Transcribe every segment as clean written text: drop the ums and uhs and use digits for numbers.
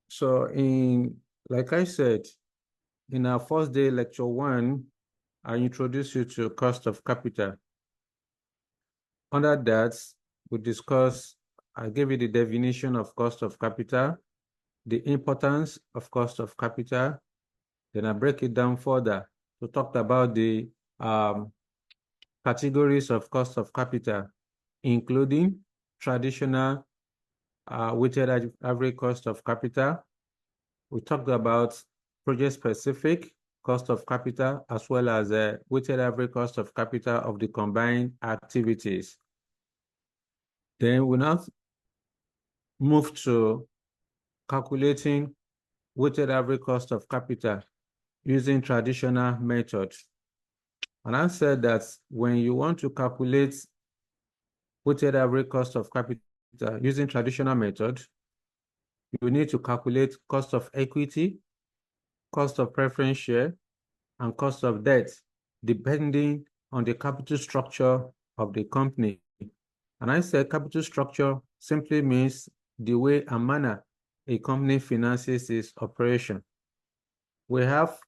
So like I said, in our first day, lecture 1, I introduce you to cost of capital. Under that, we discuss, I gave you the definition of cost of capital, the importance of cost of capital. Then I break it down further to talk about the categories of cost of capital, including traditional weighted average cost of capital. We talked about project-specific cost of capital, as well as weighted average cost of capital of the combined activities. Then we now move to calculating weighted average cost of capital using traditional methods. And I said that when you want to calculate weighted average cost of capital using traditional method, you need to calculate cost of equity, cost of preference share, and cost of debt, depending on the capital structure of the company. And I said capital structure simply means the way and manner a company finances its operation. We have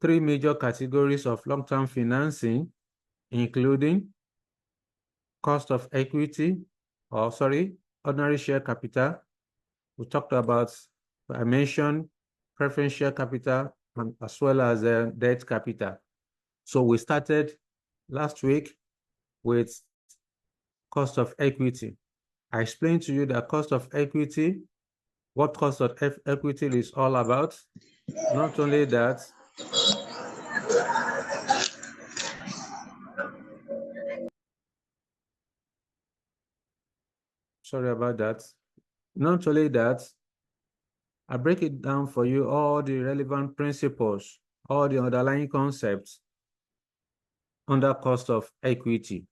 3 major categories of long-term financing, including cost of equity, ordinary share capital. We talked about, I mentioned preference share capital, as well as debt capital. So we started last week with cost of equity. I explained to you that cost of equity, what cost of equity is all about. Not only that, sorry about that. Not only that, I break it down for you, all the relevant principles, all the underlying concepts under cost of equity.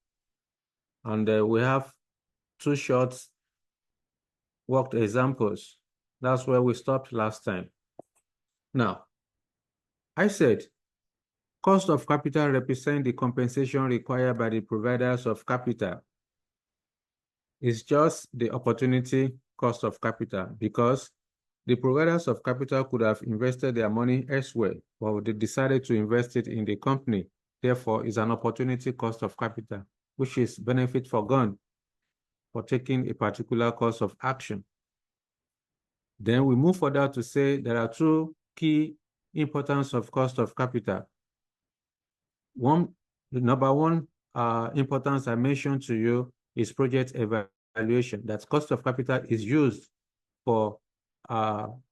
And we have 2 short worked examples. That's where we stopped last time. Now, I said cost of capital represents the compensation required by the providers of capital. It's just the opportunity cost of capital, because the providers of capital could have invested their money elsewhere, but they decided to invest it in the company. Therefore, it's an opportunity cost of capital, which is benefit forgone for taking a particular course of action. Then we move further to say there are 2 key importance of cost of capital. The number one importance I mentioned to you is project evaluation. That cost of capital is used for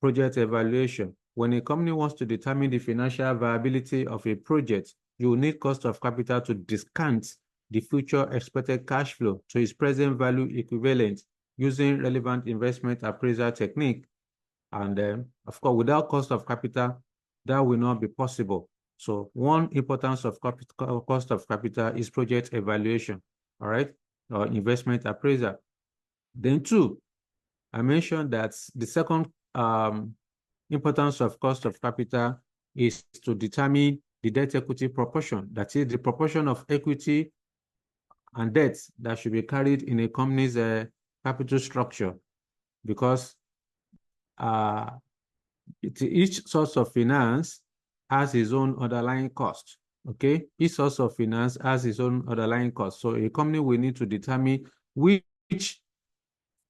project evaluation. When a company wants to determine the financial viability of a project, you will need cost of capital to discount the future expected cash flow to its present value equivalent using relevant investment appraisal technique. And of course, without cost of capital, that will not be possible. So one importance of cost of capital is project evaluation, all right, or investment appraisal. Then 2, I mentioned that the second importance of cost of capital is to determine the debt equity proportion. That is the proportion of equity and debt that should be carried in a company's capital structure, because each source of finance has its own underlying cost. Okay, each source of finance has its own underlying cost. So a company will need to determine which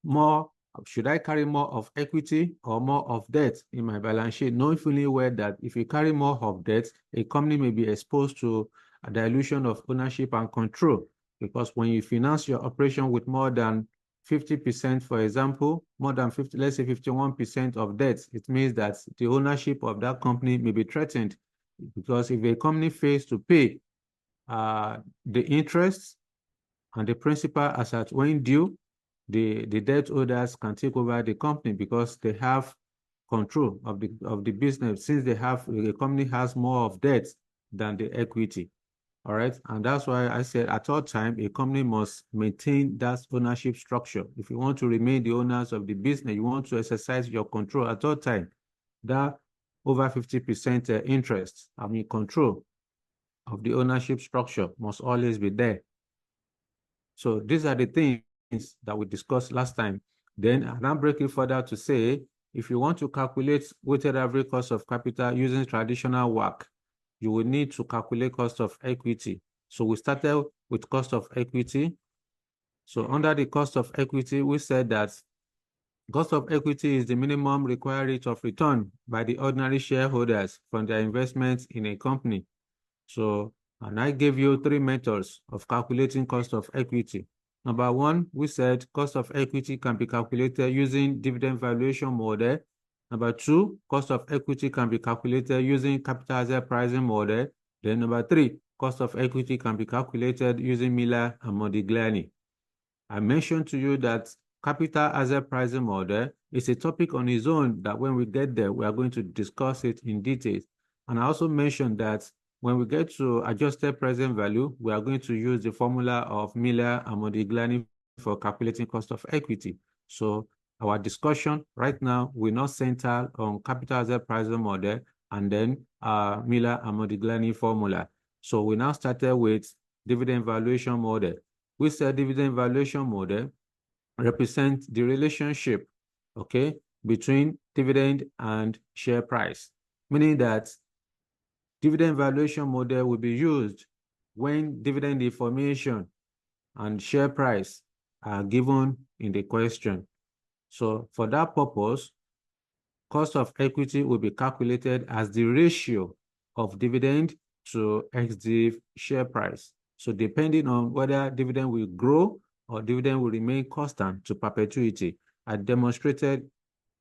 more, should I carry more of equity or more of debt in my balance sheet, knowing fully well that if you carry more of debt, a company may be exposed to a dilution of ownership and control. Because when you finance your operation with more than 50%, for example, more than 50, let's say 51% of debt, it means that the ownership of that company may be threatened. Because if a company fails to pay the interest and the principal as at when due, the debt holders can take over the company because they have control of the business, since the company has more of debt than the equity. All right, and that's why I said at all time a company must maintain that ownership structure. If you want to remain the owners of the business, you want to exercise your control at all time, that over 50% interest, control of the ownership structure must always be there. So these are the things that we discussed last time. Then I now break it further to say, if you want to calculate weighted average cost of capital using traditional WACC, you will need to calculate cost of equity. So we started with cost of equity. So under the cost of equity, we said that cost of equity is the minimum required rate of return by the ordinary shareholders from their investments in a company. So, and I gave you 3 methods of calculating cost of equity. Number 1, we said cost of equity can be calculated using dividend valuation model. Number 2, cost of equity can be calculated using capital asset pricing model. Then number 3, cost of equity can be calculated using Miller and Modigliani. I mentioned to you that capital asset pricing model is a topic on its own that when we get there, we are going to discuss it in detail. And I also mentioned that when we get to adjusted present value, we are going to use the formula of Miller and Modigliani for calculating cost of equity. So our discussion right now will not center on capital asset pricing model and then Miller and Modigliani formula. So we now started with dividend valuation model. We said dividend valuation model represents the relationship, okay, between dividend and share price, meaning that dividend valuation model will be used when dividend information and share price are given in the question. So for that purpose, cost of equity will be calculated as the ratio of dividend to ex-div share price. So depending on whether dividend will grow or dividend will remain constant to perpetuity, I demonstrated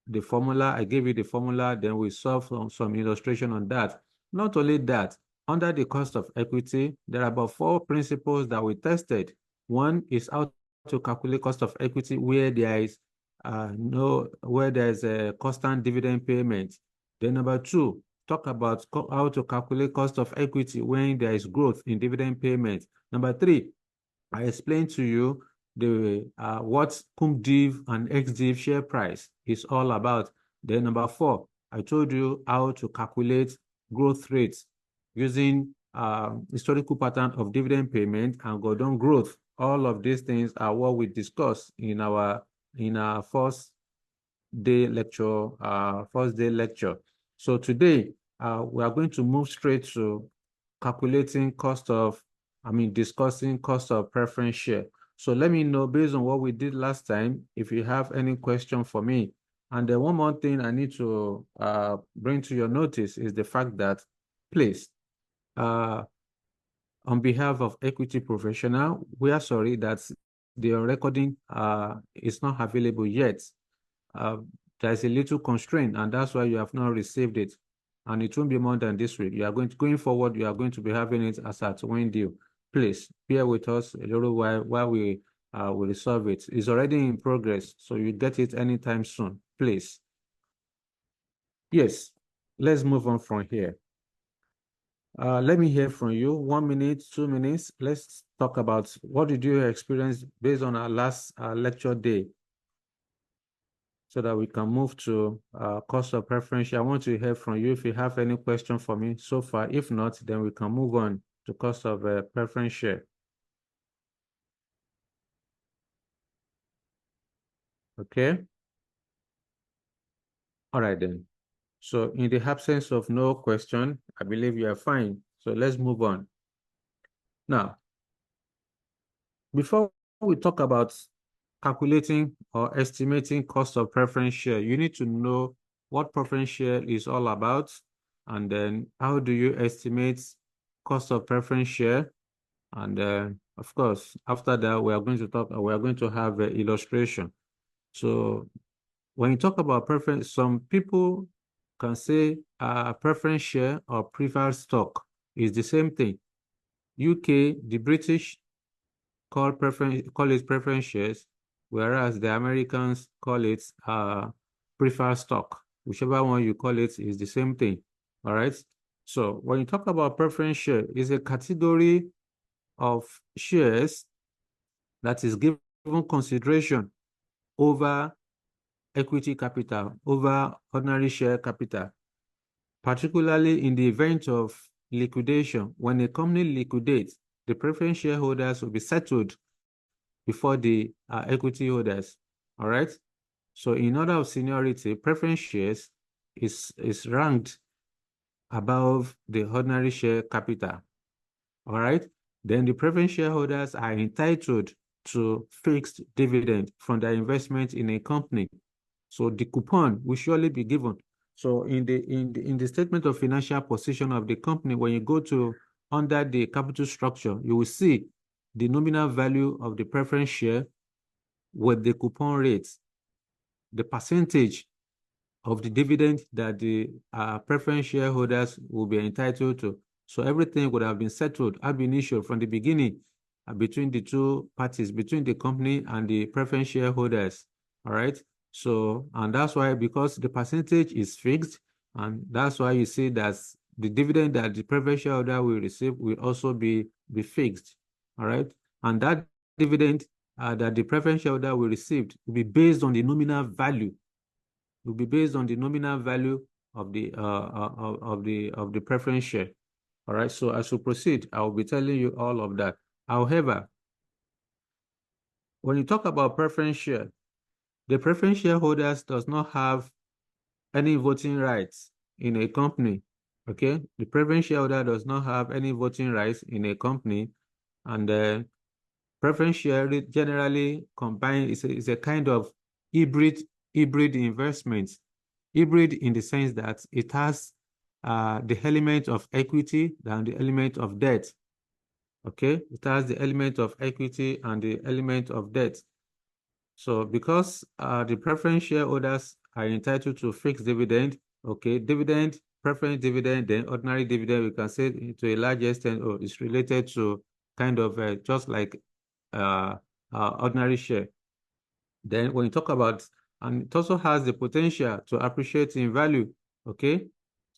the formula, I gave you the formula, then we solved some illustration on that. Not only that, under the cost of equity, there are about 4 principles that we tested. One is how to calculate cost of equity where there is where there's a constant dividend payment. Then number 2, talk about how to calculate cost of equity when there is growth in dividend payment. Number 3, I explained to you the what cum div and ex div share price is all about. Then number 4, I told you how to calculate growth rates using historical pattern of dividend payment and Gordon growth. All of these things are what we discussed in our first day lecture. So today we are going to move straight to calculating discussing cost of preference share. So let me know based on what we did last time, if you have any question for me. And then one more thing I need to bring to your notice is the fact that, please, on behalf of Equity Professional, we are sorry that the recording is not available yet. There's a little constraint, and that's why you have not received it. And it won't be more than this week. Going forward, you are going to be having it as at when due. Please bear with us a little while we will resolve it. It's already in progress, so you get it anytime soon. Please. Yes, let's move on from here. Let me hear from you. 1 minute, 2 minutes. Let's talk about what did you experience based on our last lecture day, so that we can move to cost of preference. I want to hear from you if you have any question for me so far. If not, then we can move on to cost of preference share. Okay. All right then. So in the absence of no question, I believe you are fine. So let's move on. Now, before we talk about calculating or estimating cost of preference share, you need to know what preference share is all about, and then how do you estimate cost of preference share. And of course, after that, we are going to have an illustration. So when you talk about preference, some people can say preference share or preferred stock is the same thing. UK, the British call it preference shares, whereas the Americans call it preferred stock. Whichever one you call it is the same thing. All right. So when you talk about preference share, it's a category of shares that is given consideration over equity capital, over ordinary share capital, particularly in the event of liquidation. When a company liquidates, the preference shareholders will be settled before the equity holders. All right. So in order of seniority, preference shares is ranked above the ordinary share capital. All right. Then the preference shareholders are entitled to fixed dividend from their investment in a company. So the coupon will surely be given. So in the statement of financial position of the company, when you go to under the capital structure, you will see the nominal value of the preference share with the coupon rates, the percentage of the dividend that the preference shareholders will be entitled to. So everything would have been settled ab initio from the beginning between the two parties, between the company and the preference shareholders. All right. So, and that's why, because the percentage is fixed, and that's why you see that the dividend that the preference shareholder will receive will also be fixed. All right. And that dividend that the preference shareholder will receive will be based on the nominal value, will be based on the nominal value of the preference share. All right. So as we proceed, I will be telling you all of that. However, when you talk about preference share, the preference shareholders does not have any voting rights in a company. Okay, the preference shareholder does not have any voting rights in a company, and preference share generally combined is a kind of hybrid investment. Hybrid in the sense that it has the element of equity and the element of debt. Okay, it has the element of equity and the element of debt. So because the preference shareholders are entitled to fixed dividend, okay, dividend, preference dividend, then ordinary dividend, we can say to a large extent, or it's related to kind of just like ordinary share. Then when you talk about, and it also has the potential to appreciate in value, okay,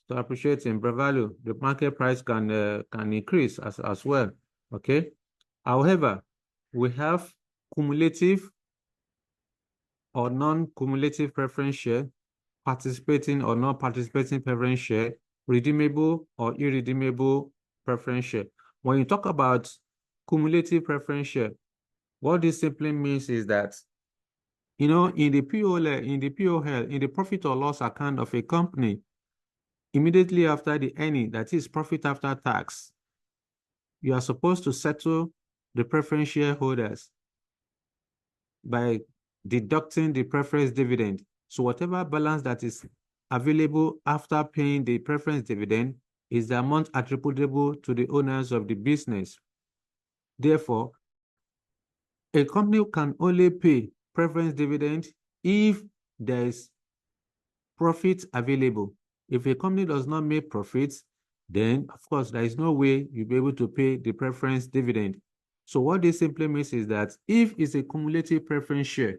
to appreciate in value, the market price can increase as well, okay. However, we have cumulative or non-cumulative preference share, participating or non-participating preference share, redeemable or irredeemable preference share. When you talk about cumulative preference share, what this simply means is that, you know, in the POL, in the profit or loss account of a company, immediately after the earning, that is profit after tax, you are supposed to settle the preference shareholders by deducting the preference dividend. So whatever balance that is available after paying the preference dividend is the amount attributable to the owners of the business. Therefore, a company can only pay preference dividend if there is profit available. If a company does not make profits, then of course there is no way you'll be able to pay the preference dividend. So what this simply means is that if it's a cumulative preference share,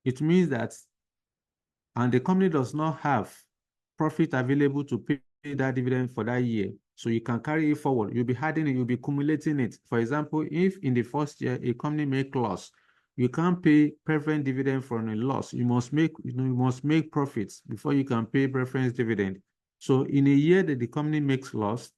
it means that, and the company does not have profit available to pay that dividend for that year, so you can carry it forward. You'll be adding it, you'll be accumulating it. For example, if in the first year a company make loss, you can't pay preference dividend from a loss. You must make profits before you can pay preference dividend. So in a year that the company makes loss,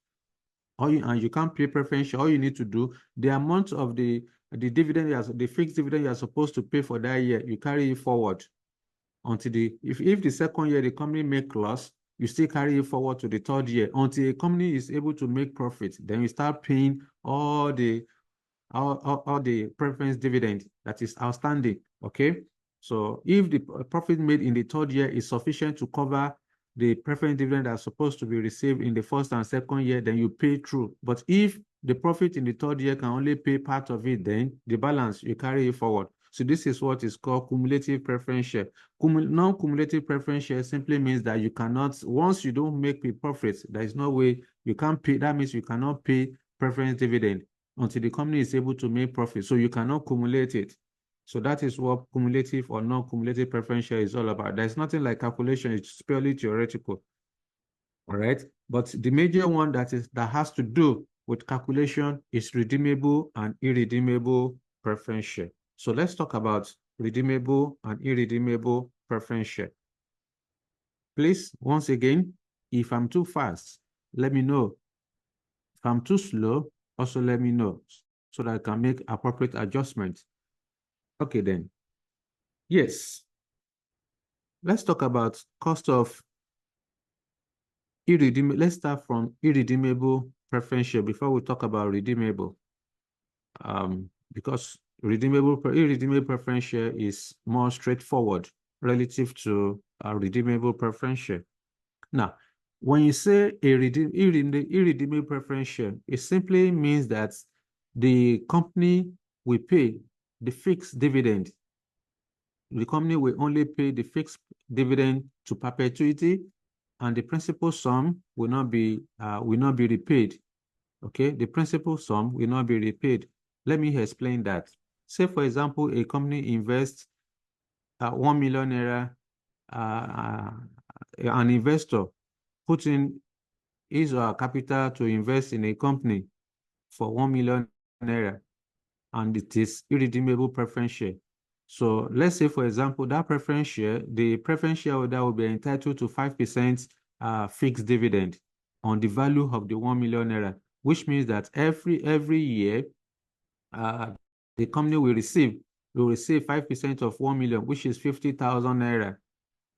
and you can't pay preference, all you need to do, the amount of the dividend, the fixed dividend you are supposed to pay for that year, you carry it forward until if the second year the company make loss, you still carry it forward to the third year until a company is able to make profit. Then you start paying all the preference dividend that is outstanding. Okay, so if the profit made in the third year is sufficient to cover the preference dividend that's supposed to be received in the first and second year, then you pay through. But if the profit in the third year can only pay part of it, then the balance you carry it forward. So this is what is called cumulative preference share. Non-cumulative preference share simply means that you cannot, once you don't make the profits, there is no way you can't pay. That means you cannot pay preference dividend until the company is able to make profit. So you cannot cumulate it. So that is what cumulative or non-cumulative preference share is all about. There's nothing like calculation. It's purely theoretical. All right. But the major one that has to do with calculation is redeemable and irredeemable preference share. So let's talk about redeemable and irredeemable preference share. Please, once again, if I'm too fast, let me know. If I'm too slow, also let me know so that I can make appropriate adjustments. Okay, then. Yes. let's talk about cost of irredeemable. Let's start from irredeemable preference share before we talk about redeemable. Because irredeemable preference share is more straightforward relative to a redeemable preference share. Now, when you say a irredeemable preference share, it simply means that the company will pay the fixed dividend. The company will only pay the fixed dividend to perpetuity, and the principal sum will not be repaid. Okay, the principal sum will not be repaid. Let me explain that. Say, for example, a company invests 1 million naira. An investor puts in his or her capital to invest in a company for 1 million naira, and it is irredeemable preference share. So let's say, for example, that preference share, the preference shareholder will be entitled to 5% fixed dividend on the value of the 1 million naira, which means that every year, the company will receive 5% of 1 million, which is 50,000 naira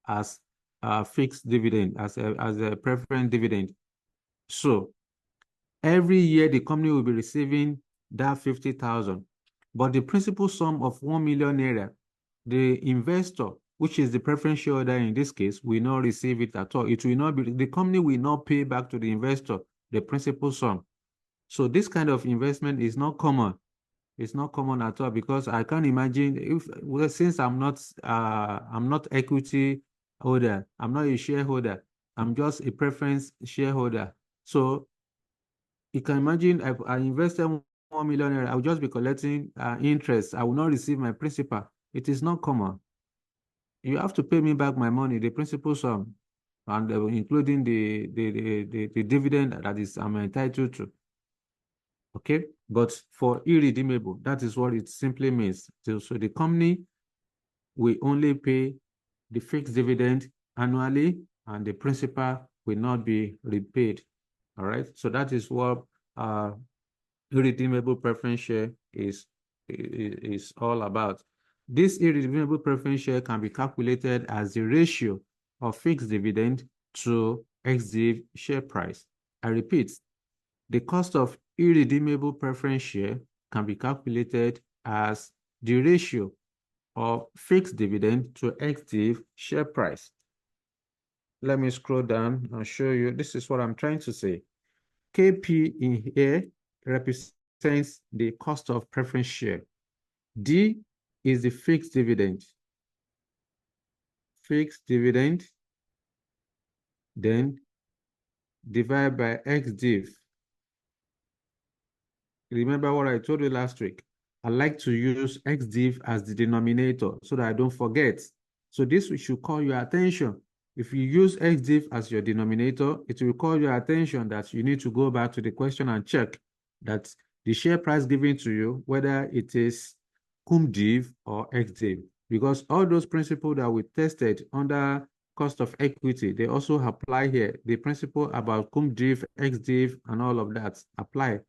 as a fixed dividend, as a preference dividend. So every year the company will be receiving that 50,000, but the principal sum of 1 million naira, the investor, which is the preference shareholder in this case, will not receive it at all. It will not be, the company will not pay back to the investor the principal sum. So this kind of investment is not common. It's not common at all, because I can't imagine if, well, since I'm not equity holder, I'm not a shareholder, I'm just a preference shareholder. So you can imagine I invested 1 million naira, I will just be collecting interest. I will not receive my principal. It is not common. You have to pay me back my money, the principal sum, and including the dividend that is I'm entitled to. Okay, but for irredeemable, that is what it simply means. So the company will only pay the fixed dividend annually, and the principal will not be repaid. All right, so that is what irredeemable preference share is all about. This irredeemable preference share can be calculated as the ratio of fixed dividend to ex-div share price. I repeat, the cost of irredeemable preference share can be calculated as the ratio of fixed dividend to ex-div share price. Let me scroll down and show you. This is what I'm trying to say. KP in here represents the cost of preference share. D is the fixed dividend. Fixed dividend, then divide by ex-div. Remember what I told you last week? I like to use ex-div as the denominator so that I don't forget. So this should call your attention. If you use ex-div as your denominator, it will call your attention that you need to go back to the question and check that the share price given to you, whether it is cum div or ex-div, because all those principles that we tested under cost of equity, they also apply here. The principle about cum div, ex-div, and all of that apply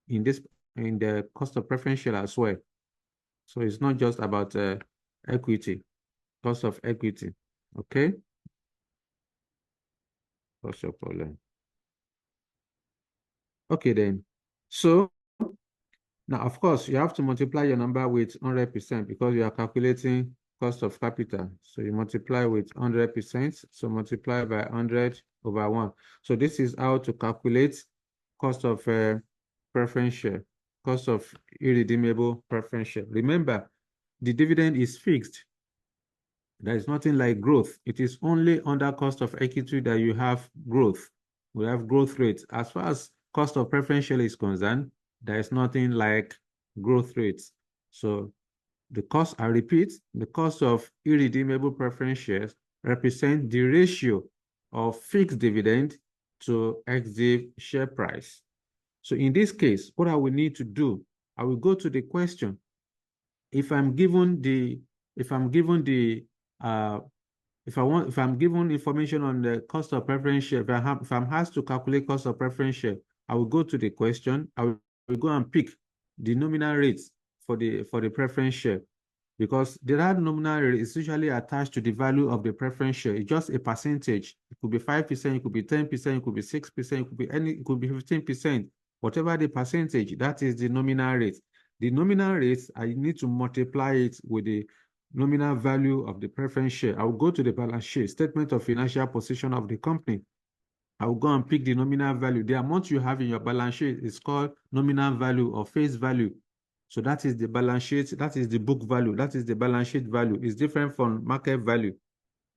in the cost of preference share as well. So it's not just about equity, cost of equity. Okay. What's your problem? Okay, then. So now, of course, you have to multiply your number with 100% because you are calculating cost of capital. So you multiply with 100%. So multiply by 100/1. So this is how to calculate cost of preference share, cost of irredeemable preference share. Remember, the dividend is fixed. There is nothing like growth. It is only under cost of equity that you have growth. We have growth rates. As far as cost of preference share is concerned, there is nothing like growth rates. So the cost, I repeat, the cost of irredeemable preference shares represent the ratio of fixed dividend to ex-div share price. So in this case, what I will need to do, I will go to the question. If I'm given information on the cost of preference share, if I'm asked to calculate cost of preference share, I will go to the question. I will go and pick the nominal rates for the preference share. because the that nominal rate is usually attached to the value of the preference share. It's just a percentage. It could be 5%, it could be 10%, it could be 6%, it could be it could be 15%. Whatever the percentage, that is the nominal rate. The nominal rate, I need to multiply it with the nominal value of the preference share. I will go to the balance sheet, statement of financial position of the company. I will go and pick the nominal value. The amount you have in your balance sheet is called nominal value or face value. So that is the balance sheet, that is the book value, that is the balance sheet value. It's different from market value.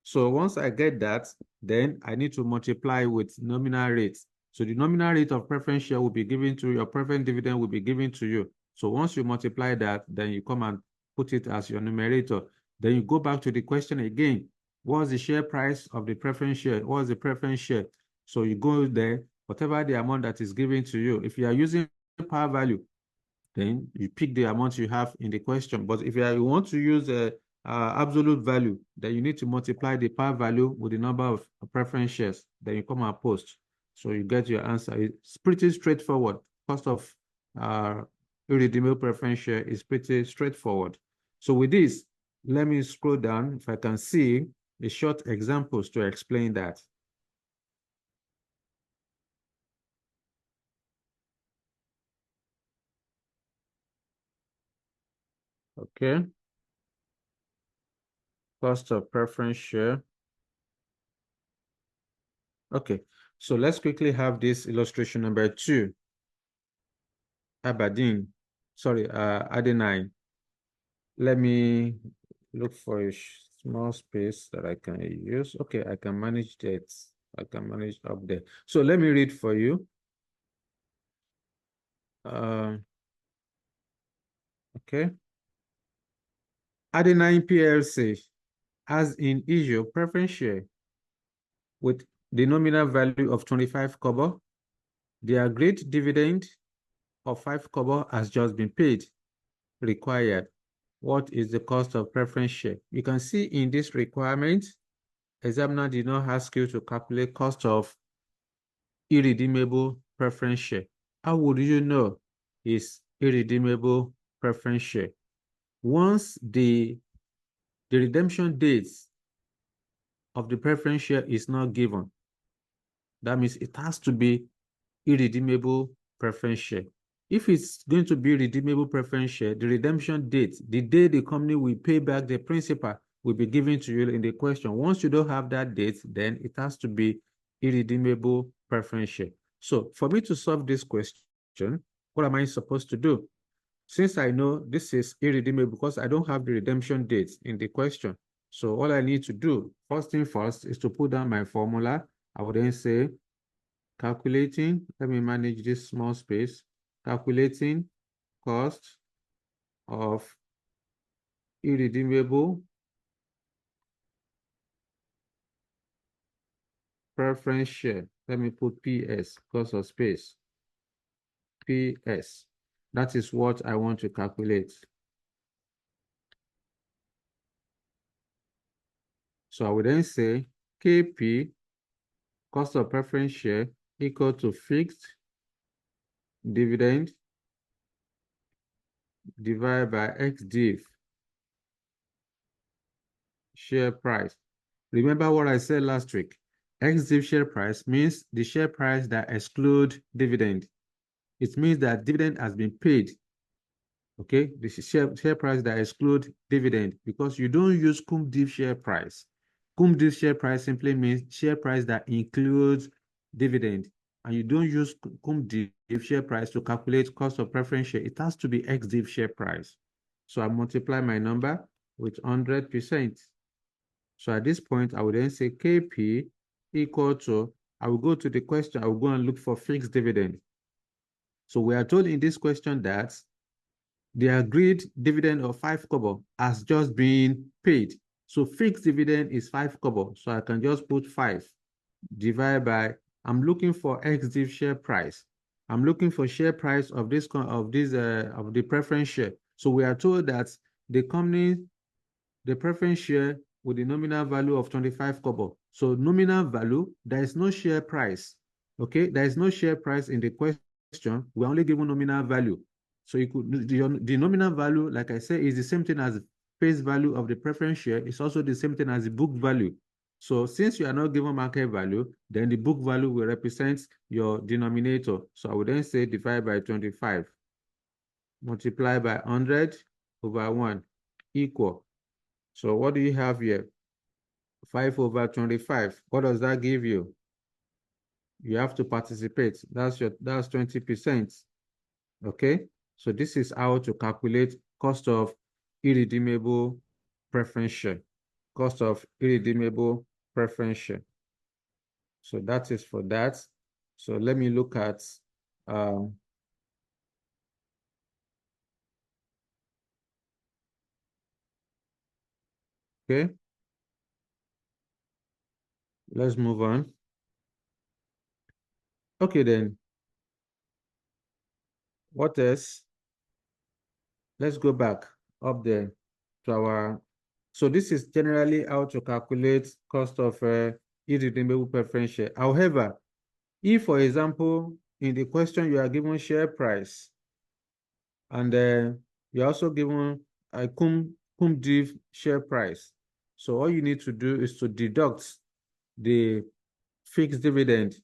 So once I get that, then I need to multiply with nominal rates. So the nominal rate of preference share will be given to your preference dividend will be given to you. So once you multiply that, then you come and put it as your numerator. Then you go back to the question again. What's the share price of the preference share? What's the preference share? So you go there, whatever the amount that is given to you. If you are using par value, then you pick the amount you have in the question. But if you want to use a absolute value, then you need to multiply the par value with the number of preference shares. Then you come and post. So you get your answer. It's pretty straightforward. Cost of irredeemable preference share is pretty straightforward. So with this, let me scroll down if I can see the short examples to explain that. Okay. Cost of preference share. Okay, so let's quickly have this illustration number 2. Adenine. Let me look for a small space that I can use. Okay, I can manage that. I can manage up there. So let me read for you. Okay. Adenine PLC has in issue preference share with the nominal value of 25 kobo. The agreed dividend of 5 kobo has just been paid. Required. What is the cost of preference share? You can see in this requirement, examiner did not ask you to calculate cost of irredeemable preference share. How would you know it's irredeemable preference share? Once the redemption dates of the preference share is not given, that means it has to be irredeemable preference share. If it's going to be redeemable preference share, the redemption date, the day the company will pay back the principal, will be given to you in the question. Once you don't have that date, then it has to be irredeemable preference share. So for me to solve this question, what am I supposed to do? Since I know this is irredeemable because I don't have the redemption date in the question. So all I need to do, first thing first, is to put down my formula. I would then say calculating, let me manage this small space, calculating cost of irredeemable preference share. Let me put PS, cost of space, PS. That is what I want to calculate. So I would then say KP, cost of preference share, equal to fixed dividend divided by XDIV, share price. Remember what I said last week? XDIV share price means the share price that exclude dividend. It means that dividend has been paid. Okay, this is share price that exclude dividend because you don't use cum div share price. Cum div share price simply means share price that includes dividend, and you don't use cum div share price to calculate cost of preference share. It has to be ex div share price. So I multiply my number with 100%. So at this point, I would then say KP equal to, I will go to the question, I will go and look for fixed dividend. So we are told in this question that the agreed dividend of 5 kobo has just been paid. So fixed dividend is 5 kobo. So I can just put 5 divided by, I'm looking for XDIV share price. I'm looking for share price of the preference share. So we are told that the company, the preference share with the nominal value of 25 kobo. So nominal value, there is no share price. Okay, there is no share price in the question. We're only given nominal value. So you could the nominal value, like I said, is the same thing as face value of the preference share is also the same thing as the book value. So since you are not given market value, then the book value will represent your denominator. So I would then say divide by 25, multiply by 100 over 1 equal. So what do you have here? 5 over 25. What does that give you? You have to participate. That's 20%. Okay. So this is how to calculate cost of irredeemable preference share. Cost of irredeemable preference share. So that is for that. So let me look at okay. Let's move on. Okay, then. What else? Let's go back up there to our. So this is generally how to calculate cost of irredeemable preference share. However, if, for example, in the question you are given share price, and you're also given a cum div share price. So all you need to do is to deduct the fixed dividend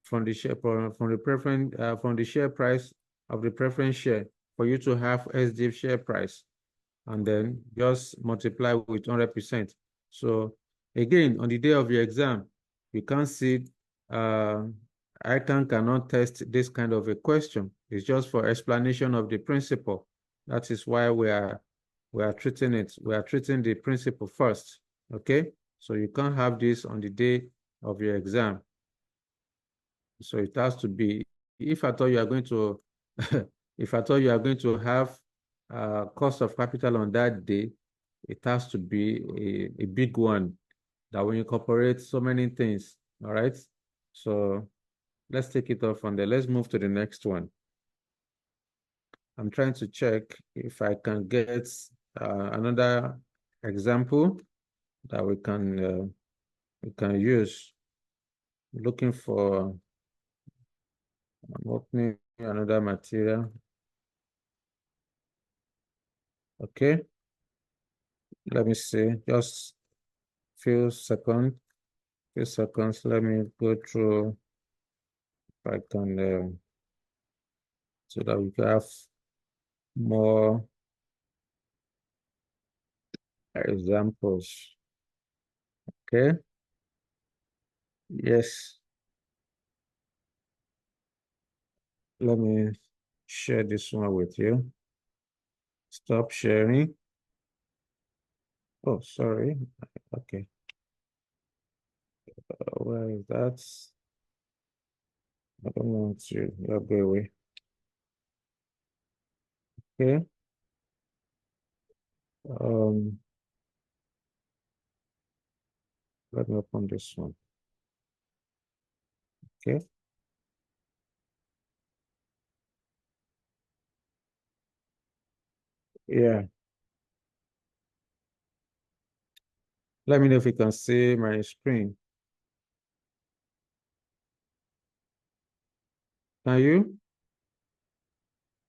from the share from the preference from the share price of the preference share for you to have SDIV share price, and then just multiply with 100%. So again, on the day of your exam, you can't see ICANN cannot test this kind of a question. It's just for explanation of the principle. That is why we are treating it. We are treating the principle first. Okay, so you can't have this on the day of your exam. So it has to be, if I thought you are going to, if I thought you are going to have cost of capital on that day, it has to be a big one that will incorporate so many things. All right. So let's take it off on there. Let's move to the next one. I'm trying to check if I can get another example that we can use. Looking for, I'm opening another material. Okay. Let me see, just few seconds. Let me go through if I can, so that we can have more examples. Okay. Yes. Let me share this one with you. Stop sharing. Oh, sorry. Okay. Where is that? I don't want to go away. Okay. Let me open this one. Okay. Yeah. Let me know if you can see my screen. Can you?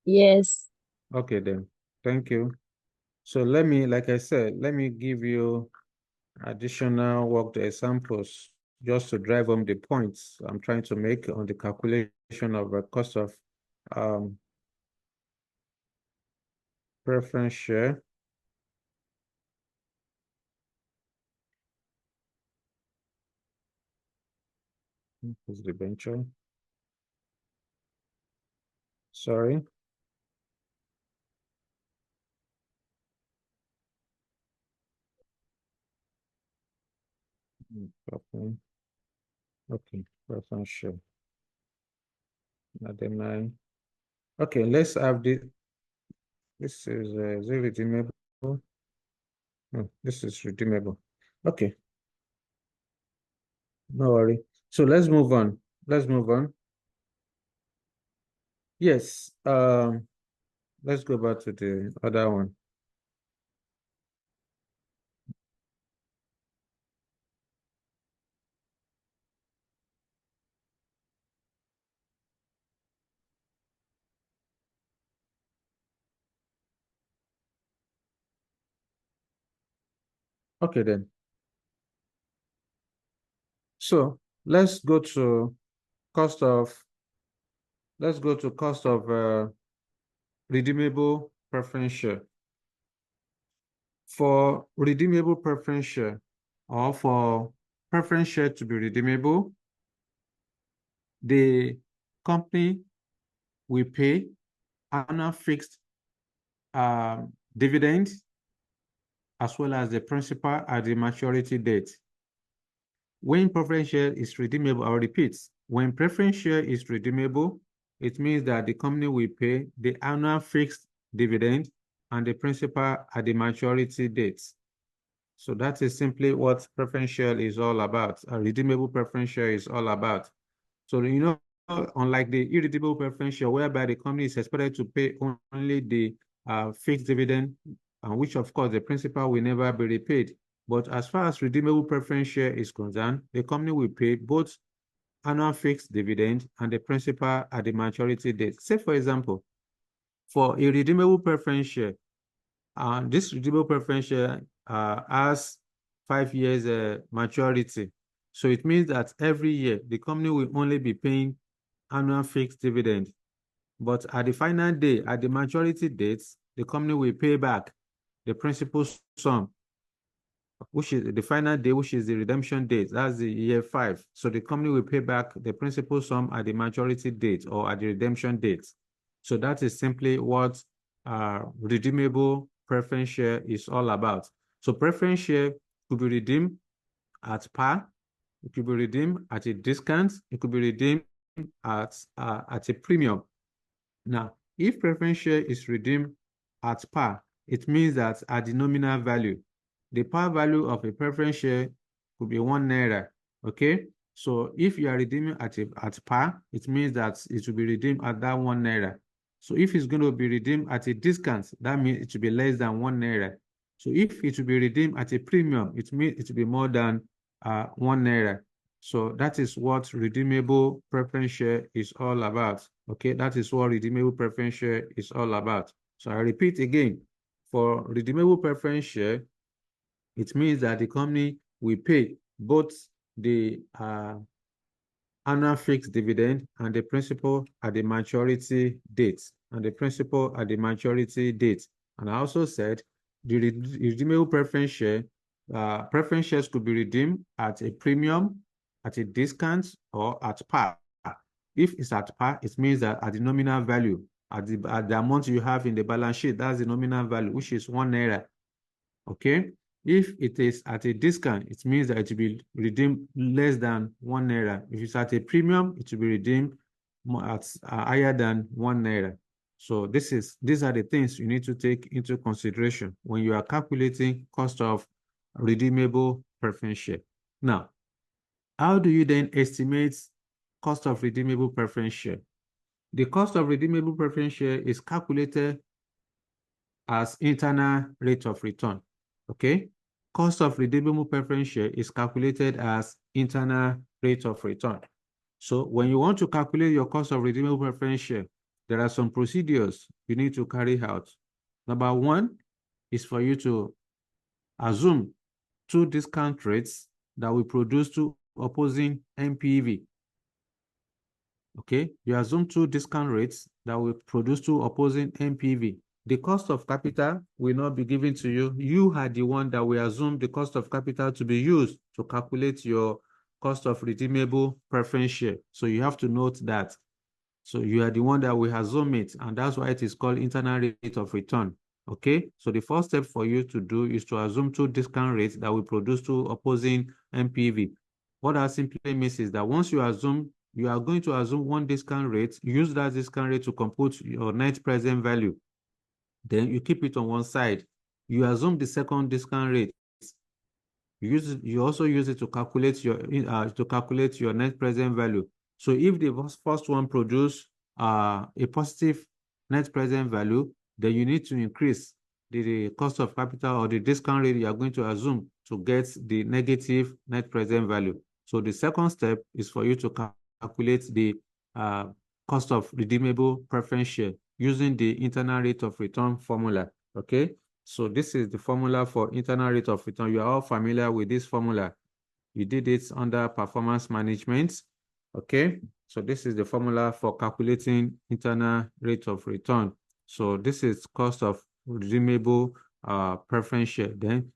Yes. Okay, then. Thank you. So let me, like I said, let me give you additional worked examples just to drive home the points I'm trying to make on the calculation of the cost of preference share. Who's the venture? Sorry. Okay. Okay. Preference share. Okay, let's have this. This is it redeemable? No, this is redeemable. Okay, no worry. So let's move on. Let's move on. Yes. Let's go back to the other one. Okay then. So let's go to cost of redeemable preference share. For redeemable preference share, or for preference share to be redeemable, the company will pay annual fixed dividend as well as the principal at the maturity date. When preference share is redeemable, I'll repeat, when preference share is redeemable, it means that the company will pay the annual fixed dividend and the principal at the maturity date. So that is simply what preference share is all about. A redeemable preference share is all about. So, unlike the irredeemable preference share, whereby the company is expected to pay only the fixed dividend, which of course the principal will never be repaid. But as far as redeemable preference share is concerned, the company will pay both annual fixed dividend and the principal at the maturity date. Say, for example, for a redeemable preference share, this redeemable preference share has 5 years maturity. So it means that every year, the company will only be paying annual fixed dividend. But at the final day, at the maturity date, the company will pay back the principal sum, which is the final day, which is the redemption date. That's the year 5. So the company will pay back the principal sum at the maturity date or at the redemption date. So that is simply what redeemable preference share is all about. So preference share could be redeemed at par, it could be redeemed at a discount, it could be redeemed at a premium. Now, if preference share is redeemed at par, it means that at the nominal value, the par value of a preference share could be 1 naira. Okay, so if you are redeeming at par, it means that it will be redeemed at that 1 naira. So if it's going to be redeemed at a discount, that means it will be less than 1 naira. So if it will be redeemed at a premium, it means it will be more than 1 naira. So that is what redeemable preference share is all about. Okay, that is what redeemable preference share is all about. So I repeat again, for redeemable preference share, it means that the company will pay both the annual fixed dividend and the principal at the maturity date. And the principal at the maturity date. And I also said the redeemable preference share, preference shares could be redeemed at a premium, at a discount, or at par. If it's at par, it means that at the nominal value, at the amount you have in the balance sheet, that's the nominal value, which is 1 naira. Okay. If it is at a discount, it means that it will be redeemed less than 1 naira. If it's at a premium, it will be redeemed at higher than 1 naira. So these are the things you need to take into consideration when you are calculating cost of redeemable preference share. Now, how do you then estimate cost of redeemable preference share? The cost of redeemable preference share is calculated as internal rate of return. Okay? Cost of redeemable preference share is calculated as internal rate of return. So when you want to calculate your cost of redeemable preference share, there are some procedures you need to carry out. Number 1 is for you to assume 2 discount rates that will produce 2 opposing NPV. Okay, you assume 2 discount rates that will produce 2 opposing NPV. The cost of capital will not be given to you. You are the one that will assume the cost of capital to be used to calculate your cost of redeemable preference share. So you have to note that. So you are the one that will assume it, and that's why it is called internal rate of return. Okay, so the first step for you to do is to assume 2 discount rates that will produce 2 opposing NPV. What that simply means is that once you assume, you are going to assume 1 discount rate, use that discount rate to compute your net present value. Then you keep it on one side. You assume the second discount rate. You also use it to calculate your net present value. So if the first one produce a positive net present value, then you need to increase the cost of capital or the discount rate you are going to assume to get the negative net present value. So the second step is for you to calculate the cost of redeemable preference share using the internal rate of return formula. Okay. So this is the formula for internal rate of return. You are all familiar with this formula. You did it under performance management. Okay. So this is the formula for calculating internal rate of return. So this is cost of redeemable preference share. Then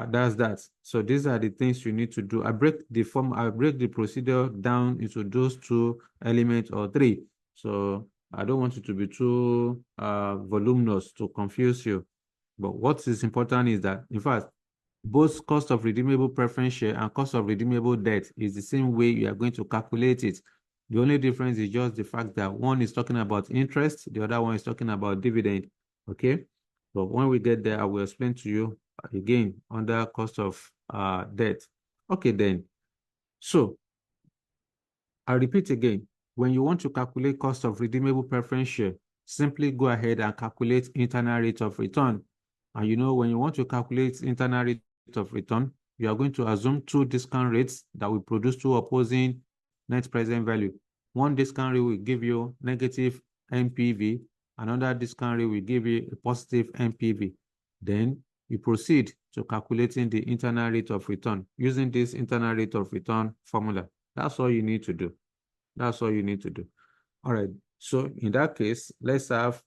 that's that. So these are the things you need to do. I break the procedure down into those two elements or three. So I don't want it to be too voluminous to confuse you. But what is important is that, in fact, both cost of redeemable preference share and cost of redeemable debt is the same way you are going to calculate it. The only difference is just the fact that one is talking about interest, the other one is talking about dividend. Okay. But when we get there, I will explain to you again under cost of debt. Okay, then. So I repeat again, when you want to calculate cost of redeemable preference share, simply go ahead and calculate internal rate of return. And you know, when you want to calculate internal rate of return, you are going to assume two discount rates that will produce two opposing net present value. One discount rate will give you negative NPV, another discount rate will give you a positive NPV. Then you proceed to calculating the internal rate of return using this internal rate of return formula. That's all you need to do. That's all you need to do. All right. So in that case, let's have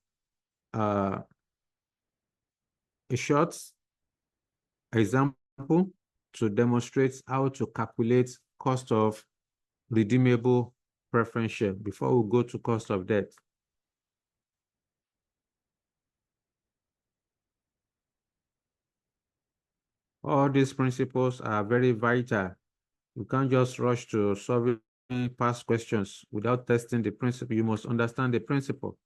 a short example to demonstrate how to calculate cost of redeemable preference share before we go to cost of debt. All these principles are very vital. You can't just rush to solving past questions without testing the principle. You must understand the principle.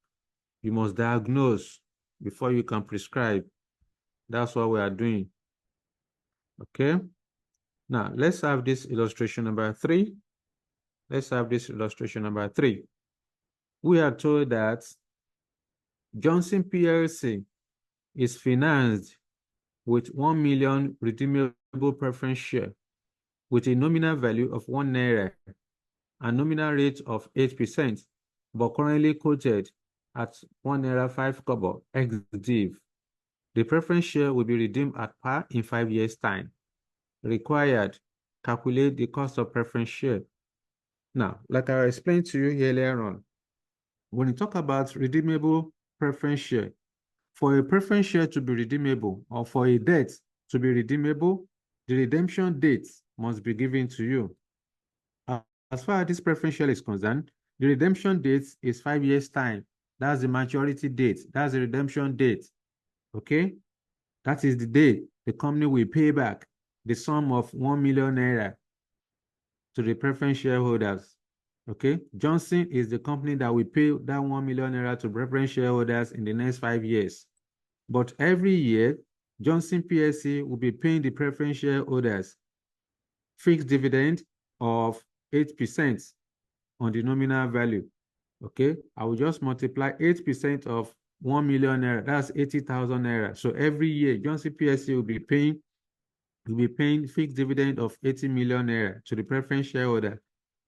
You must diagnose before you can prescribe. That's what we are doing. Okay. Now, let's have this illustration number 3. Let's have this illustration number 3. We are told that Johnson PLC is financed with 1 million redeemable preference share with a nominal value of 1 naira and nominal rate of 8%, but currently quoted at 1 naira 5 kobo ex-div. The preference share will be redeemed at par in 5 years' time. Required, calculate the cost of preference share. Now, like I explained to you earlier on, when you talk about redeemable preference share, for a preference share to be redeemable or for a debt to be redeemable, the redemption date must be given to you. As far as this preference share is concerned, the redemption date is 5 years' time. That's the maturity date. That's the redemption date. Okay? That is the day the company will pay back the sum of 1 million naira to the preference shareholders. Okay? Johnson is the company that will pay that 1 million naira to preference shareholders in the next 5 years. But every year, Johnson PLC will be paying the preference shareholders fixed dividend of 8% on the nominal value. Okay, I will just multiply 8% of 1 million naira. That's 80,000 naira. So every year, Johnson PLC will be paying fixed dividend of 80 million naira to the preference shareholder.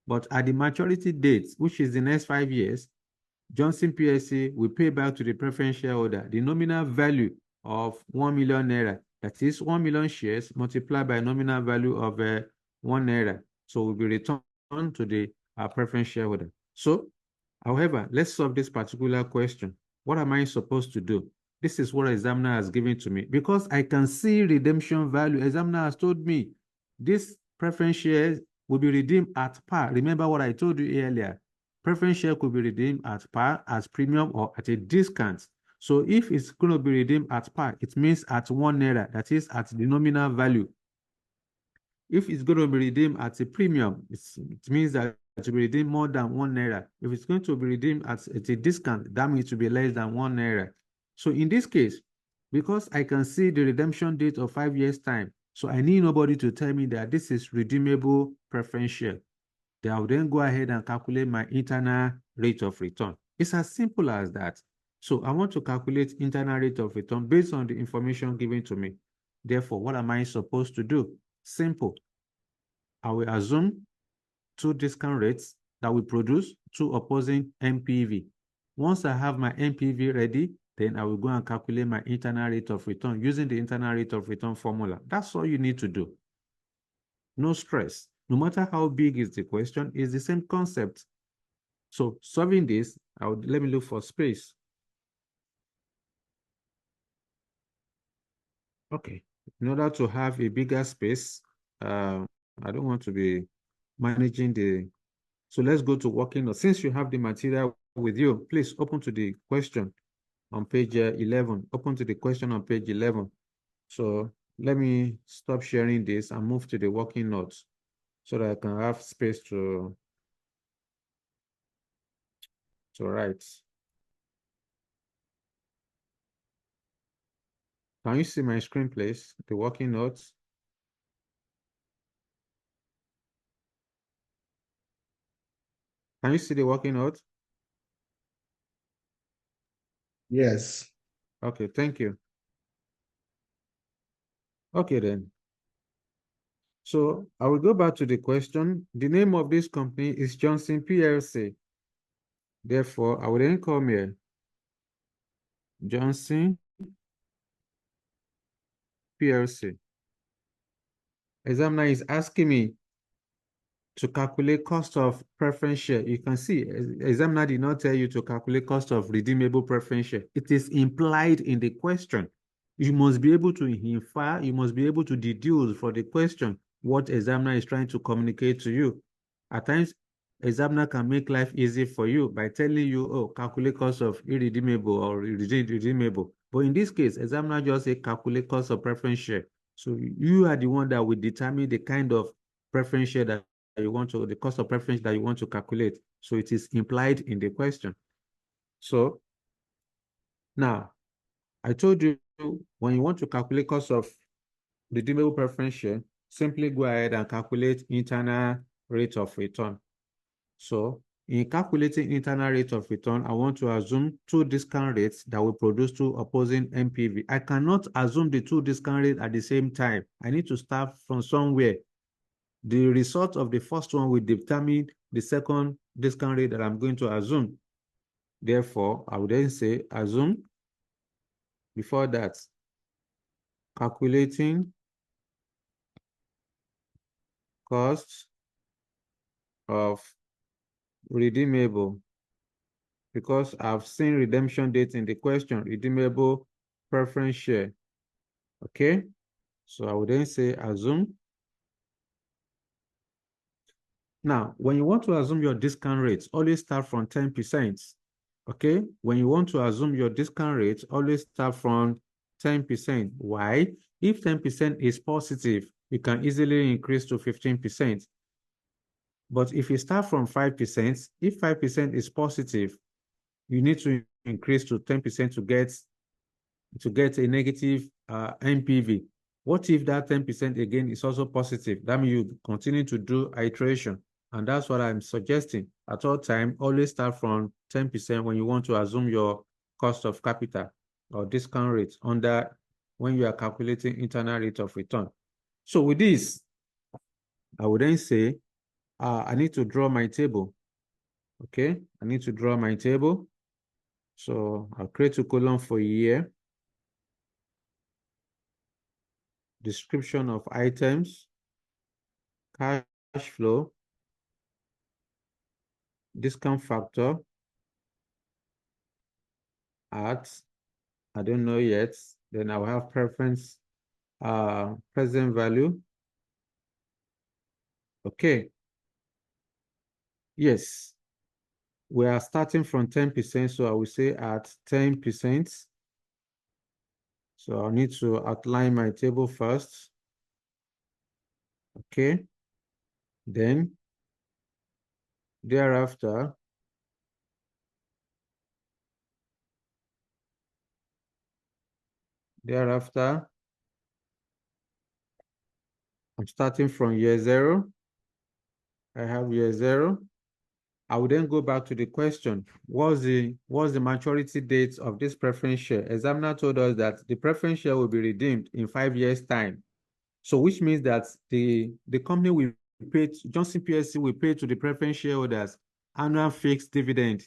But at the maturity date, which is the next 5 years, Johnson PLC will pay back to the preference shareholder the nominal value of 1 million naira. That is 1 million shares multiplied by nominal value of 1 naira. So will be returned to the preference shareholder. So, however, let's solve this particular question. What am I supposed to do? This is what examiner has given to me. Because I can see redemption value, examiner has told me this preference shares will be redeemed at par. Remember what I told you earlier. Preference share could be redeemed at par, as premium, or at a discount. So if it's going to be redeemed at par, it means at 1 naira, that is at the nominal value. If it's going to be redeemed at a premium, it means that it will be redeemed more than 1 naira. If it's going to be redeemed at a discount, that means it will be less than 1 naira. So in this case, because I can see the redemption date of 5 years' time, so I need nobody to tell me that this is redeemable preference share. Then I'll then go ahead and calculate my internal rate of return. It's as simple as that. So I want to calculate internal rate of return based on the information given to me. Therefore, what am I supposed to do? Simple. I will assume two discount rates that will produce two opposing NPV. Once I have my NPV ready, then I will go and calculate my internal rate of return using the internal rate of return formula. That's all you need to do. No stress. No matter how big is the question, it's the same concept. So solving this, let me look for space. Okay. In order to have a bigger space, I don't want to be managing the. So let's go to working notes. Since you have the material with you, please open to the question on page 11. Open to the question on page 11. So let me stop sharing this and move to the working notes so that I can have space to write. Can you see my screen, please? The working notes. Can you see the working notes? Yes. Okay, thank you. Okay, then. So I will go back to the question. The name of this company is Johnson PLC. Therefore, I will then come here. Johnson PLC. Examiner is asking me to calculate cost of preference share. You can see, examiner did not tell you to calculate cost of redeemable preference share. It is implied in the question. You must be able to infer, you must be able to deduce for the question what examiner is trying to communicate to you. At times, examiner can make life easy for you by telling you, oh, calculate cost of irredeemable or redeemable. But in this case, examiner just say calculate cost of preference share. So you are the one that will determine the kind of preference share that you want to, the cost of preference that you want to calculate. So it is implied in the question. So now, I told you when you want to calculate cost of redeemable preference share, simply go ahead and calculate internal rate of return. So in calculating internal rate of return, I want to assume two discount rates that will produce two opposing NPV. I cannot assume the two discount rates at the same time. I need to start from somewhere. The result of the first one will determine the second discount rate that I'm going to assume. Therefore, I would then say assume. Before that, calculating cost of redeemable, because I've seen redemption date in the question, redeemable preference share. Okay, so I would then say assume. Now, when you want to assume your discount rates, always start from 10%. Okay, when you want to assume your discount rate, always start from 10%. Why? If 10% is positive, you can easily increase to 15%. But if you start from 5%, if 5% is positive, you need to increase to 10% to get a negative NPV. What if that 10% again is also positive? That means you continue to do iteration. And that's what I'm suggesting. At all time, always start from 10% when you want to assume your cost of capital or discount rate under when you are calculating internal rate of return. So with this, I would then say, I need to draw my table. Okay, I need to draw my table. So I'll create a column for year. Description of items, cash flow, discount factor, at, I don't know yet. Then I'll have preference, present value. Okay. Yes. We are starting from 10%, so I will say at 10%. So I'll need to outline my table first. Okay. Then thereafter, I'm starting from year 0. I have year 0. I will then go back to the question. What's the maturity date of this preference share? Examiner told us that the preference share will be redeemed in 5 years' time. So which means that the company will pay, Johnson PLC will pay to the preference shareholders annual fixed dividend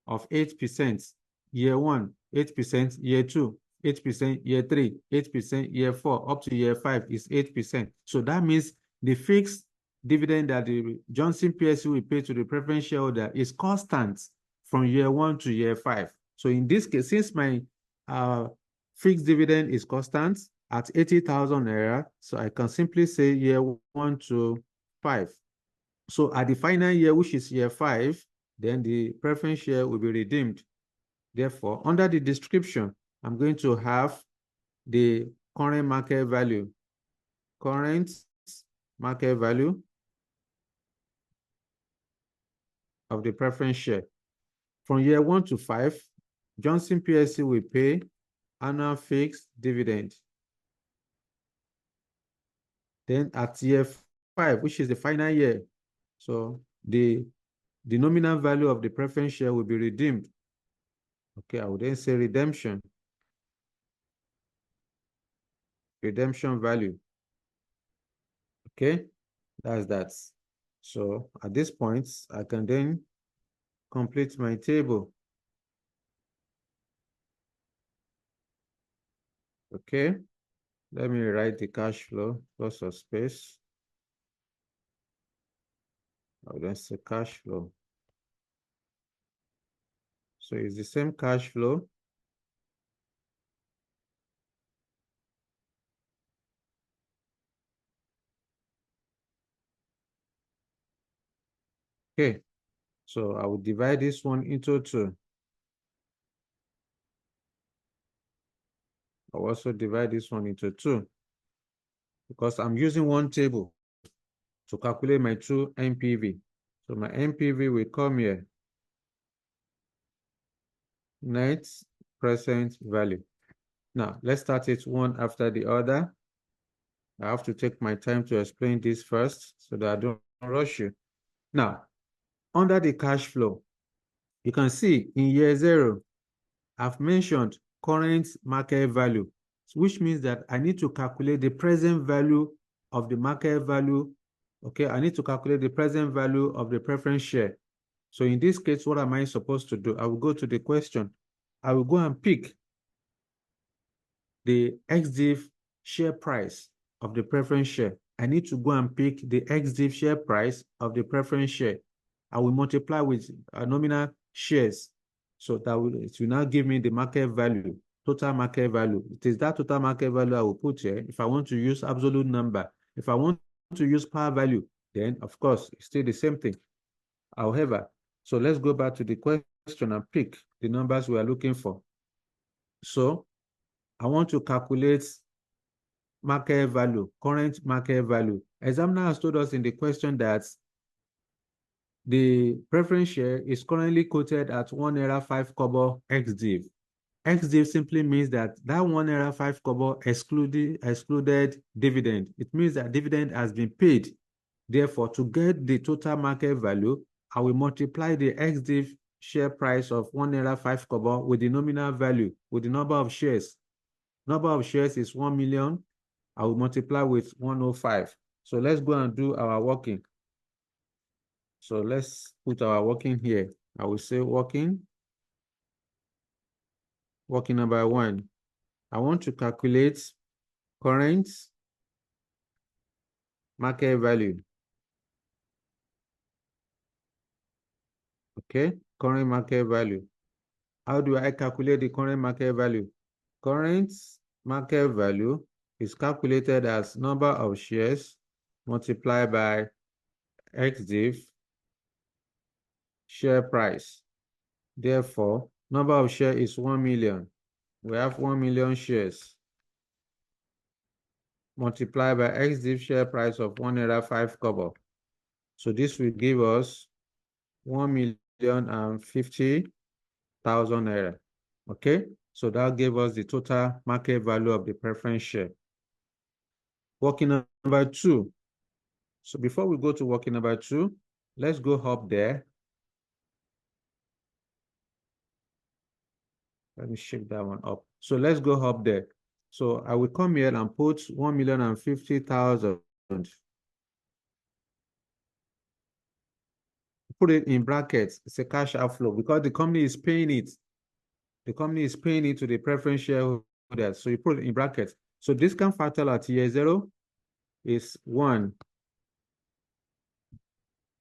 of 8%. year 1, 8%, year 2, 8%, year 3, 8%, year 4, up to year 5 is 8%. So that means the fixed dividend that the Johnson PLC will pay to the preference shareholder is constant from year 1 to year 5. So in this case, since my fixed dividend is constant at 80,000 naira, so I can simply say year 1 to 5. So at the final year, which is year 5, then the preference share will be redeemed. Therefore, under the description, I'm going to have the current market value. Current market value of the preference share. From year 1 to 5, Johnson PLC will pay annual fixed dividend. Then at year 5, which is the final year, so the nominal value of the preference share will be redeemed. Okay, I would then say redemption. Redemption value. Okay, that's that. So at this point, I can then complete my table. Okay, let me write the cash flow, loss of space. Oh, that's the cash flow. So it's the same cash flow. Okay, so I will divide this one into 2. I'll also divide this one into 2 because I'm using one table to calculate my 2 NPV. So my NPV will come here. Net present value. Now, let's start it one after the other. I have to take my time to explain this first so that I don't rush you. Now, under the cash flow, you can see in year 0, I've mentioned current market value, which means that I need to calculate the present value of the market value. Okay, I need to calculate the present value of the preference share. So in this case, what am I supposed to do? I will go to the question. I will go and pick the XDIV share price of the preference share. I need to go and pick the XDIV share price of the preference share. I will multiply with nominal shares. So that it will now give me the market value, total market value. It is that total market value I will put here. If I want to use absolute number, if I want to use par value, then of course, it's still the same thing. However, so let's go back to the question and pick the numbers we are looking for. So I want to calculate market value, current market value. Examiner has told us in the question that the preference share is currently quoted at 1 naira 5 kobo XDIV. XDIV simply means that 1 naira 5 kobo excluded dividend. It means that dividend has been paid. Therefore, to get the total market value, I will multiply the XDIV share price of 1 naira 5 kobo with the nominal value, with the number of shares. Number of shares is 1 million. I will multiply with 105. So let's go and do our working. So let's put our working here. I will say working number 1. I want to calculate current market value. Okay, current market value. How do I calculate the current market value? Current market value is calculated as number of shares multiplied by XDIV share price. Therefore, number of shares is 1 million. We have 1 million shares multiplied by XDIV share price of 1 naira 5 kobo. So this will give us 1,050,000 naira. Okay, so that gave us the total market value of the preference share. Working number 2. So before we go to working number 2, let's go up there. Let me shift that one up. So let's go up there. So I will come here and put 1,050,000. Put it in brackets. It's a cash outflow because the company is paying it. The company is paying it to the preference shareholders. So you put it in brackets. So discount factor at year 0 is 1.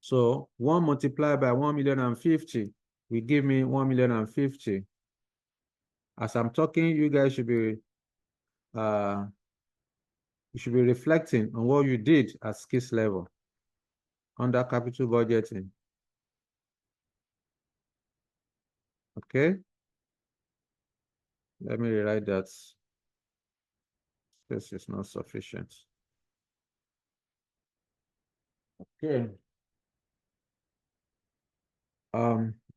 So 1 multiplied by 1,050,000 will give me 1,050,000. As I'm talking, you guys should be reflecting on what you did at skills level under capital budgeting. Okay. Let me rewrite that. This is not sufficient. Okay.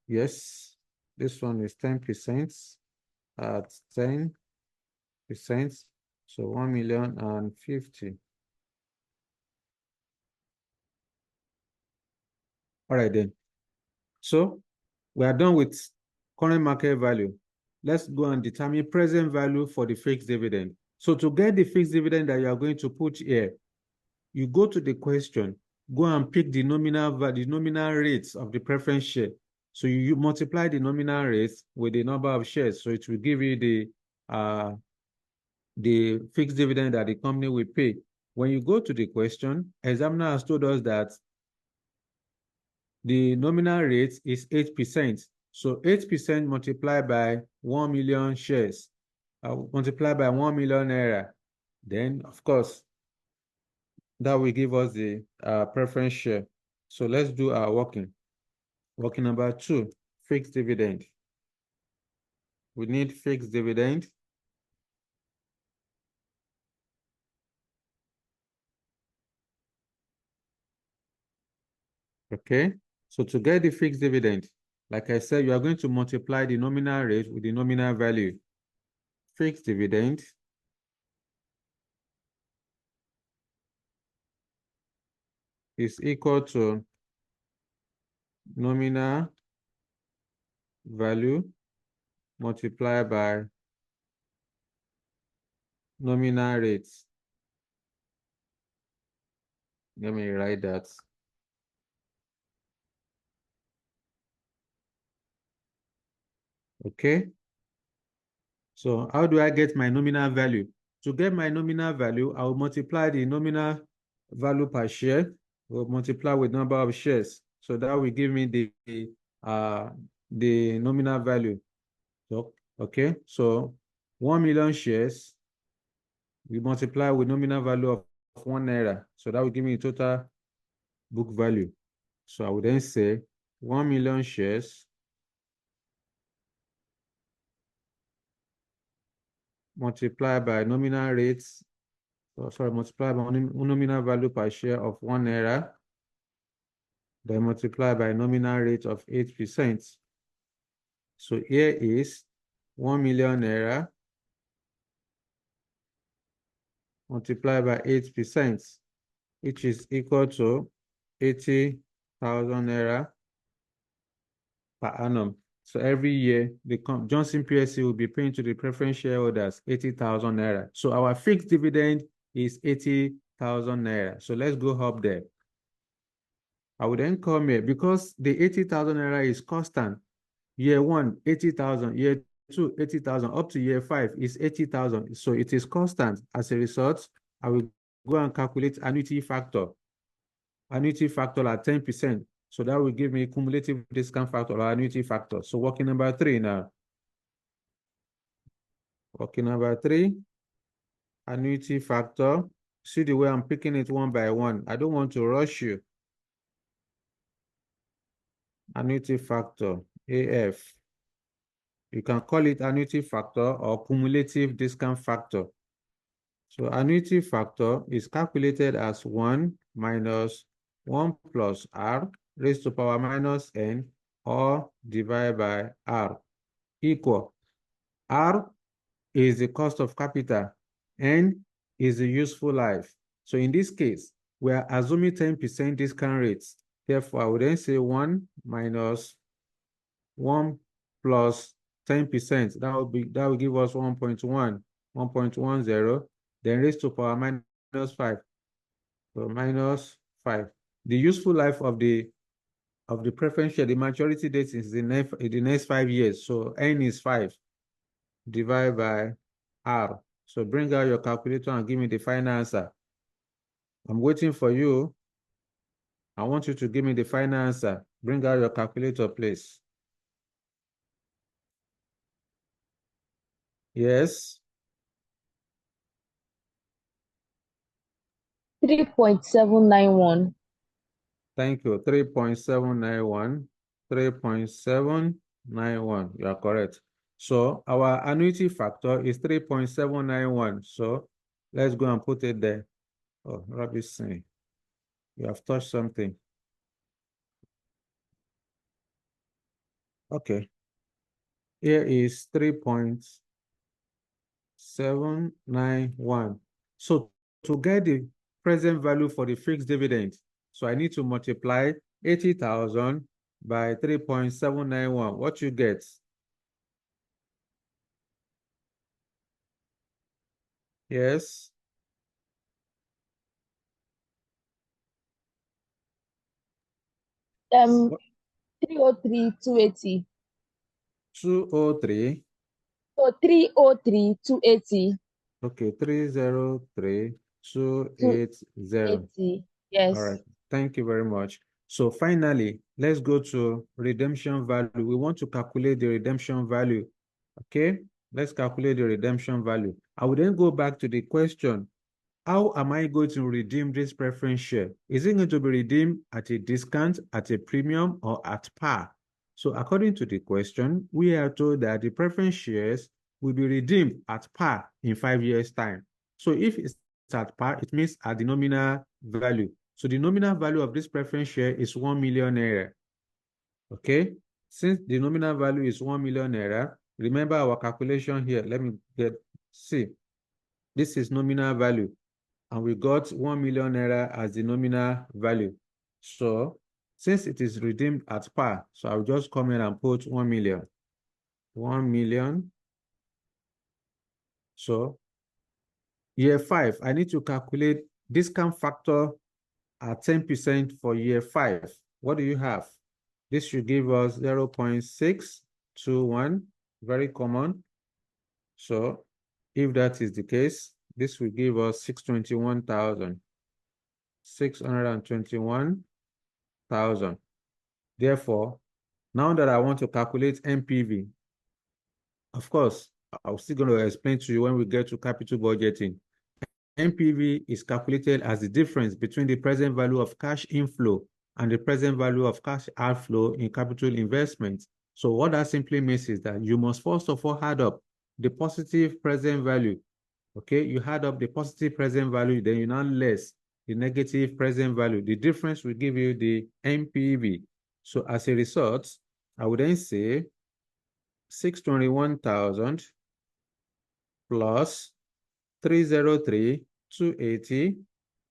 Yes, this one is 10% at 10%. So 1,050,000. All right then. So we are done with current market value. Let's go and determine present value for the fixed dividend. So to get the fixed dividend that you are going to put here, you go to the question, go and pick the nominal rates of the preference share. So you multiply the nominal rates with the number of shares. So it will give you the fixed dividend that the company will pay. When you go to the question, examiner has told us that the nominal rate is 8%. So 8% multiplied by 1 million shares, multiplied by 1 million naira. Then, of course, that will give us the preference share. So let's do our working. Working number 2, fixed dividend. We need fixed dividend. Okay. So to get the fixed dividend, like I said, you are going to multiply the nominal rate with the nominal value. Fixed dividend is equal to nominal value multiplied by nominal rates. Let me write that. Okay. So how do I get my nominal value? To get my nominal value, I will multiply the nominal value per share, will multiply with number of shares. So that will give me the nominal value. So, okay, so 1 million shares, we multiply with nominal value of 1 naira. So that will give me total book value. So I would then say 1 million shares multiplied by nominal rates, multiplied by nominal value per share of 1 naira, then multiplied by nominal rate of 8%. So here is 1 million naira multiplied by 8%, which is equal to 80,000 naira per annum. So every year, the Johnson PLC will be paying to the preference shareholders 80,000 naira. So our fixed dividend is 80,000 naira. So let's go up there. I would then come here because the 80,000 naira is constant. Year 1, 80,000. Year 2, 80,000. Up to year 5 is 80,000. So it is constant. As a result, I will go and calculate annuity factor. Annuity factor at 10%. So that will give me cumulative discount factor or annuity factor. So working number 3 now. Working number 3, annuity factor. See the way I'm picking it one by one. I don't want to rush you. Annuity factor, AF. You can call it annuity factor or cumulative discount factor. So annuity factor is calculated as 1 minus 1 plus R raised to power minus N or divided by R equal. R is the cost of capital, N is the useful life. So in this case, we are assuming 10% discount rates. Therefore, I would then say 1 minus 1 plus 10%. That will give us 1.1, 1.10, then raised to power minus 5. So minus 5. The useful life of the preference share, the maturity date is the next 5 years. So N is 5. divided by R. So bring out your calculator and give me the final answer. I'm waiting for you. I want you to give me the final answer. Bring out your calculator, please. Yes. 3.791. Thank you. 3.791. 3.791. You are correct. So our annuity factor is 3.791. So let's go and put it there. Oh, Robinson, you have touched something. Okay. Here is 3.791. So to get the present value for the fixed dividend, so I need to multiply 80,000 by 3.791. What you get? Yes. Um, 303,280. 203. So 303,280. Okay, 303,280. Yes. All right. Thank you very much. So finally, let's go to redemption value. We want to calculate the redemption value. Okay, let's calculate the redemption value. I will then go back to the question, how am I going to redeem this preference share? Is it going to be redeemed at a discount, at a premium, or at par? So according to the question, we are told that the preference shares will be redeemed at par in 5 years' time. So if it's at par, it means at the nominal value. So the nominal value of this preference share is 1 million naira. Okay, since the nominal value is 1 million naira, remember our calculation here. Let me see. This is nominal value, and we got 1 million naira as the nominal value. So since it is redeemed at par, so I'll just come in and put 1 million. 1 million. So year 5, I need to calculate discount factor at 10% for year 5. What do you have? This should give us 0.621, very common. So if that is the case, this will give us 621,000. 621,000. Therefore, now that I want to calculate NPV, of course, I'm still going to explain to you when we get to capital budgeting. NPV is calculated as the difference between the present value of cash inflow and the present value of cash outflow in capital investments. So what that simply means is that you must first of all add up the positive present value. Okay, you add up the positive present value, then you now less the negative present value. The difference will give you the NPV. So as a result, I would then say 621,000 plus 303,280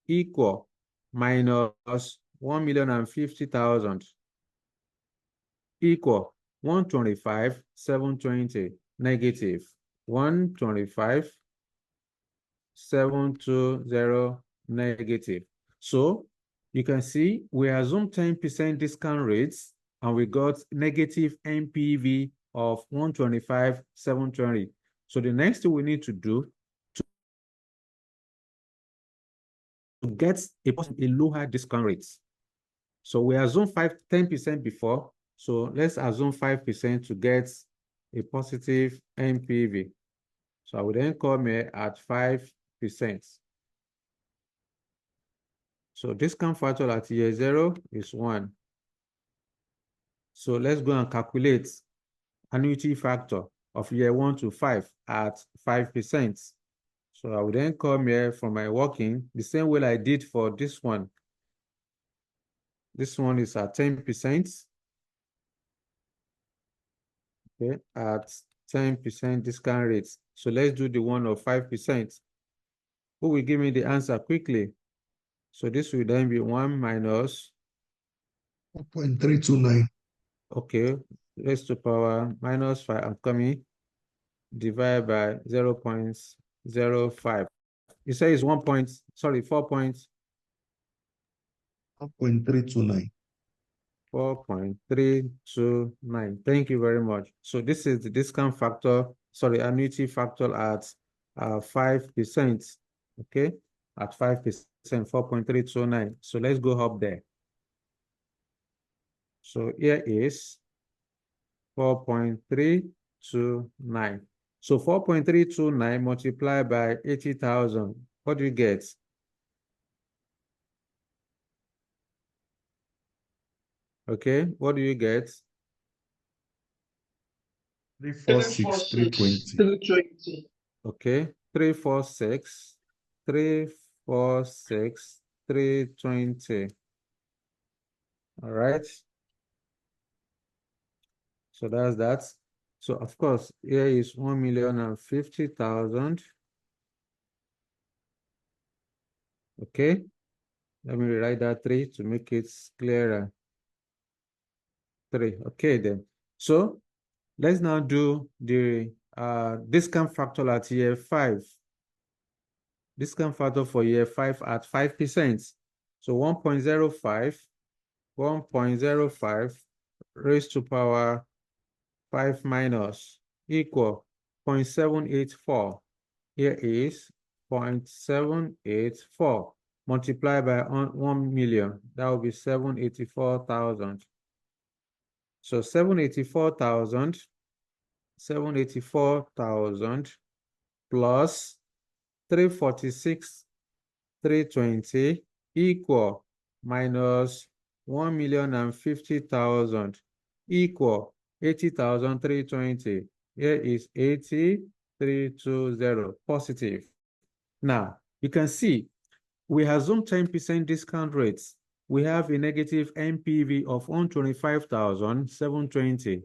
equal minus 1,050,000 equal 125,720 negative 125,720 negative. So you can see we assume 10% discount rates and we got negative NPV of 125,720. So the next thing we need to do to get a lower discount rate. So we assume 10% before. So let's assume 5% to get a positive NPV. So I will then come here at 5%. So discount factor at year 0 is 1. So let's go and calculate annuity factor of year 1 to 5 at 5%. So I will then come here for my working the same way I did for this one. This one is at 10%. Okay, at 10% discount rates. So let's do the one of 5%. Who will give me the answer quickly? So this will then be 1 minus 4.329. Okay, raised to power minus 5. I'm coming. Divide by 0.05. You say it's 4 points. 4.329. 4.329. Thank you very much. So this is the discount factor annuity factor at 5%. Okay, at 5%, 4.329. So let's go up there. So here is 4.329. So 4.329 multiplied by 80,000. What do you get? Okay, what do you get? 346, 320. Okay, 346, 346, 320. All right. So that's that. So of course, here is 1,050,000. Okay. Let me rewrite that 3 to make it clearer. 3. Okay then. So let's now do the discount factor at year 5. Discount factor for year 5 at 5%. So 1.05 raised to power 5 minus equal 0.784. Here is 0.784 multiplied by 1 million. That will be 784,000. So 784,000 plus 346, 320 equal minus 1,050,000 equal 80,320. Here is 80,320 positive. Now, you can see we assume 10% discount rates. We have a negative NPV of 125,720.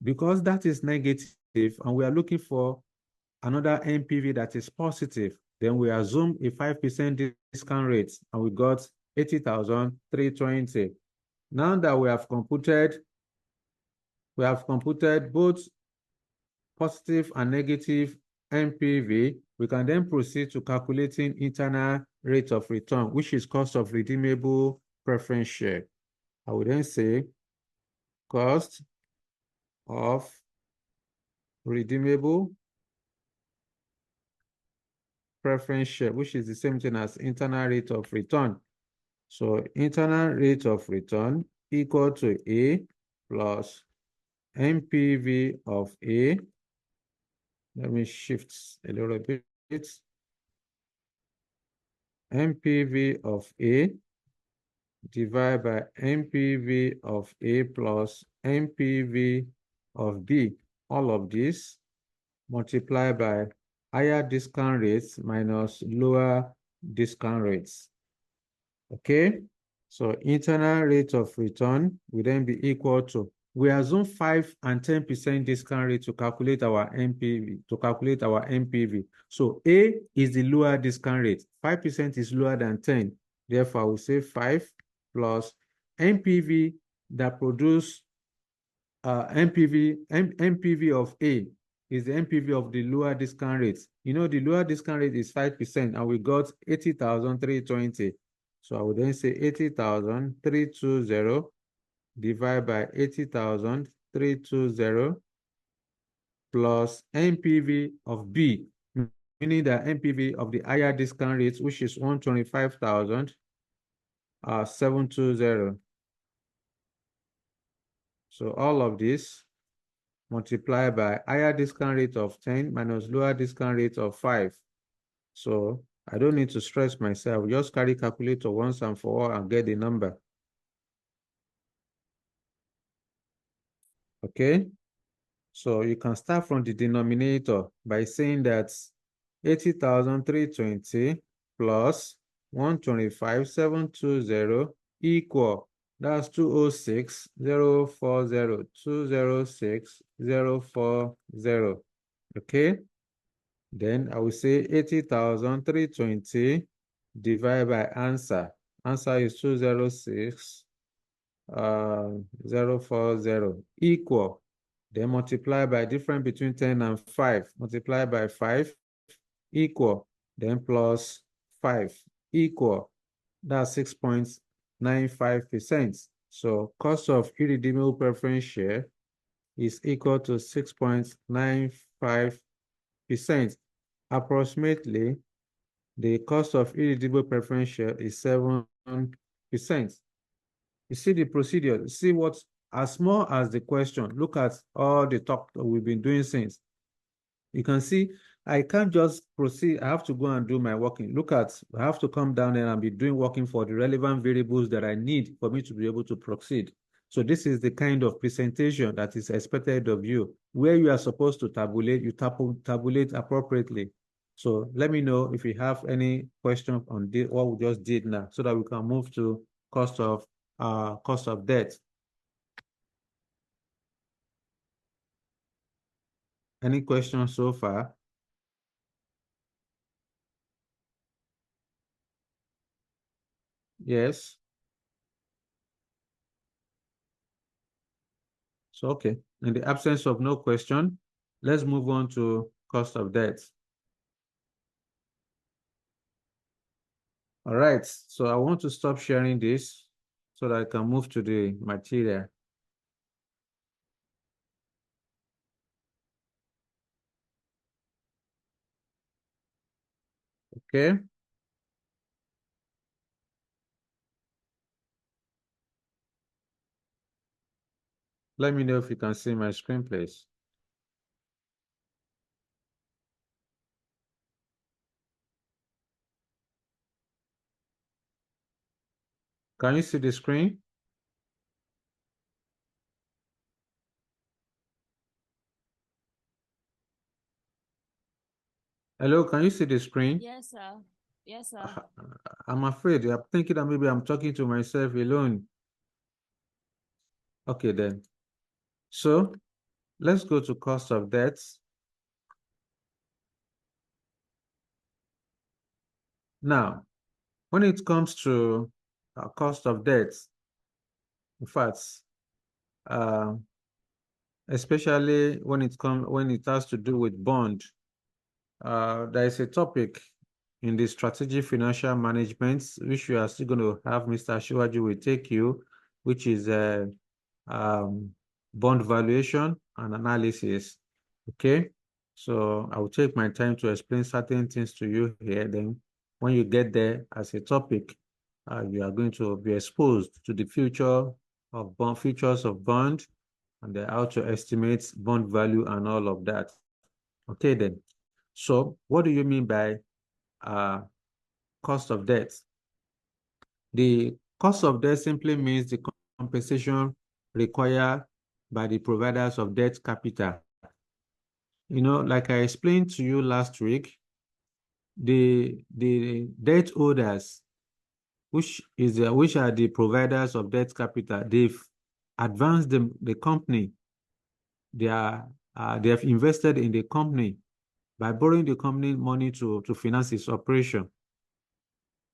Because that is negative and we are looking for another NPV that is positive, then we assume a 5% discount rate and we got 80,320. Now that we have computed both positive and negative NPV, we can then proceed to calculating internal rate of return, which is cost of redeemable preference share. I would then say cost of redeemable preference share, which is the same thing as internal rate of return. So internal rate of return equal to A plus NPV of A. Let me shift a little bit. NPV of A divided by NPV of A plus NPV of B. All of this multiplied by higher discount rates minus lower discount rates. Okay, so internal rate of return will then be equal to, we assume 5 and 10% discount rate to calculate our NPV. So A is the lower discount rate. 5% is lower than 10. Therefore, we say 5 plus NPV that produce NPV of A is the NPV of the lower discount rate. You know, the lower discount rate is 5%, and we got 80,320. So I would then say 80,320 divided by 80,320 plus NPV of B, meaning the NPV of the higher discount rate, which is 125,720. So all of this multiplied by higher discount rate of 10 minus lower discount rate of 5. So I don't need to stress myself. Just carry calculator once and for all and get the number. Okay. So you can start from the denominator by saying that 80,320 plus 125,720 equal, that's 206,040, 206,040. Okay. Then I will say 80,320 divided by answer. Answer is 206,040 equal. Then multiply by difference between 10 and 5. Multiply by 5 equal. Then plus 5 equal. That's 6.95%. So cost of irredeemable preference share is equal to 6.95%. 5%. Approximately, the cost of eligible preference share is 7%. You see the procedure, see what, as small as the question, look at all the talk that we've been doing since. You can see, I can't just proceed. I have to go and do my working. Look at, I have to come down there and be doing working for the relevant variables that I need for me to be able to proceed. So this is the kind of presentation that is expected of you, where you are supposed to tabulate, you tabulate appropriately. So let me know if you have any question on what we just did now, so that we can move to cost of debt. Any questions so far? Yes. So, okay. In the absence of no question, let's move on to cost of debt. All right. So I want to stop sharing this so that I can move to the material. Okay. Let me know if you can see my screen, please. Can you see the screen? Hello, can you see the screen? Yes, sir. Yes, sir. I'm afraid. I'm thinking that maybe I'm talking to myself alone. Okay, then. So let's go to cost of debt. Now, when it comes to cost of debt, in fact, especially when it has to do with bond, there is a topic in the strategic financial management, which we are still going to have Mr. Shiwaju will take you, which is bond valuation and analysis. Okay, so I will take my time to explain certain things to you here. Then when you get there as a topic, you are going to be exposed to the features of bond, and how to estimate bond value and all of that. Okay, then. So what do you mean by cost of debt? The cost of debt simply means the compensation required by the providers of debt capital. You know, like I explained to you last week, the debt holders, which are the providers of debt capital, they've advanced the company. They have invested in the company by borrowing the company money to finance its operation.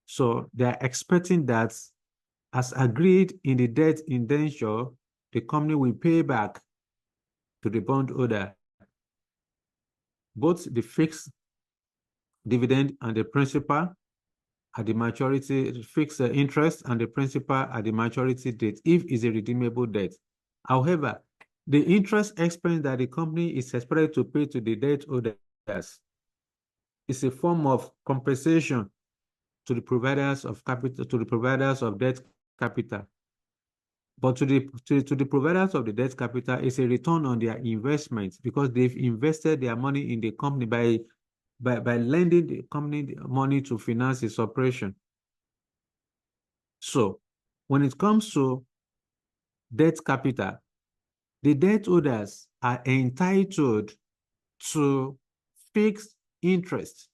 So they are expecting that, as agreed in the debt indenture, the company will pay back to the bondholder both the fixed dividend and the principal at the maturity, fixed interest and the principal at the maturity date, if it's a redeemable debt. However, the interest expense that the company is expected to pay to the debt holders is a form of compensation to the providers of capital, to the providers of debt capital. But to the providers of the debt capital, is a return on their investment, because they've invested their money in the company by lending the company money to finance its operation. So when it comes to debt capital, the debt holders are entitled to fixed interest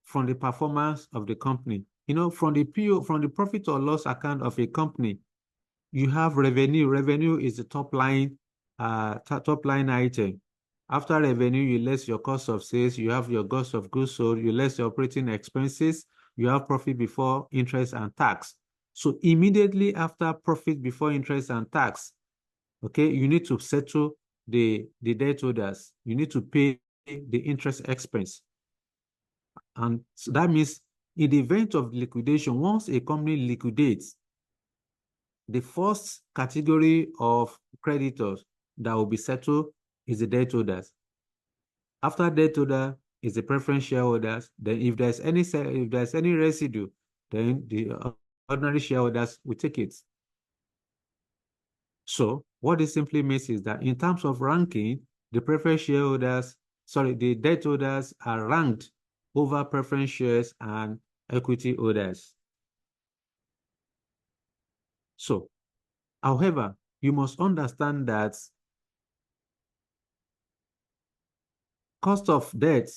from the performance of the company. You know, from the profit or loss account of a company, you have revenue. Revenue is the top line item. After revenue, you less your cost of sales, you have your cost of goods sold, you less your operating expenses, you have profit before interest and tax. So immediately after profit before interest and tax, okay, you need to settle the debt holders. You need to pay the interest expense. And so that means in the event of liquidation, once a company liquidates, the first category of creditors that will be settled is the debt holders. After debt holder is the preference shareholders. Then if there's any residue, then the ordinary shareholders will take it. So what this simply means is that in terms of ranking, the preference shareholders, the debt holders are ranked over preference shares and equity holders. So, however, you must understand that cost of debt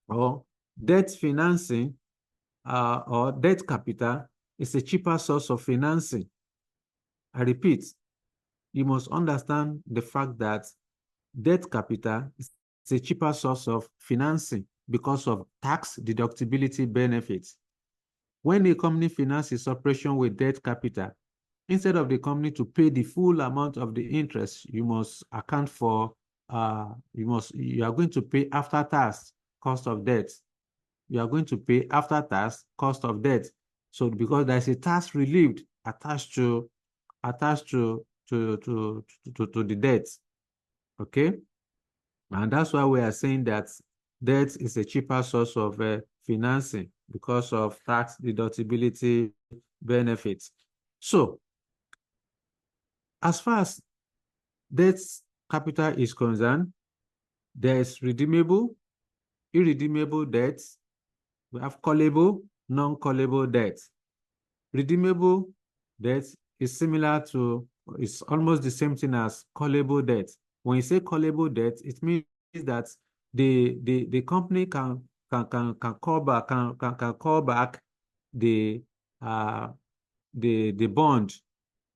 or debt financing or debt capital is a cheaper source of financing. I repeat, you must understand the fact that debt capital is a cheaper source of financing because of tax deductibility benefits. When a company finances operation with debt capital, instead of the company to pay the full amount of the interest, you must account for, you are going to pay after tax cost of debt. You are going to pay after tax cost of debt. So because there's a tax relief attached to the debt. Okay. And that's why we are saying that debt is a cheaper source of financing because of tax deductibility benefits. So, as far as debt capital is concerned, there is redeemable, irredeemable debts. We have callable, non-callable debt. Redeemable debt is similar to, it's almost the same thing as callable debt. When you say callable debt, it means that the company can call back the bond,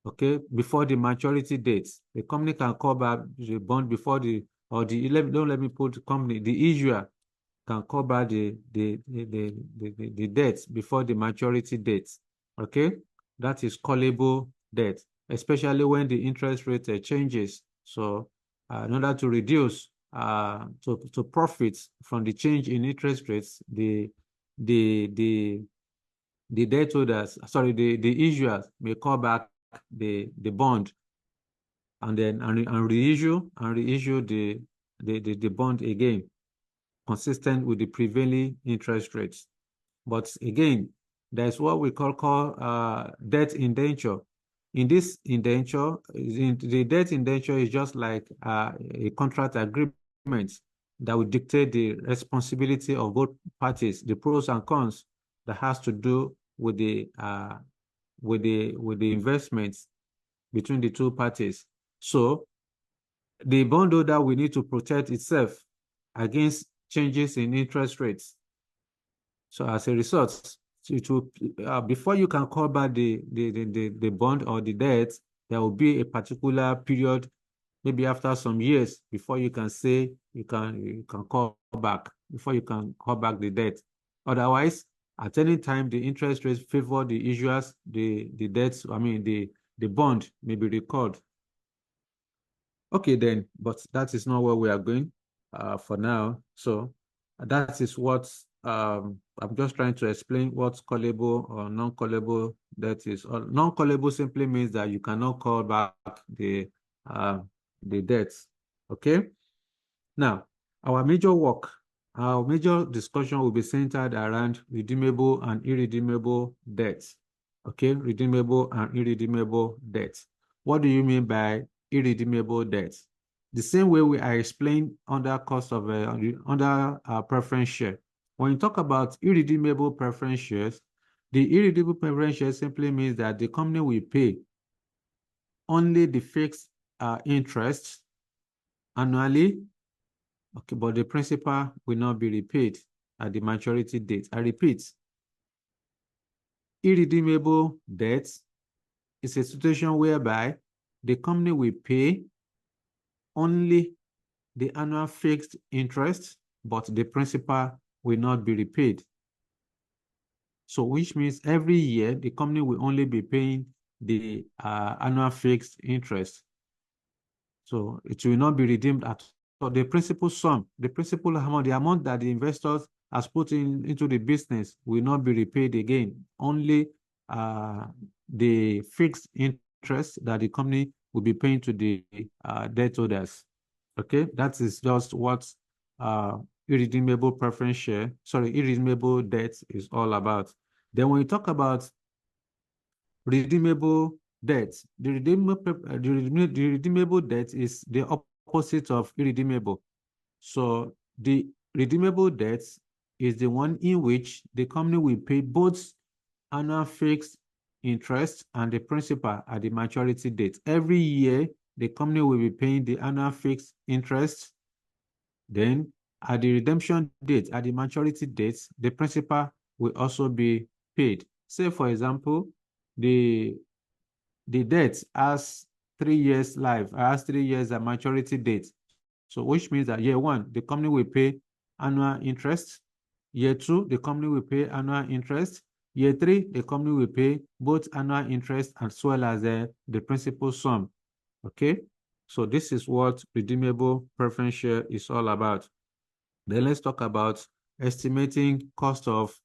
okay, before the maturity date. The company can call back the bond before don't let me put the company, the issuer can call back the debt before the maturity date. Okay, that is callable debt, especially when the interest rate changes. So in order to reduce to profit from the change in interest rates, the debt holders, the issuers may call back the bond and then reissue the bond again, consistent with the prevailing interest rates. But again, there's what we call debt indenture. In this indenture, the debt indenture is just like a contract agreement that will dictate the responsibility of both parties, the pros and cons that has to do with the investments between the two parties. So the bondholder will need to protect itself against changes in interest rates. So as a result, before you can call back the bond or the debt, there will be a particular period, maybe after some years, before you can say you can call back, before you can call back the debt. Otherwise, at any time the interest rates favor the issuers, the debts, the bond may be recalled. Okay then, but that is not where we are going for now. So that is what I'm just trying to explain what callable or non-callable debt is. Non-callable simply means that you cannot call back the debts. Okay. Now, our major discussion will be centered around redeemable and irredeemable debts. Okay, redeemable and irredeemable debts. What do you mean by irredeemable debts? The same way I explained under preference share. When you talk about irredeemable preference shares, the irredeemable preference share simply means that the company will pay only the fixed interest annually, okay, but the principal will not be repaid at the maturity date. I repeat, irredeemable debt is a situation whereby the company will pay only the annual fixed interest, but the principal will not be repaid. So which means every year the company will only be paying the annual fixed interest. So it will not be redeemed at all. The principal sum, the principal amount, the amount that the investors has put into the business will not be repaid again. Only the fixed interest that the company will be paying to the debt holders. Okay, that is just what irredeemable preference share, irredeemable debt is all about. Then when you talk about redeemable debt, the redeemable debt is the opposite of irredeemable. So the redeemable debt is the one in which the company will pay both annual fixed interest and the principal at the maturity date. Every year, the company will be paying the annual fixed interest. Then at the redemption date, at the maturity date, the principal will also be paid. Say, for example, the debt has 3 years life, has 3 years at maturity date. So which means that year 1, the company will pay annual interest. Year 2, the company will pay annual interest. Year 3, the company will pay both annual interest as well as the principal sum. Okay? So this is what redeemable preference share is all about. Then let's talk about estimating cost of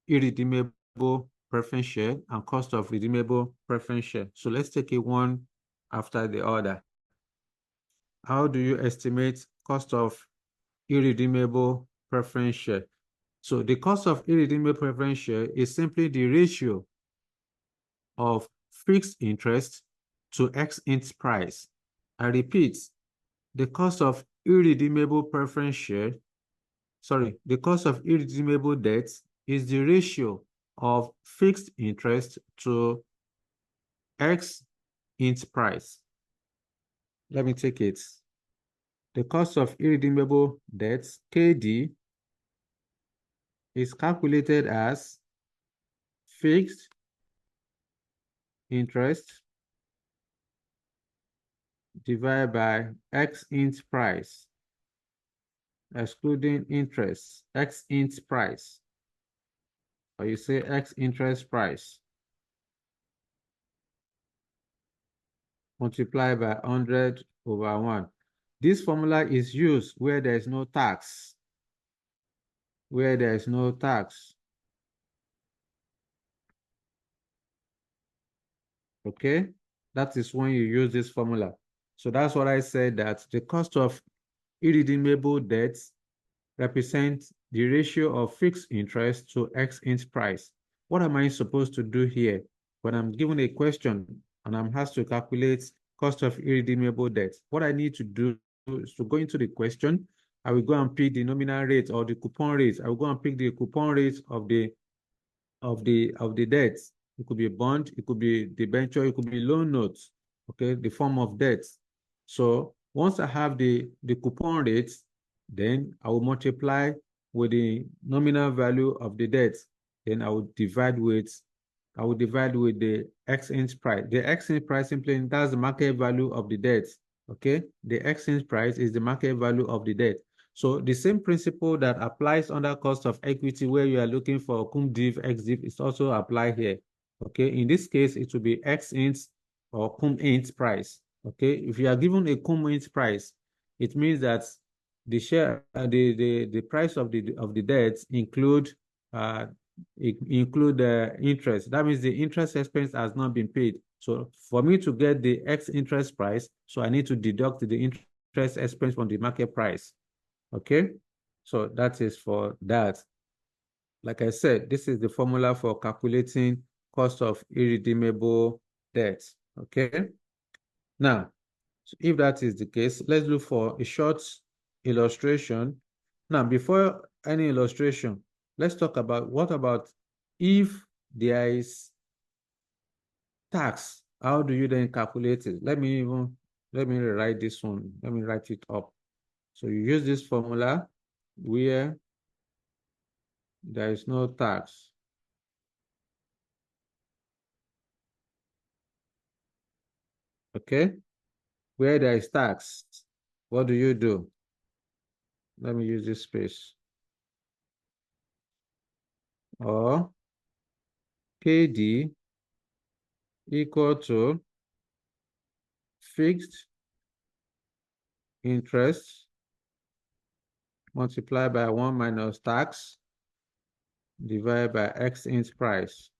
irredeemable preference share and cost of redeemable preference share. So let's take it one after the other. How do you estimate cost of irredeemable preference share? So the cost of irredeemable preference share is simply the ratio of fixed interest to X-int price. I repeat, the cost of irredeemable preference share, the cost of irredeemable debt is the ratio of fixed interest to X-int price. Let me take it. The cost of irredeemable debt, KD, is calculated as fixed interest divided by X-int price, excluding interest, X-int price, or you say X-interest price, multiplied by 100/1. This formula is used where there is no tax. Where there is no tax. Okay? That is when you use this formula. So that's what I said, that the cost of irredeemable debts represents the ratio of fixed interest to X-int price. What am I supposed to do here? When I'm given a question and I'm asked to calculate cost of irredeemable debt, what I need to do is to go into the question. I will go and pick the nominal rate or the coupon rate. I will go and pick the coupon rate of the debts. It could be a bond, it could be debenture, it could be loan notes, okay, the form of debt. So once I have the coupon rates, then I will multiply with the nominal value of the debt. Then I will divide with the X-int price. The X-int price simply, that's the market value of the debt. Okay, the X-int price is the market value of the debt. So the same principle that applies under cost of equity, where you are looking for cum div, ex div, is also applied here. Okay, in this case, it will be X-int or cum int price. Okay, if you are given a cum int price, it means that the share, the price of the debts include the interest. That means the interest expense has not been paid. So for me to get the X interest price, so I need to deduct the interest expense from the market price. Okay, so that is for that. Like I said, this is the formula for calculating cost of irredeemable debt. Okay, now, so if that is the case, let's look for a short illustration. Now, before any illustration, let's talk about what about if there is tax? How do you then calculate it? Let me rewrite this one. Let me write it up. So you use this formula where there is no tax. Okay? Where there is tax, what do you do? Let me use this space. Or KD equal to fixed interest multiplied by 1 minus tax divided by X-int price.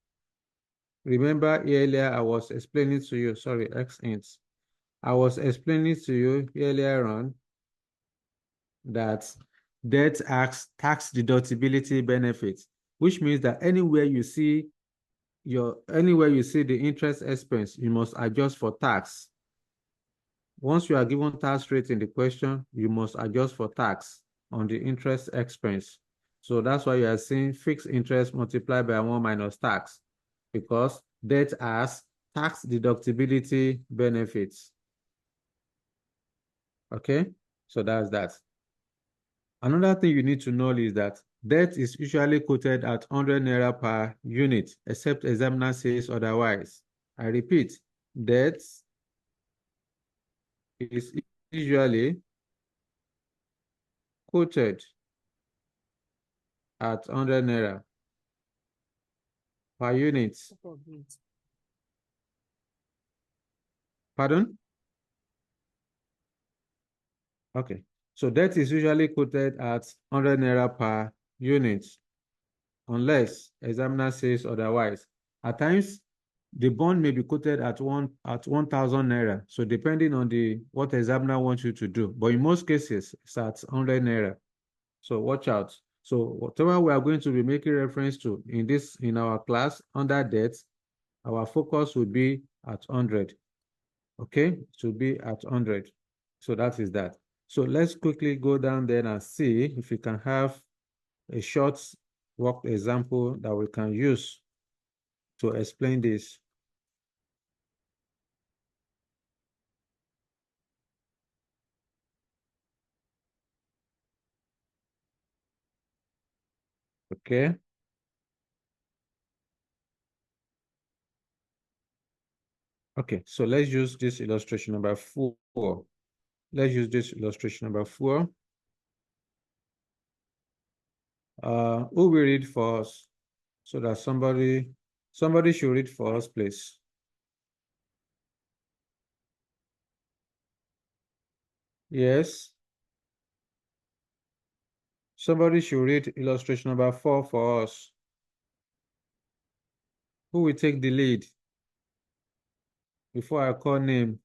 Remember earlier I was explaining to you, X-int. I was explaining to you earlier on that debt has tax deductibility benefits, which means that anywhere you see the interest expense, you must adjust for tax. Once you are given tax rate in the question, you must adjust for tax on the interest expense. So that's why you are seeing fixed interest multiplied by 1 minus tax, because debt has tax deductibility benefits. Okay, so that's that. Another thing you need to know is that debt is usually quoted at 100 naira per unit, except examiner says otherwise. I repeat, debt is usually quoted at 100 naira per unit. Pardon? Okay. So debt is usually quoted at 100 naira per unit, unless examiner says otherwise. At times, the bond may be quoted at 1,000 naira. So depending on what examiner wants you to do, but in most cases, it's at 100 naira. So watch out. So whatever we are going to be making reference to in our class under debt, our focus will be at 100. Okay, it will be at 100. So that is that. So let's quickly go down there and see if we can have a short worked example that we can use to explain this. Okay. Okay, so let's use this illustration number 4. Let's use this illustration number 4. Who will read for us? So that somebody should read for us, please. Yes. Somebody should read illustration number 4 for us. Who will take the lead? Before I call name.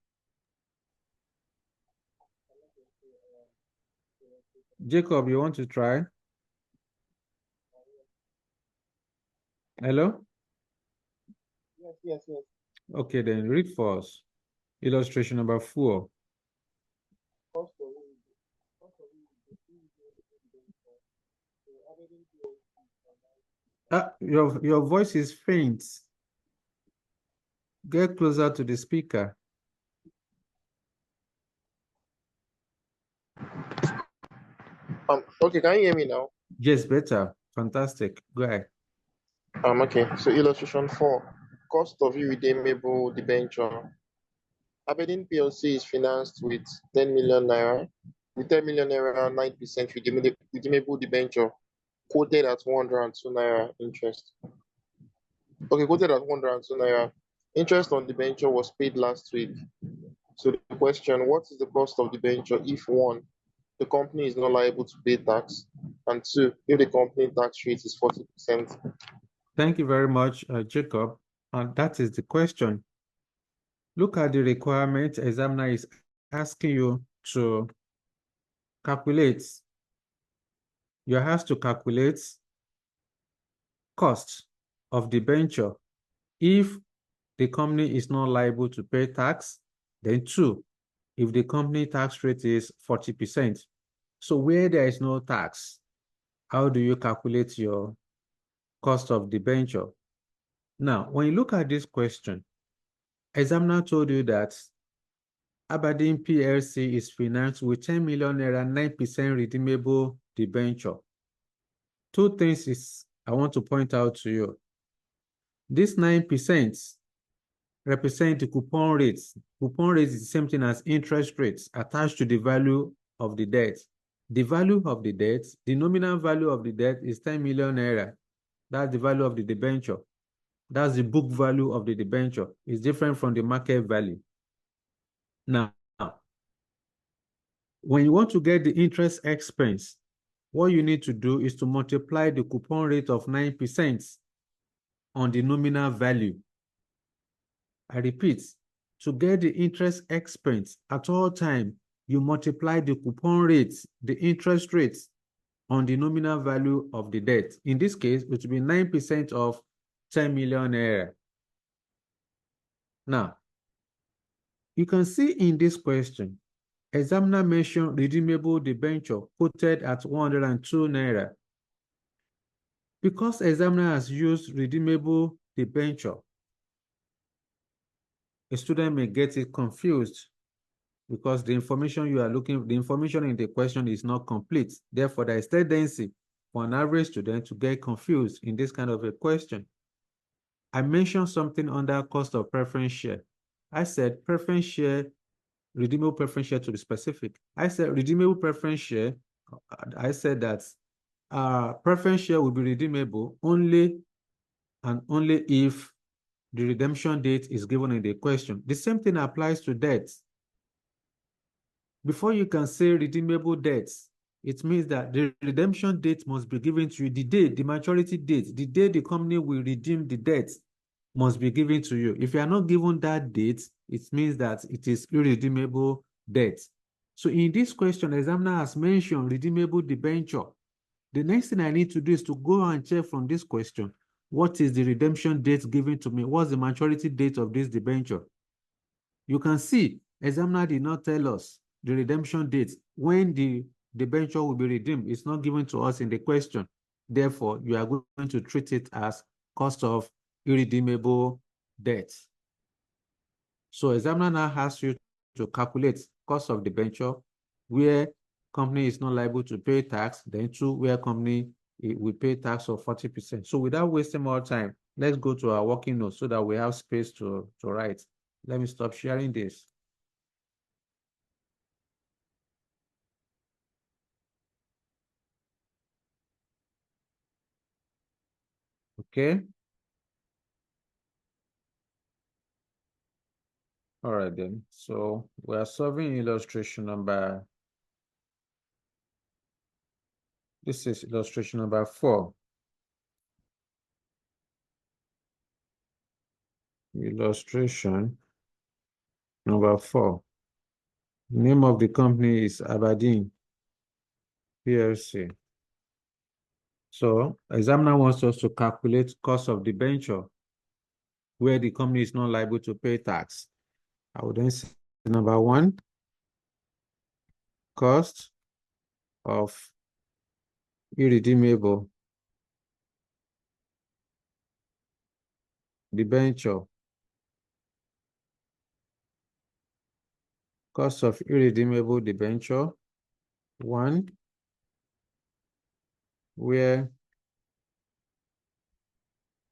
Jacob, you want to try? Hello? Yes. Okay, then read for us. Illustration number 4. Your voice is faint. Get closer to the speaker. Okay, can you hear me now? Yes, better. Fantastic. Go ahead. Okay, so illustration 4, cost of irredeemable debenture. Aberdeen PLC is financed with 10 million naira. With 10 million naira, 9% redeemable debenture, quoted at 102 naira interest. Okay, quoted at 102 naira. Interest on debenture was paid last week. So the question, what is the cost of debenture if 1, the company is not liable to pay tax, and 2, if the company tax rate is 40%? Thank you very much, Jacob. And that is the question. Look at the requirement. Examiner is asking you to calculate. You have to calculate cost of debenture if the company is not liable to pay tax. Then 2, if the company tax rate is 40%. So where there is no tax, how do you calculate your cost of debenture? Now, when you look at this question, examiner told you that Aberdeen PLC is financed with 10 million naira, 9% redeemable debenture. 2 things I want to point out to you. This 9% represent the coupon rates. Coupon rates is the same thing as interest rates attached to the value of the debt. The value of the debt, the nominal value of the debt is 10 million naira. That's the value of the debenture. That's the book value of the debenture. It's different from the market value. Now, when you want to get the interest expense, what you need to do is to multiply the coupon rate of 9% on the nominal value. I repeat, to get the interest expense at all time, you multiply the coupon rates, the interest rates on the nominal value of the debt. In this case, it will be 9% of 10 million naira. Now, you can see in this question, examiner mentioned redeemable debenture quoted at 102 naira. Because examiner has used redeemable debenture, a student may get it confused because the information you are looking, the information in the question is not complete. Therefore, there is tendency for an average student to get confused in this kind of a question. I mentioned something under cost of preference share. I said preference share, redeemable preference share to be specific. I said redeemable preference share. I said that preference share will be redeemable only and only if the redemption date is given in the question. The same thing applies to debts. Before you can say redeemable debts, it means that the redemption date must be given to you. The date, the maturity date, the day the company will redeem the debt must be given to you. If you are not given that date, it means that it is irredeemable debt. So in this question, the examiner has mentioned redeemable debenture. The next thing I need to do is to go and check from this question, what is the redemption date given to me? What's the maturity date of this debenture? You can see, examiner did not tell us the redemption date when the debenture will be redeemed. It's not given to us in the question. Therefore, you are going to treat it as cost of irredeemable debt. So examiner now asks you to calculate cost of debenture where company is not liable to pay tax, then 2, where company will pay tax of 40%. So without wasting more time, let's go to our working notes so that we have space to write. Let me stop sharing this. Okay. All right then. So we are solving illustration number. This is illustration number 4. Illustration number 4. The name of the company is Aberdeen PLC. So examiner wants us to calculate cost of debenture where the company is not liable to pay tax. I would then say number 1, cost of irredeemable debenture. Cost of irredeemable debenture 1, where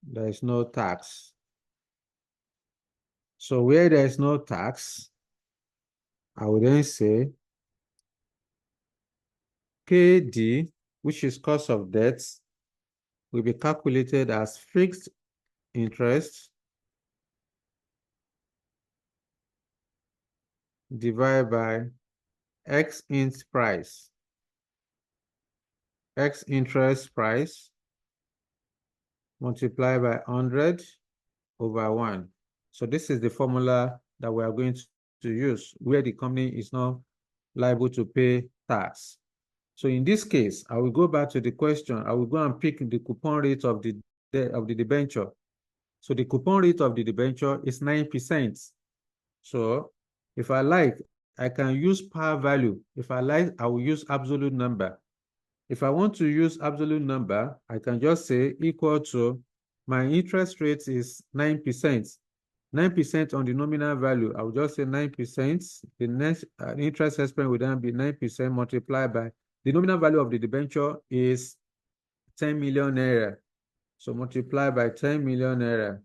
there is no tax. So where there is no tax, I would then say KD, which is cost of debt, will be calculated as fixed interest divided by X int price. X interest price multiplied by 100 over 1. So this is the formula that we are going to use where the company is not liable to pay tax. So in this case, I will go back to the question. I will go and pick the coupon rate of the debenture. So the coupon rate of the debenture is 9%. So if I like, I can use par value. If I like, I will use absolute number. If I want to use absolute number, I can just say equal to my interest rate is 9%. 9% on the nominal value. I will just say 9%. The next interest expense will then be 9% multiplied by the nominal value of the debenture is 10 million naira. So multiply by 10 million naira.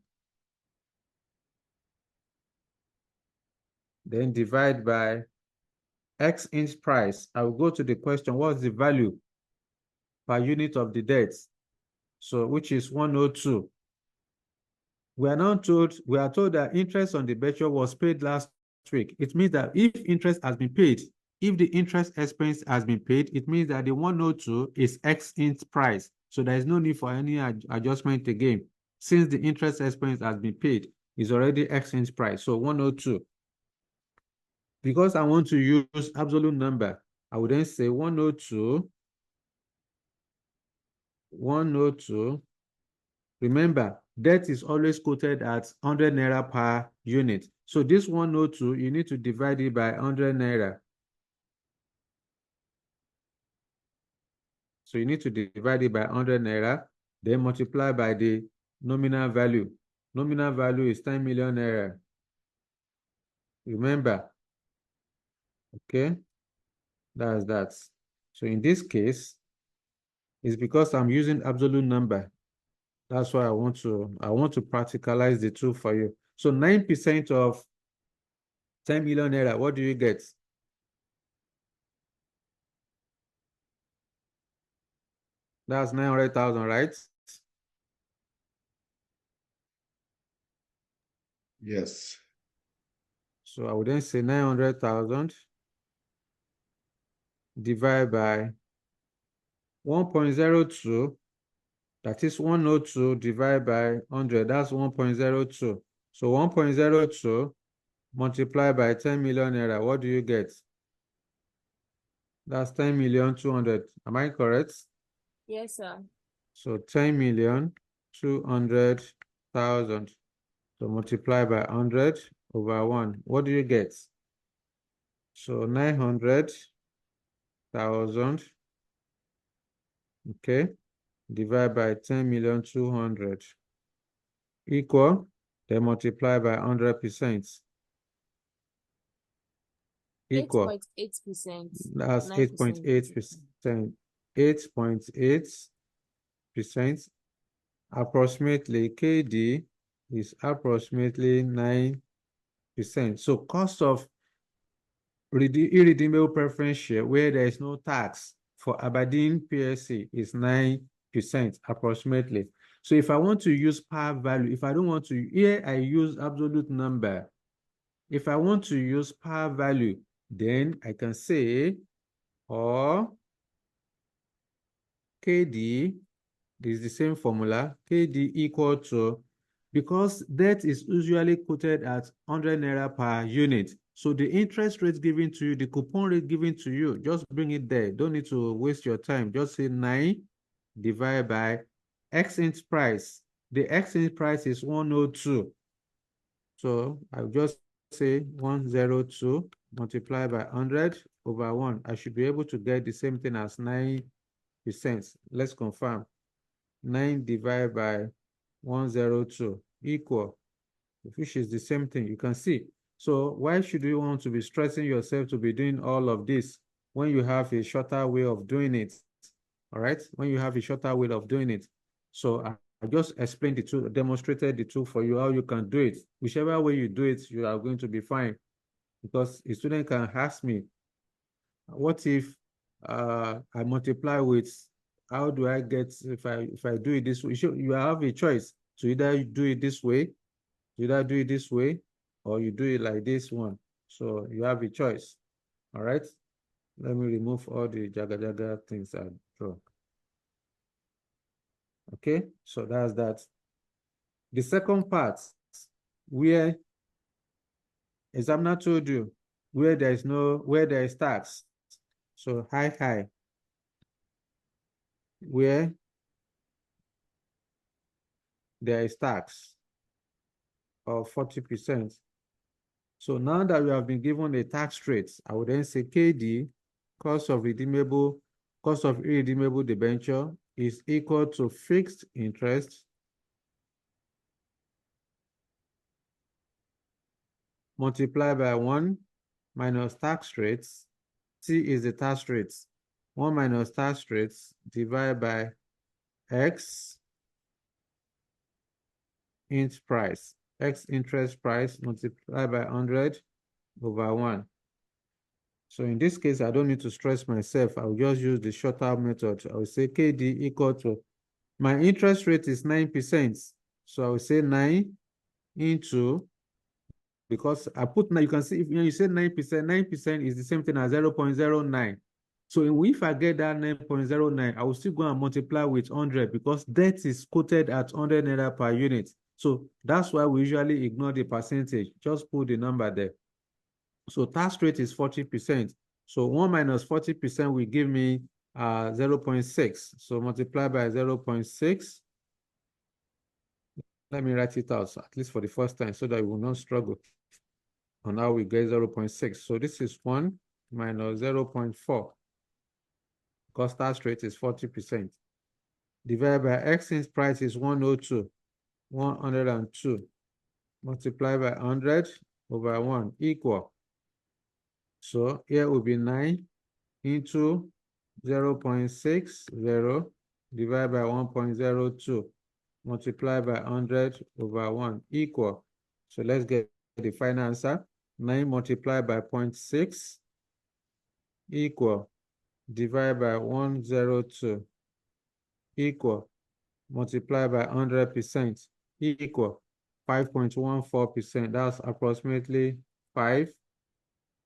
Then divide by X int price. I will go to the question, what's the value per unit of the debt? So which is 102. We are told that interest on the debenture was paid last week. It means that if interest has been paid, if the interest expense has been paid, it means that the 102 is X int price. So there is no need for any adjustment again. Since the interest expense has been paid, it's already X int price. So 102. Because I want to use absolute number, I would then say 102 102. Remember, debt is always quoted at 100 naira per unit. So this 102, you need to divide it by 100 naira. So you need to divide it by 100 naira, then multiply by the nominal value. Nominal value is 10 million naira. Remember, okay? That's that. So in this case, it's because I'm using absolute number. That's why I want to practicalize the two for you. So 9% of 10 million naira, what do you get? That's 900,000, right? Yes. So I would then say 900,000 divided by 1.02. That is 102 divided by 100. That's 1.02. So 1.02 multiplied by 10 million naira. What do you get? That's 10,200,000. Am I correct? Yes, sir. So 10,200,000. So multiply by 100 over 1. What do you get? So 900,000. Okay. Divide by 10,200,000 equal, then multiply by 100%. Equal. 8.8%. That's 9%. 8.8%. 8.8%. Approximately KD is approximately 9%. So cost of irredeemable preference share where there is no tax for Aberdeen PLC is 9% approximately. So if I want to use par value, if I don't want to, here I use absolute number. If I want to use par value, then I can say, or KD is the same formula, KD equal to, because debt is usually quoted at 100 naira per unit. So the interest rate given to you, the coupon rate given to you, just bring it there. Don't need to waste your time. Just say 9 divided by X-int price. The X-int price is 102. So I'll just say 102 multiplied by 100 over 1. I should be able to get the same thing as 9%. Let's confirm. 9 divided by 102 equal, which is the same thing. You can see. So why should you want to be stressing yourself to be doing all of this when you have a shorter way of doing it? All right, when you have a shorter way of doing it. So I just explained the two, demonstrated the two for you, how you can do it. Whichever way you do it, you are going to be fine. Because a student can ask me, what if I multiply with, how do I get, if I do it this way? You have a choice to either do it this way, or you do it like this one. So you have a choice. All right. Let me remove all the jaga things I draw. Okay, so that's that. The second part, where examiner told you where there is tax. So high, where there is tax of 40%. So now that we have been given a tax rate, I would then say KD, cost of irredeemable debenture, is equal to fixed interest multiplied by 1 minus tax rates. T is the tax rates. 1 minus tax rates divided by X int price. X interest price multiplied by 100 over 1. So in this case, I don't need to stress myself. I'll just use the shorter method. I will say KD equal to, my interest rate is 9%. So I will say 9 into, because I put, now you can see, if you say 9%, 9% is the same thing as 0.09. So if I get that 9.09, I will still go and multiply with 100 because debt is quoted at 100 naira per unit. So that's why we usually ignore the percentage. Just put the number there. So tax rate is 40%. So 1 minus 40% will give me 0.6. So multiply by 0.6. Let me write it out, at least for the first time, so that we will not struggle on how we get 0.6. So this is 1 minus 0.4. Because tax rate is 40%. Divided by X inch price is 102. 102. Multiply by 100 over 1 equal. So here will be 9 into 0.60 divided by 1.02. Multiply by 100 over 1 equal. So let's get the final answer. 9 multiplied by 0.6 equal. Divide by 102 equal. Multiply by 100% equal 5.14%. That's approximately 5%.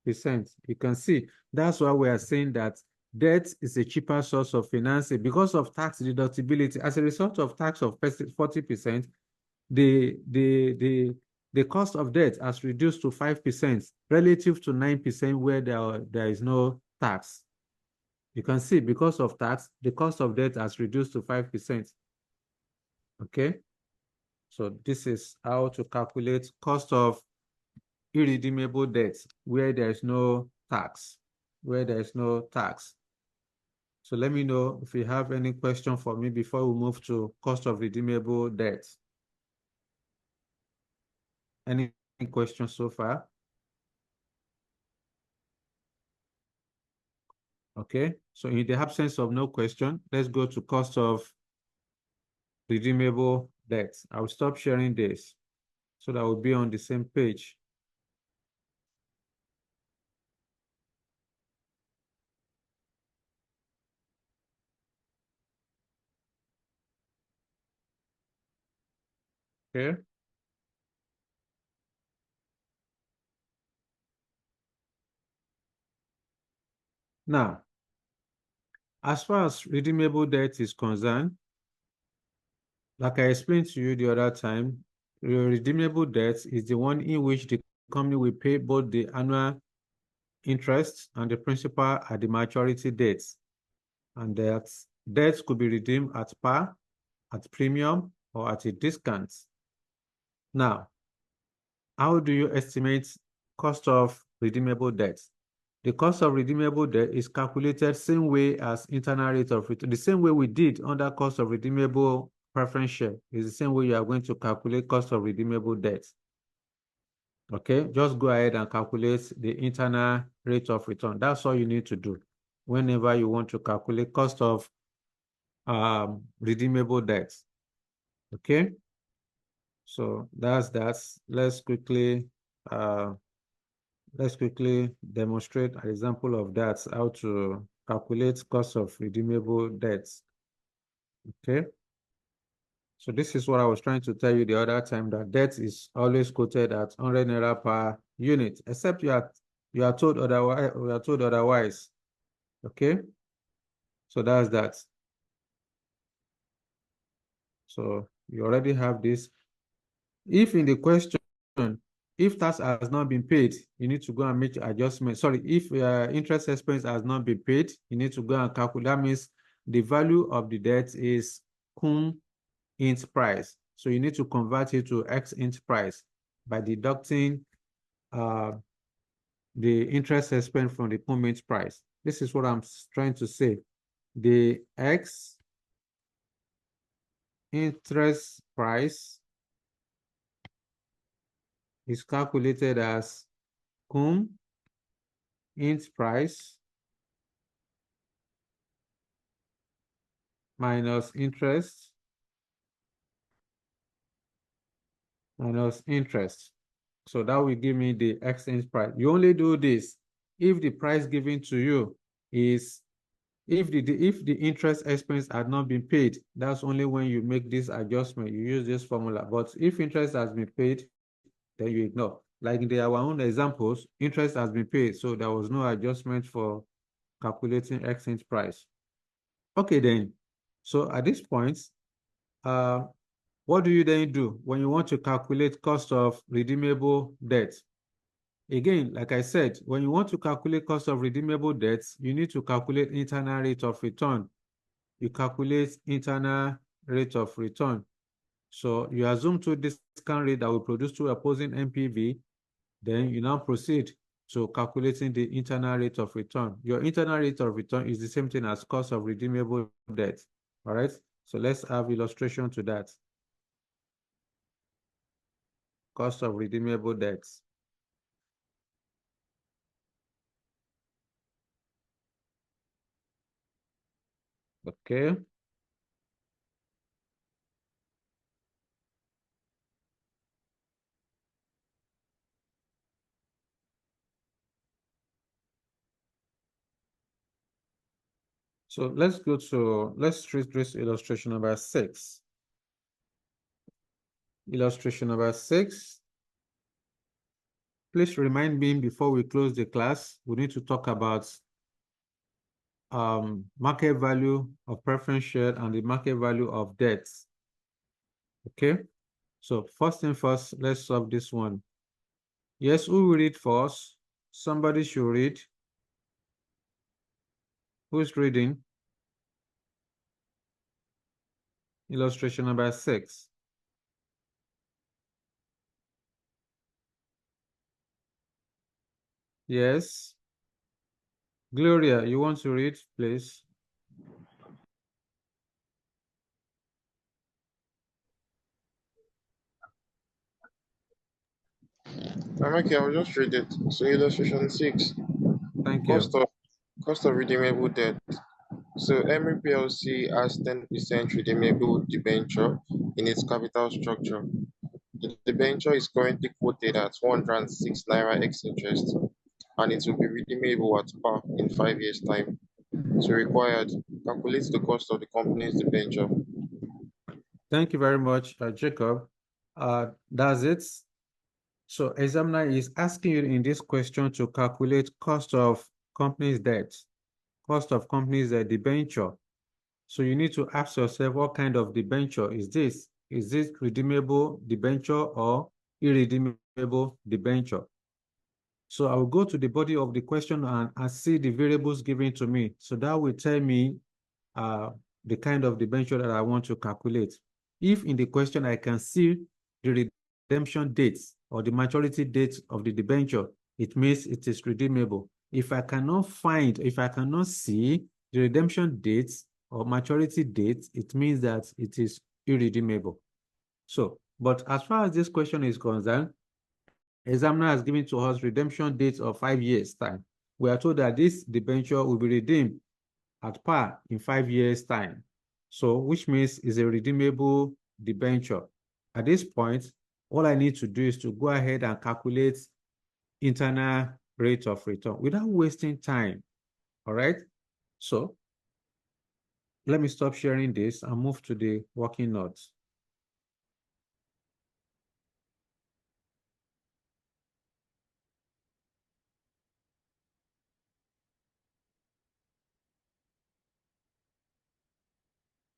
You can see that's why we are saying that debt is a cheaper source of financing because of tax deductibility. As a result of tax of 40%, the cost of debt has reduced to 5% relative to 9% where there is no tax. You can see because of tax, the cost of debt has reduced to 5%. Okay, so this is how to calculate cost of irredeemable debt where there is no tax. So let me know if you have any question for me before we move to cost of redeemable debt. Any questions so far? Okay, so in the absence of no question, let's go to cost of redeemable debt. I'll stop sharing this so that we'll be on the same page. Okay. Now, as far as redeemable debt is concerned, like I explained to you the other time, redeemable debt is the one in which the company will pay both the annual interest and the principal at the maturity dates. And that debts could be redeemed at par, at premium, or at a discount. Now, how do you estimate cost of redeemable debt? The cost of redeemable debt is calculated same way as internal rate of return. The same way we did under cost of redeemable preference share is the same way you are going to calculate cost of redeemable debt. Okay, just go ahead and calculate the internal rate of return. That's all you need to do whenever you want to calculate cost of redeemable debt. Okay, so that's that. Let's quickly demonstrate an example of that, how to calculate cost of redeemable debts. Okay. So this is what I was trying to tell you the other time, that debt is always quoted at 100 naira per unit, except you are told otherwise. Okay. So that's that. So you already have this. If in the question, if tax has not been paid, you need to go and make adjustment. Sorry, if interest expense has not been paid, you need to go and calculate. That means the value of the debt is cum int price. So you need to convert it to X int price by deducting the interest expense from the cum int price. This is what I'm trying to say. The X interest price is calculated as cum int price minus interest minus interest. So that will give me the X int price. You only do this if the price given to you is, if the interest expense had not been paid. That's only when you make this adjustment. You use this formula. But if interest has been paid, then you ignore. Like in our own examples, interest has been paid, so there was no adjustment for calculating X int price. Okay, then. So at this point, what do you then do when you want to calculate cost of redeemable debt? Again, like I said, when you want to calculate cost of redeemable debts, you need to calculate internal rate of return. You calculate internal rate of return. So you assume two discount rate that will produce two opposing NPV, then you now proceed to calculating the internal rate of return. Your internal rate of return is the same thing as cost of redeemable debt. All right, so let's have illustration to that. Cost of redeemable debts. Okay. So let's treat this illustration number 6. Illustration number 6. Please remind me before we close the class, we need to talk about market value of preference share and the market value of debts. Okay, so first thing first, let's solve this one. Yes, who will read first? Somebody should read. Who's reading? Illustration number 6. Yes. Gloria, you want to read, please? Okay, I'll just read it. So illustration 6. Thank you. Cost of redeemable debt. So Emery PLC has 10% redeemable debenture in its capital structure. The debenture is currently quoted at 106 Naira ex interest, and it will be redeemable at par in 5 years' time. So required, calculate the cost of the company's debenture. Thank you very much, Jacob. That's it. So examiner is asking you in this question to calculate cost of company's debt, cost of company's debenture. So you need to ask yourself, what kind of debenture is this? Is this redeemable debenture or irredeemable debenture? So I will go to the body of the question and see the variables given to me. So that will tell me the kind of debenture that I want to calculate. If in the question I can see the redemption dates or the maturity date of the debenture, it means it is redeemable. If I cannot see the redemption dates or maturity dates, it means that it is irredeemable. So, but as far as this question is concerned, examiner has given to us redemption dates of 5 years' time. We are told that this debenture will be redeemed at par in 5 years' time. So, which means is a redeemable debenture. At this point, all I need to do is to go ahead and calculate internal rate of return without wasting time. All right. So, let me stop sharing this and move to the working notes.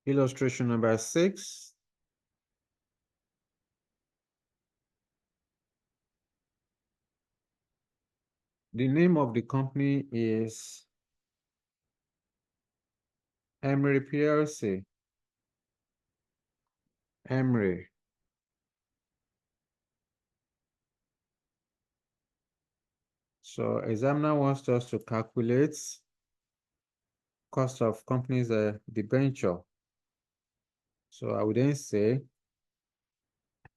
Illustration number 6. The name of the company is Emery PLC. Emery. So examiner wants us to calculate cost of company's debenture. So I would then say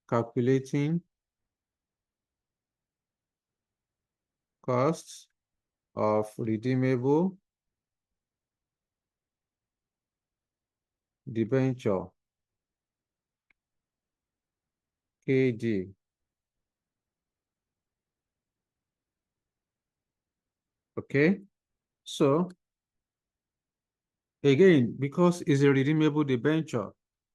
calculating costs of redeemable debenture, KD. Okay, so again, because it's a redeemable debenture,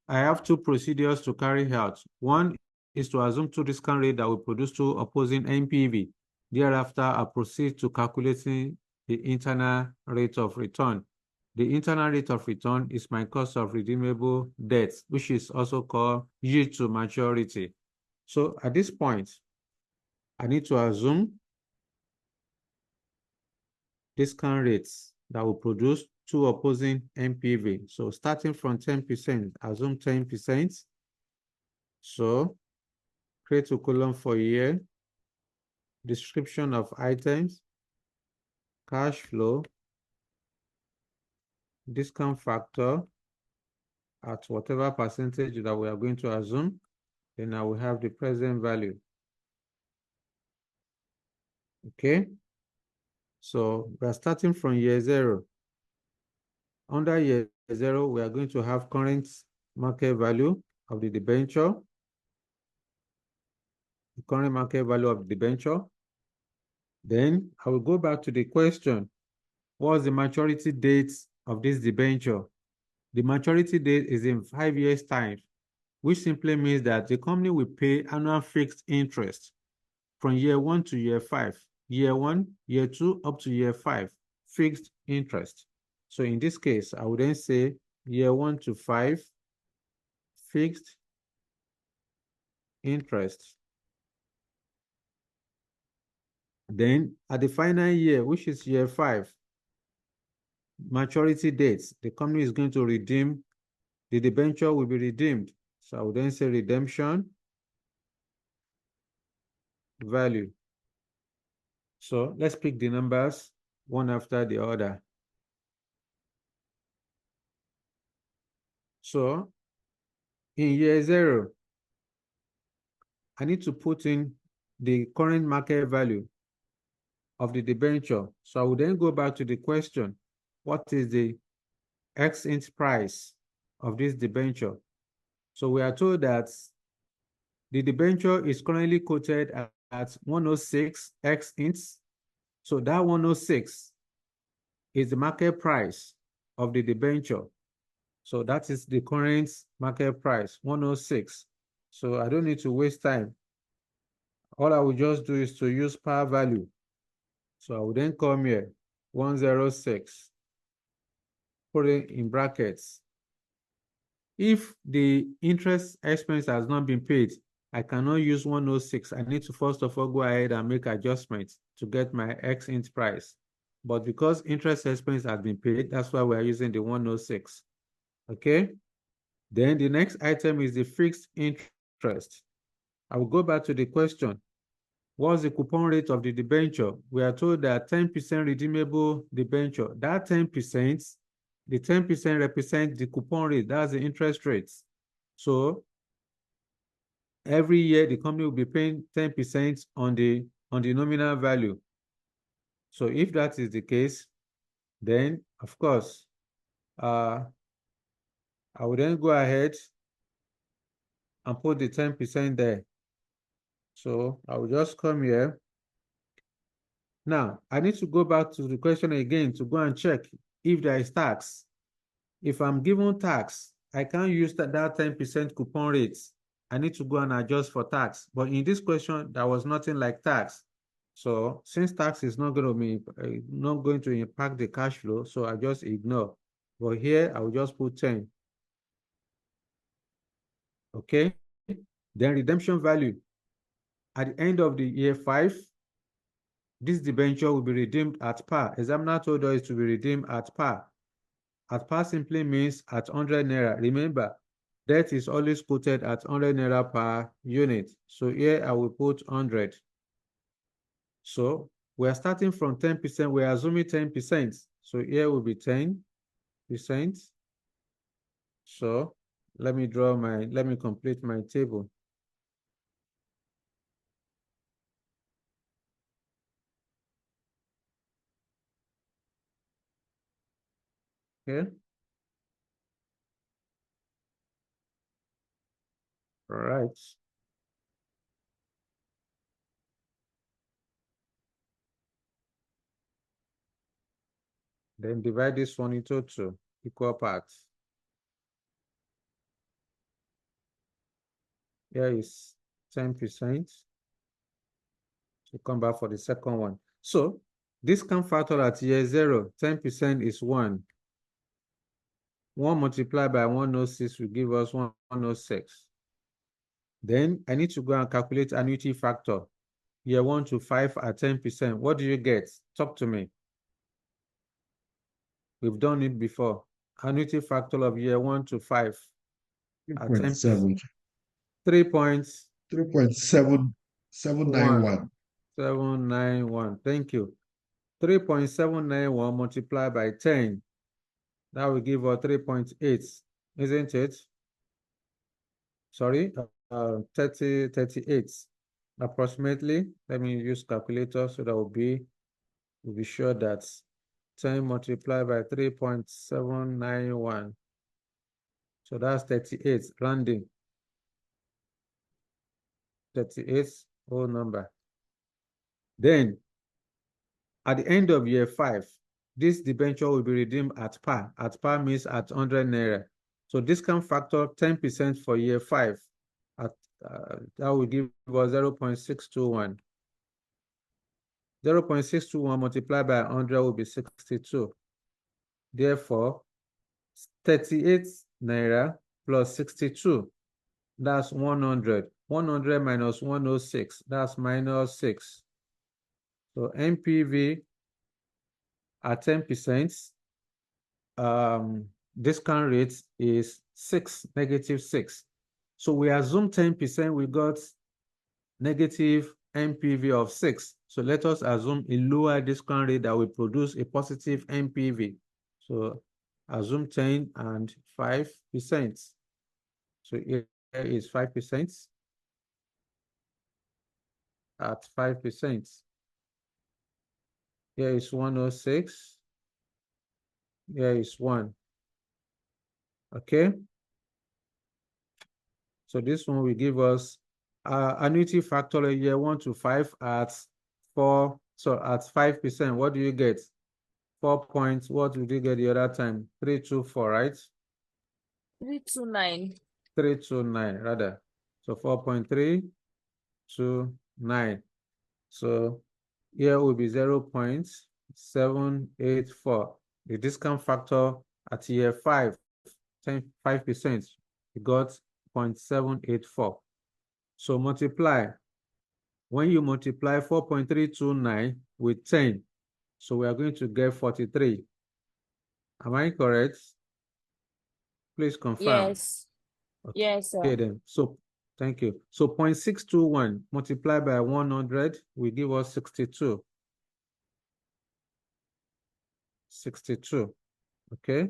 I have two procedures to carry out. One is to assume two discount rate that will produce two opposing NPV. Thereafter, I proceed to calculating the internal rate of return. The internal rate of return is my cost of redeemable debt, which is also called yield to maturity. So at this point, I need to assume discount rates that will produce two opposing NPV. So starting from 10%, assume 10%. So create a column for year, description of items, cash flow, discount factor at whatever percentage that we are going to assume. Then I will have the present value. Okay. So we are starting from year 0. Under year 0, we are going to have current market value of the debenture, the current market value of the debenture. Then I will go back to the question, what's the maturity date of this debenture? The maturity date is in 5 years' time, which simply means that the company will pay annual fixed interest from year 1 to year 5. Year 1, year 2, up to year 5, fixed interest. So in this case, I would then say year 1 to 5, fixed interest. Then at the final year, which is year 5, maturity dates, the company is going to redeem, the debenture will be redeemed. So I would then say redemption value. So let's pick the numbers one after the other. So in year 0, I need to put in the current market value of the debenture. So I will then go back to the question, what is the X-int price of this debenture? So we are told that the debenture is currently quoted at 106 X-int. So that 106 is the market price of the debenture. So that is the current market price, 106. So I don't need to waste time. All I will just do is to use par value. So I will then come here, 106, put it in brackets. If the interest expense has not been paid, I cannot use 106. I need to first of all go ahead and make adjustments to get my X-int price. But because interest expense has been paid, that's why we are using the 106. Okay? Then the next item is the fixed interest. I will go back to the question. What's the coupon rate of the debenture? We are told that 10% redeemable debenture. That 10%, the 10% represents the coupon rate. That's the interest rates. So every year the company will be paying 10% on the nominal value. So if that is the case, then of course, I will then go ahead and put the 10% there. So I will just come here. Now, I need to go back to the question again to go and check if there is tax. If I'm given tax, I can't use that 10% coupon rate. I need to go and adjust for tax. But in this question, there was nothing like tax. So since tax is not going to impact the cash flow, so I just ignore. But here, I will just put 10. Okay. Then redemption value. At the end of the year 5, this debenture will be redeemed at par. Examiner told us to be redeemed at par. At par simply means at 100 Naira. Remember, debt is always quoted at 100 Naira per unit. So here I will put 100. So we are starting from 10%. We are assuming 10%. So here will be 10%. So let me complete my table. Okay. All right. Then divide this one into 2 equal parts. Here is 10%. So come back for the second one. So discount factor at year 0, 10% is 1. 1 multiplied by 106 will give us 106. Then I need to go and calculate annuity factor. Year 1 to 5 at 10%. What do you get? Talk to me. We've done it before. Annuity factor of year 1 to 5 at 10%. 3.7791. 791. Thank you. 3.791 multiplied by 10. That will give us 3.8, isn't it? Sorry, 38 approximately. Let me use calculator so that we'll be sure that 10 multiplied by 3.791. So that's 38, rounding. 38 whole number. Then, at the end of year 5, this debenture will be redeemed at par. At par means at 100 naira. So discount factor 10% for year 5. That will give us 0.621. 0.621 multiplied by 100 will be 62. Therefore, 38 naira plus 62, that's 100. 100 minus 106, that's minus 6. So NPV at 10%, discount rate is 6, negative 6. So we assume 10%, we got negative NPV of 6. So let us assume a lower discount rate that will produce a positive NPV. So assume 10 and 5%. So here is 5% at 5%. Here is 106. Here is 1. Okay. So this one will give us annuity factor year 1 to 5 at 4. So at 5%, what do you get? 4 points. What did you get the other time? 324, right? 329. 329 rather. So 4.329. So here will be 0.784. The discount factor at year 5, 5%, we got 0.784. So multiply. When you multiply 4.329 with 10, so we are going to get 43. Am I correct? Please confirm. Yes. Okay. Yes, sir. Okay then. So thank you. So 0.621 multiplied by 100 will give us 62. 62. Okay.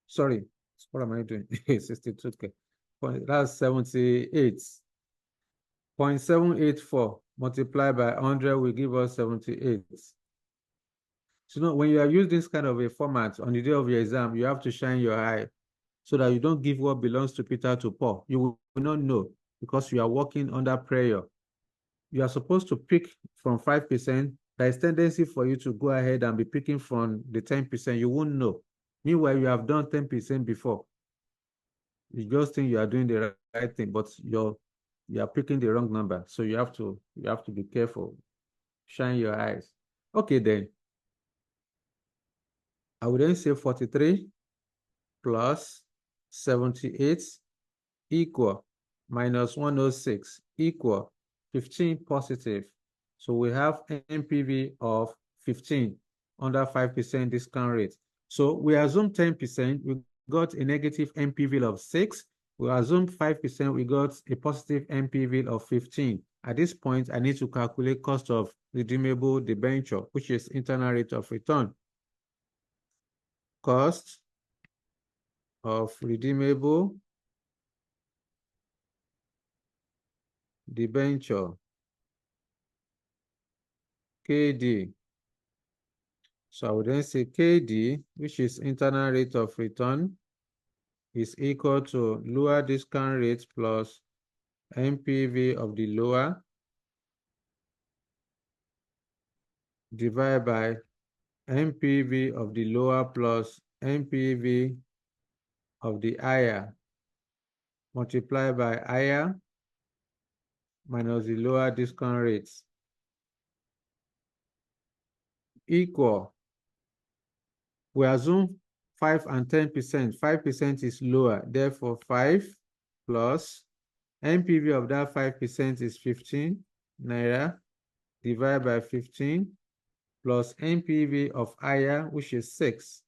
Sorry. What am I doing? 62. Okay. That's 78. 0.784 multiplied by 100 will give us 78. So when you are using this kind of a format on the day of your exam, you have to shine your eye so that you don't give what belongs to Peter to Paul. You will not know because you are working under prayer. You are supposed to pick from 5%. There is tendency for you to go ahead and be picking from the 10%. You won't know. Meanwhile, you have done 10% before. You just think you are doing the right thing, but you are picking the wrong number. So you have to be careful. Shine your eyes. Okay, then. I would then say 43 plus 78 equal minus 106 equal 15 positive. So we have NPV of 15 under 5% discount rate. So we assume 10%, we got a negative NPV of 6. We assume 5%, we got a positive NPV of 15. At this point, I need to calculate cost of redeemable debenture, which is internal rate of return. Cost of redeemable debenture, KD. So I would then say KD, which is internal rate of return, is equal to lower discount rate plus NPV of the lower divided by NPV of the lower plus NPV of the higher multiplied by higher minus the lower discount rates equal. We assume 5 and 10%. 5% is lower. Therefore, 5 plus NPV of that 5% is 15 naira divided by 15 plus NPV of higher, which is 6.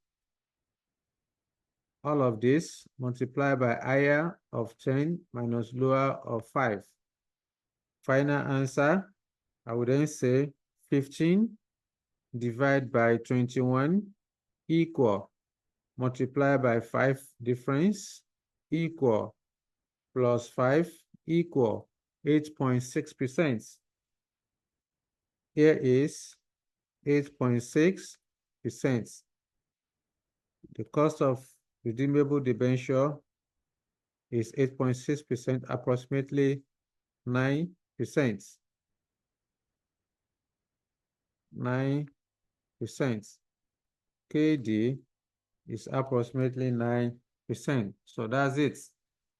all of this, multiply by higher of 10 minus lower of 5. Final answer, I would then say 15 divided by 21 equal, multiply by 5 difference equal, plus 5 equal 8.6%. Here is 8.6%. The cost of redeemable debenture is 8.6%, approximately 9%. 9%. KD is approximately 9%. So that's it.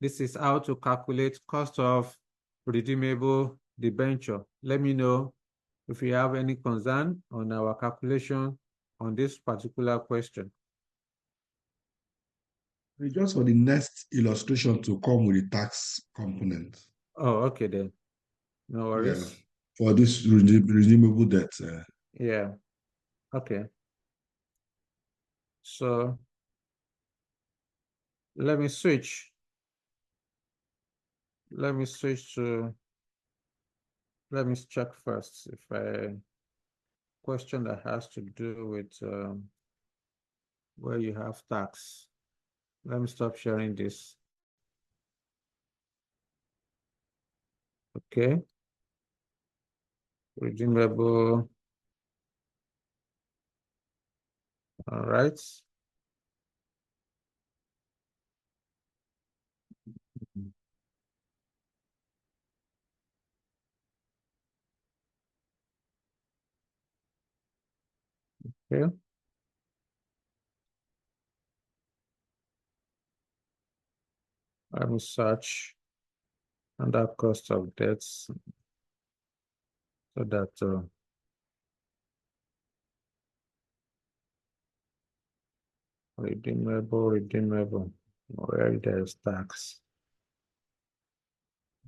This is how to calculate cost of redeemable debenture. Let me know if you have any concern on our calculation on this particular question. Just for the next illustration to come with the tax component. Oh, okay then. No worries. Yeah, for this redeemable debt. Yeah. Okay. So let me switch. Let me check first if a question that has to do with where you have tax. Let me stop sharing this. Okay. Redeemable. All right. Okay. Let me search under cost of debts so that redeemable, where there's tax.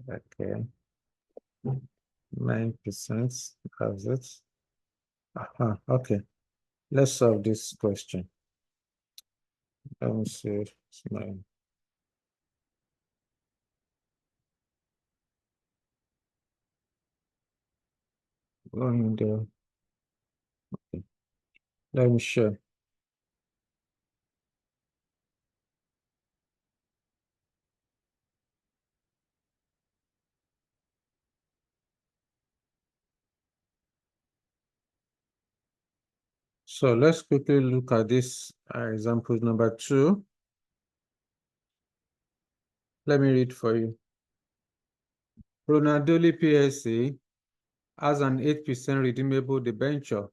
Okay. 9%, that's it. Okay. Let's solve this question. Let me see. It's my going there. Okay. Let me share. So let's quickly look at this example number 2. Let me read for you. Ronaldoli PLC has an 8% redeemable debenture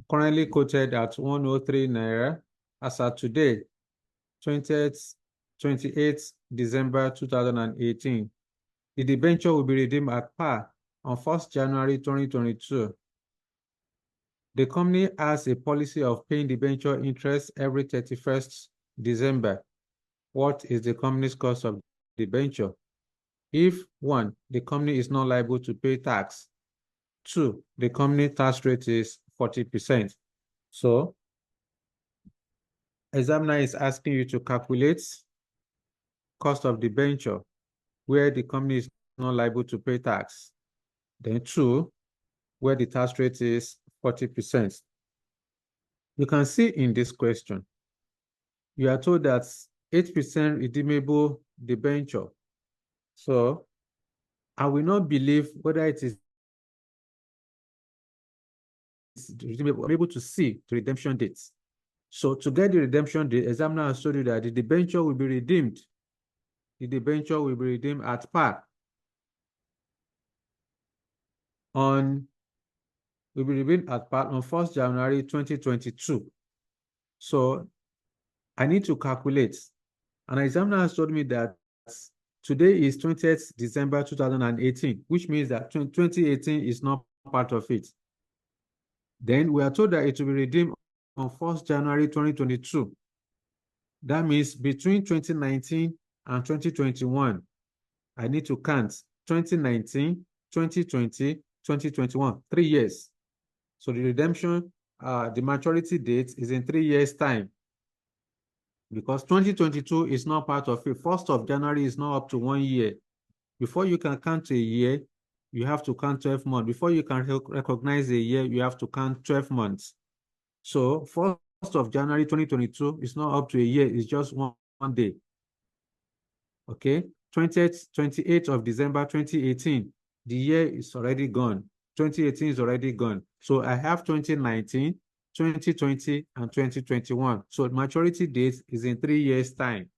currently quoted at 103 Naira as at today, 28th December 2018. The debenture will be redeemed at par on 1st January 2022. The company has a policy of paying debenture interest every 31st December. What is the company's cost of debenture? If 1, the company is not liable to pay tax. 2, the company tax rate is 40%. So, examiner is asking you to calculate cost of debenture where the company is not liable to pay tax. Then 2, where the tax rate is 40%. You can see in this question, you are told that 8% redeemable debenture. So I will not believe whether it is redeemable. I'm able to see the redemption dates. So to get the redemption date, examiner has told you that the debenture will be redeemed. The debenture will be redeemed at par on 1st January 2022. So I need to calculate. An examiner has told me that today is 20th December 2018, which means that 2018 is not part of it. Then we are told that it will be redeemed on 1st January 2022. That means between 2019 and 2021, I need to count 2019, 2020, 2021, 3 years. So the redemption, the maturity date is in 3 years' time. because 2022 is not part of it. 1st of January is not up to 1 year. Before you can count a year, you have to count 12 months. Before you can recognize a year, you have to count 12 months. So 1st of January 2022 is not up to a year, it's just one day. Okay, 28th of December 2018, the year is already gone. 2018 is already gone. So I have 2019, 2020, and 2021. So maturity date is in 3 years' time.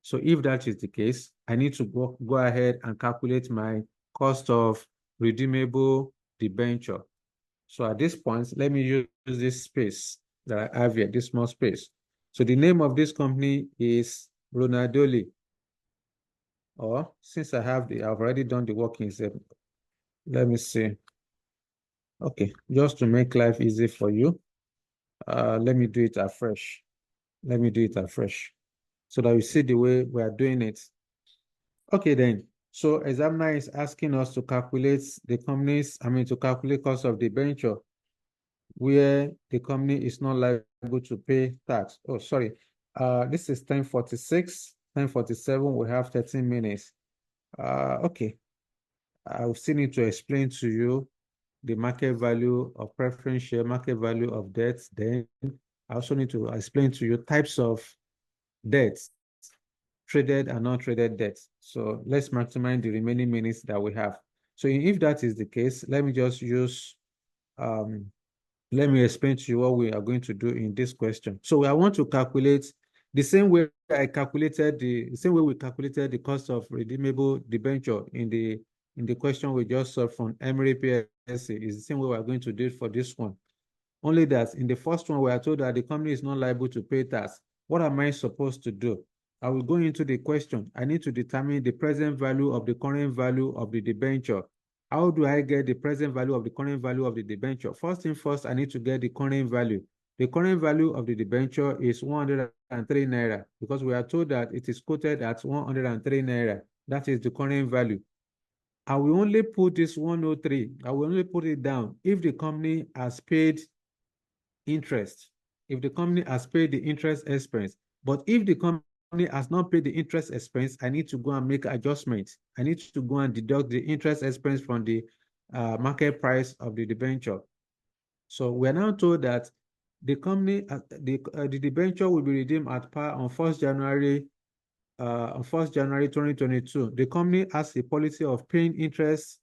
So if that is the case, I need to go ahead and calculate my cost of redeemable debenture. So at this point, let me use this space that I have here, this small space. So the name of this company is Ronaldoli. Or since I've already done the workings, let me see. Okay, just to make life easy for you, let me do it afresh. Let me do it afresh so that you see the way we are doing it. Okay, then. So examiner is asking us to calculate to calculate cost of debenture where the company is not liable to pay tax. Oh, sorry. This is 10:46, 10:47. We have 13 minutes. Okay. I will still need to explain to you the market value of preference share, market value of debts. Then I also need to explain to you types of debts, traded and non-traded debts. So let's maximize the remaining minutes that we have. So if that is the case, let me just use, let me explain to you what we are going to do in this question. So I want to calculate the same way we calculated the cost of redeemable debenture in the question we just saw from Emory PLC. Is the same way we are going to do it for this one. Only that in the first one, we are told that the company is not liable to pay tax. What am I supposed to do? I will go into the question. I need to determine the present value of the current value of the debenture. How do I get the present value of the current value of the debenture? First thing first, I need to get the current value. The current value of the debenture is 103 naira because we are told that it is quoted at 103 naira. That is the current value. I will only put this 103. I will only put it down if the company has paid interest. If the company has paid the interest expense. But if the company has not paid the interest expense, I need to go and make adjustments. I need to go and deduct the interest expense from the market price of the debenture. So we're now told that the company, the debenture will be redeemed at par on 1st January 2022. The company has a policy of paying interest,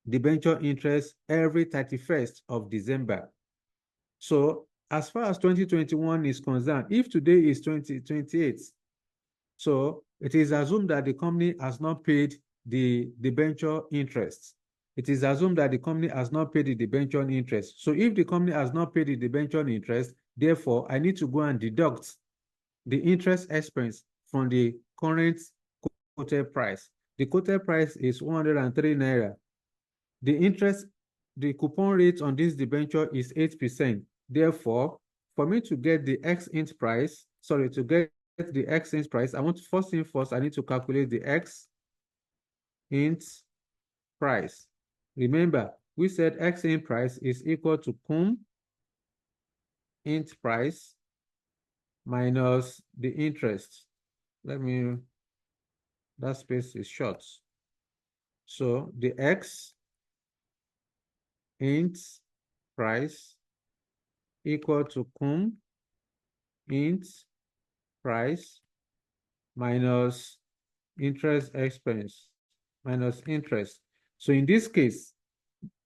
debenture interest every 31st of December. So as far as 2021 is concerned, if today is 2028, so it is assumed that the company has not paid the debenture interest. It is assumed that the company has not paid the debenture interest. So if the company has not paid the debenture interest, therefore, I need to go and deduct the interest expense from the current quoted price. The quoted price is 103 naira. The coupon rate on this debenture is 8%. Therefore, for me to get the X-int price, to get the X-int price, I need to calculate the X-int price. Remember, we said X-int price is equal to cum int price minus the interest. That space is short. So the X-int price equal to cum int price minus interest expense minus interest. So in this case,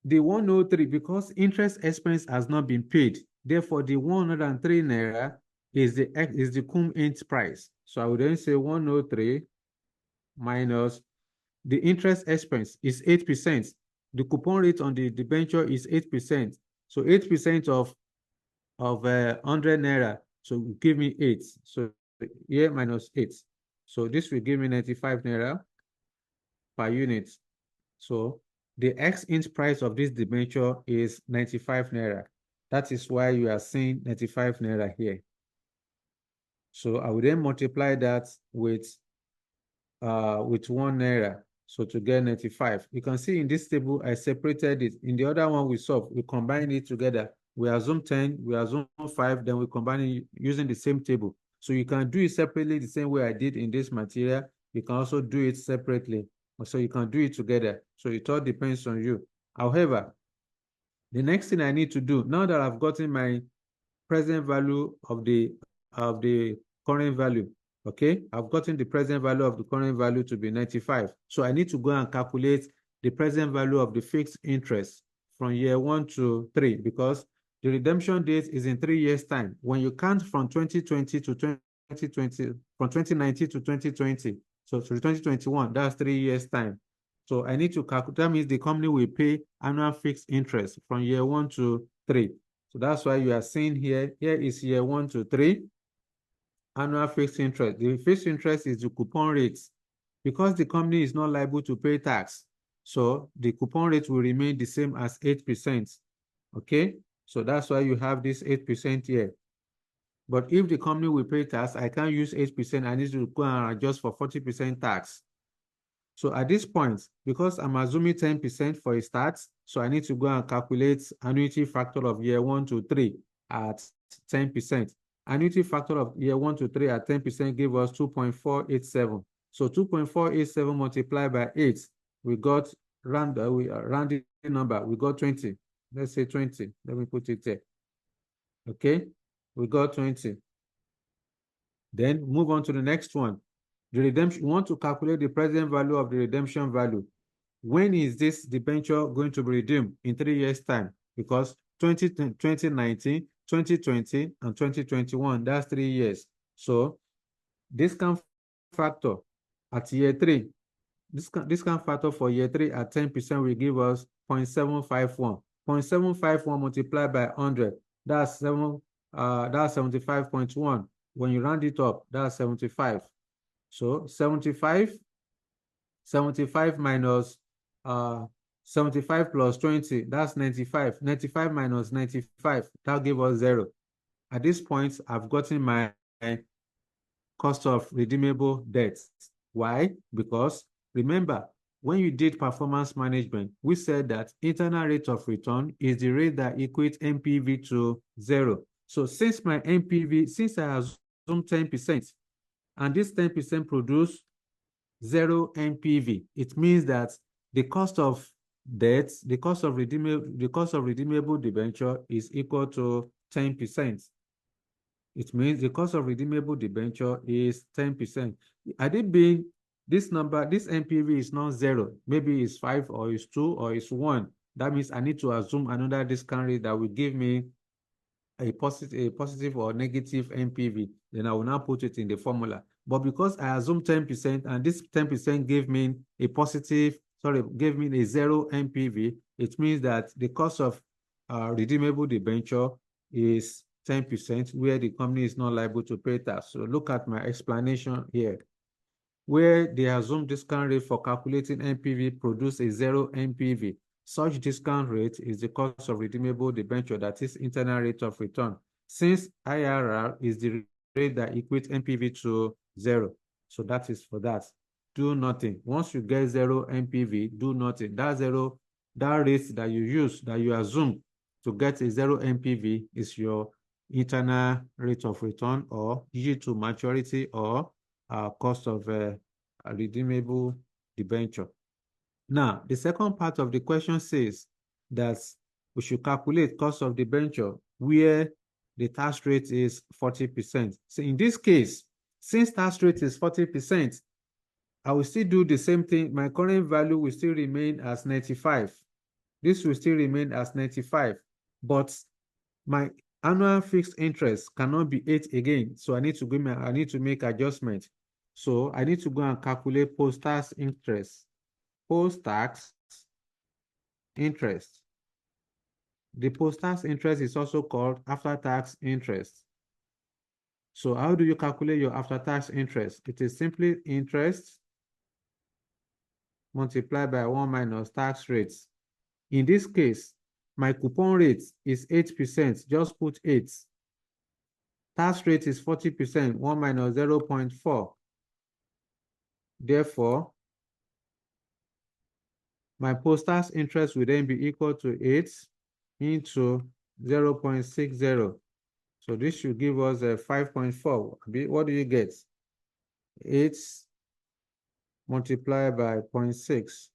the 103, because interest expense has not been paid, therefore the 103 naira is the cum int price. So I would then say 103 minus the interest expense is 8%. The coupon rate on the debenture is 8%. So 8% of 100 naira, so give me 8. So here minus 8. So this will give me 95 naira per unit. So the X-int price of this debenture is 95 naira. That is why you are seeing 95 naira here. So I will then multiply that with 1 naira. So to get 95. You can see in this table, I separated it. In the other one we solved, we combined it together. we assume 10, we assume 5, then we combine it using the same table. So you can do it separately the same way I did in this material. You can also do it separately. So you can do it together. So it all depends on you. However, the next thing I need to do, now that I've gotten my present value of the current value, okay? I've gotten the present value of the current value to be 95. So I need to go and calculate the present value of the fixed interest from year 1 to 3, because the redemption date is in 3 years' time. When you count from 2020 to 2020, from 2019 to 2020, so to 2021, that's 3 years' time. So I need to calculate, that means the company will pay annual fixed interest from year 1 to 3. So that's why you are seeing here is year 1 to 3, annual fixed interest. The fixed interest is the coupon rates. Because the company is not liable to pay tax, so the coupon rate will remain the same as 8%. Okay, so that's why you have this 8% here. But if the company will pay tax, I can't use 8%. I need to go and adjust for 40% tax. So at this point, because I'm assuming 10% for a start, so I need to go and calculate annuity factor of year 1 to 3 at 10%. Annuity factor of year 1 to 3 at 10% give us 2.487. So 2.487 multiplied by 8, we got rounded number, we got 20. Let's say 20. Let me put it there. Okay, we got 20. Then move on to the next one. The redemption, you want to calculate the present value of the redemption value. When is this debenture going to be redeemed? In 3 years' time, because 2019, 2020, and 2021, that's 3 years. So discount factor at year 3, discount factor for year 3 at 10% will give us 0.751. 0.751 multiplied by 100, that's 75.1. When you round it up, that's 75. So 75 minus 75 plus 20, that's 95. 95 minus 95, that'll give us 0. At this point, I've gotten my cost of redeemable debts. Why? Because remember, when you did performance management, we said that internal rate of return is the rate that equates NPV to 0. So since my NPV, since I assume 10%, and this 10% produce 0 NPV, it means that the cost of debt, the cost of redeemable debenture is equal to 10%. It means the cost of redeemable debenture is 10%. Had it been this number, this NPV is not 0, maybe it's 5 or it's 2 or it's 1. That means I need to assume another discount rate that will give me a positive or negative NPV. Then I will now put it in the formula. But because I assume 10% and this 10% gave me a 0 NPV, it means that the cost of redeemable debenture is 10%, where the company is not liable to pay tax. So look at my explanation here, where the assumed discount rate for calculating NPV produce a 0 NPV. Such discount rate is the cost of redeemable debenture, that is internal rate of return, since IRR is the rate that equates NPV to 0. So that is for that. Do nothing. Once you get 0 NPV, do nothing. That rate that you use, that you assume to get a 0 NPV is your internal rate of return, or yield to maturity, or cost of redeemable debenture. Now, the second part of the question says that we should calculate cost of debenture where the tax rate is 40%. So in this case, since tax rate is 40%, I will still do the same thing. My current value will still remain as 95. This will still remain as 95, but my annual fixed interest cannot be 8 again. So I need to make adjustment. So I need to go and calculate post-tax interest. Post-tax interest. The post-tax interest is also called after-tax interest. So how do you calculate your after-tax interest? It is simply interest multiplied by 1 minus tax rates. In this case, my coupon rate is 8%. Just put 8. Tax rate is 40%. 1 minus 0.4. Therefore, my post-tax interest will then be equal to 8 into 0.60. So this should give us a 5.4. What do you get? 8 multiplied by 0.6.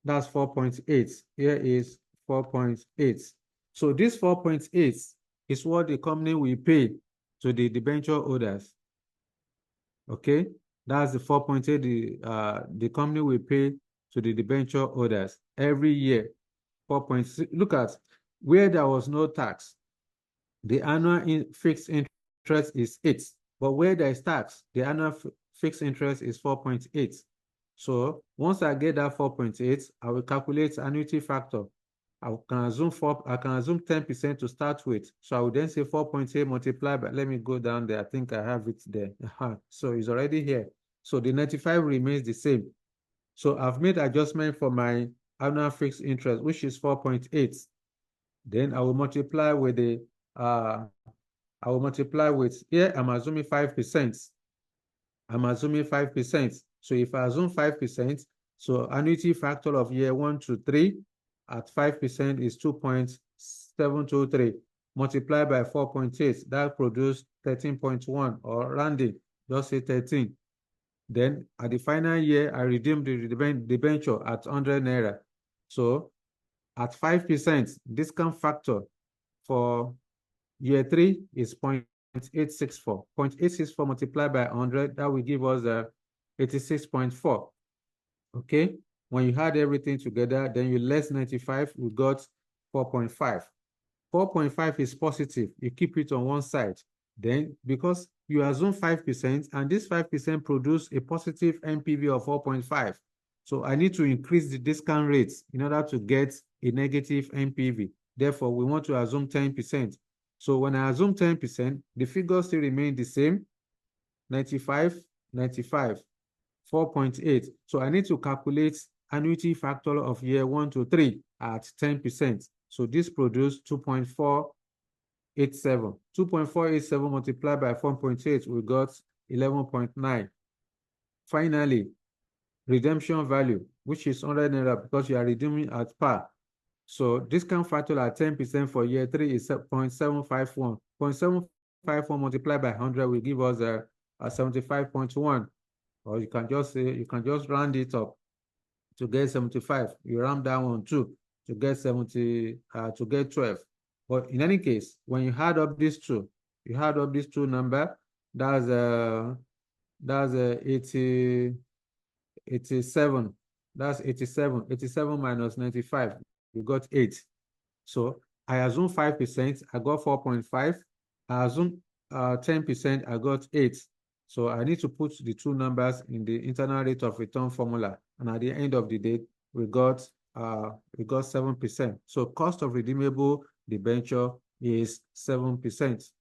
That's 4.8. Here is 4.8. So this 4.8 is what the company will pay to the debenture holders. Okay, that's the 4.8 the company will pay to the debenture holders every year. 4.6. Look at where there was no tax. The annual fixed interest is 8, but where there is tax, the annual fixed interest is 4.8. So once I get that 4.8, I will calculate annuity factor. I can assume 10% to start with. So I will then say 4.8 multiplied by, let me go down there. I think I have it there. So it's already here. So the 95 remains the same. So I've made adjustment for my annual fixed interest, which is 4.8. Then I will multiply with the here I'm assuming 5%. I'm assuming 5%. So if I assume 5%, so annuity factor of year 1 to 3 at 5% is 2.723 multiplied by 4.8. That produced 13.1, or rounding, just say 13. Then at the final year, I redeemed the debenture at 100 naira. So at 5%, discount factor for year 3 is 0.864. 0.864 multiplied by 100, that will give us 86.4. Okay, when you add everything together, then you less 95, we got 4.5. 4.5 is positive. You keep it on one side. Then, because you assume 5%, and this 5% produce a positive NPV of 4.5. So I need to increase the discount rates in order to get a negative NPV. Therefore, we want to assume 10%. So when I assume 10%, the figures still remain the same. 95, 95, 4.8. So I need to calculate annuity factor of year 1 to 3 at 10%. So this produced 2.487. 2.487 multiplied by 4.8, we got 11.9. Finally, redemption value, which is 100 naira because you are redeeming at par. So discount factor at 10% for year 3 is 0.751. 0.751 multiplied by 100 will give us a 75.1. Or you can just say, you can just round it up to get 75. You round that one too to get 70, to get 12. But in any case, when you add up these two, number, that's 87. That's 87. 87 minus 95, you got 8. So I assume 5%, I got 4.5. I assume 10%, I got 8. So I need to put the two numbers in the internal rate of return formula. And at the end of the day, we got 7%. So cost of redeemable debenture is 7%.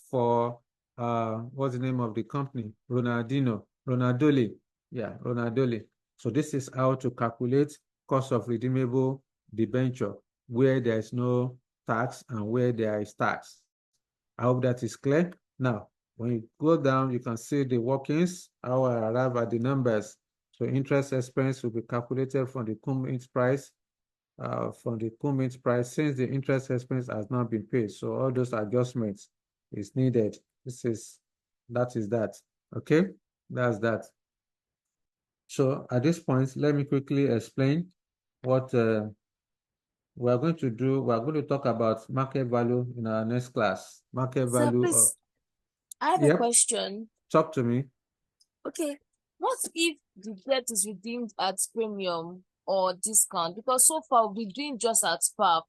For what's the name of the company? Ronaldoli. Yeah, Ronaldoli. So this is how to calculate cost of redeemable debenture where there is no tax and where there is tax. I hope that is clear. Now, when you go down, you can see the workings, how I arrive at the numbers. So interest expense will be calculated from the cum-int price, since the interest expense has not been paid. So all those adjustments is needed. That is that. Okay, that's that. So at this point, let me quickly explain what we are going to do. We are going to talk about market value in our next class. Market Sir, value. please, I have a Yep. question. Talk to me. Okay, what if the debt is redeemed at premium or discount? Because so far we're doing just at par.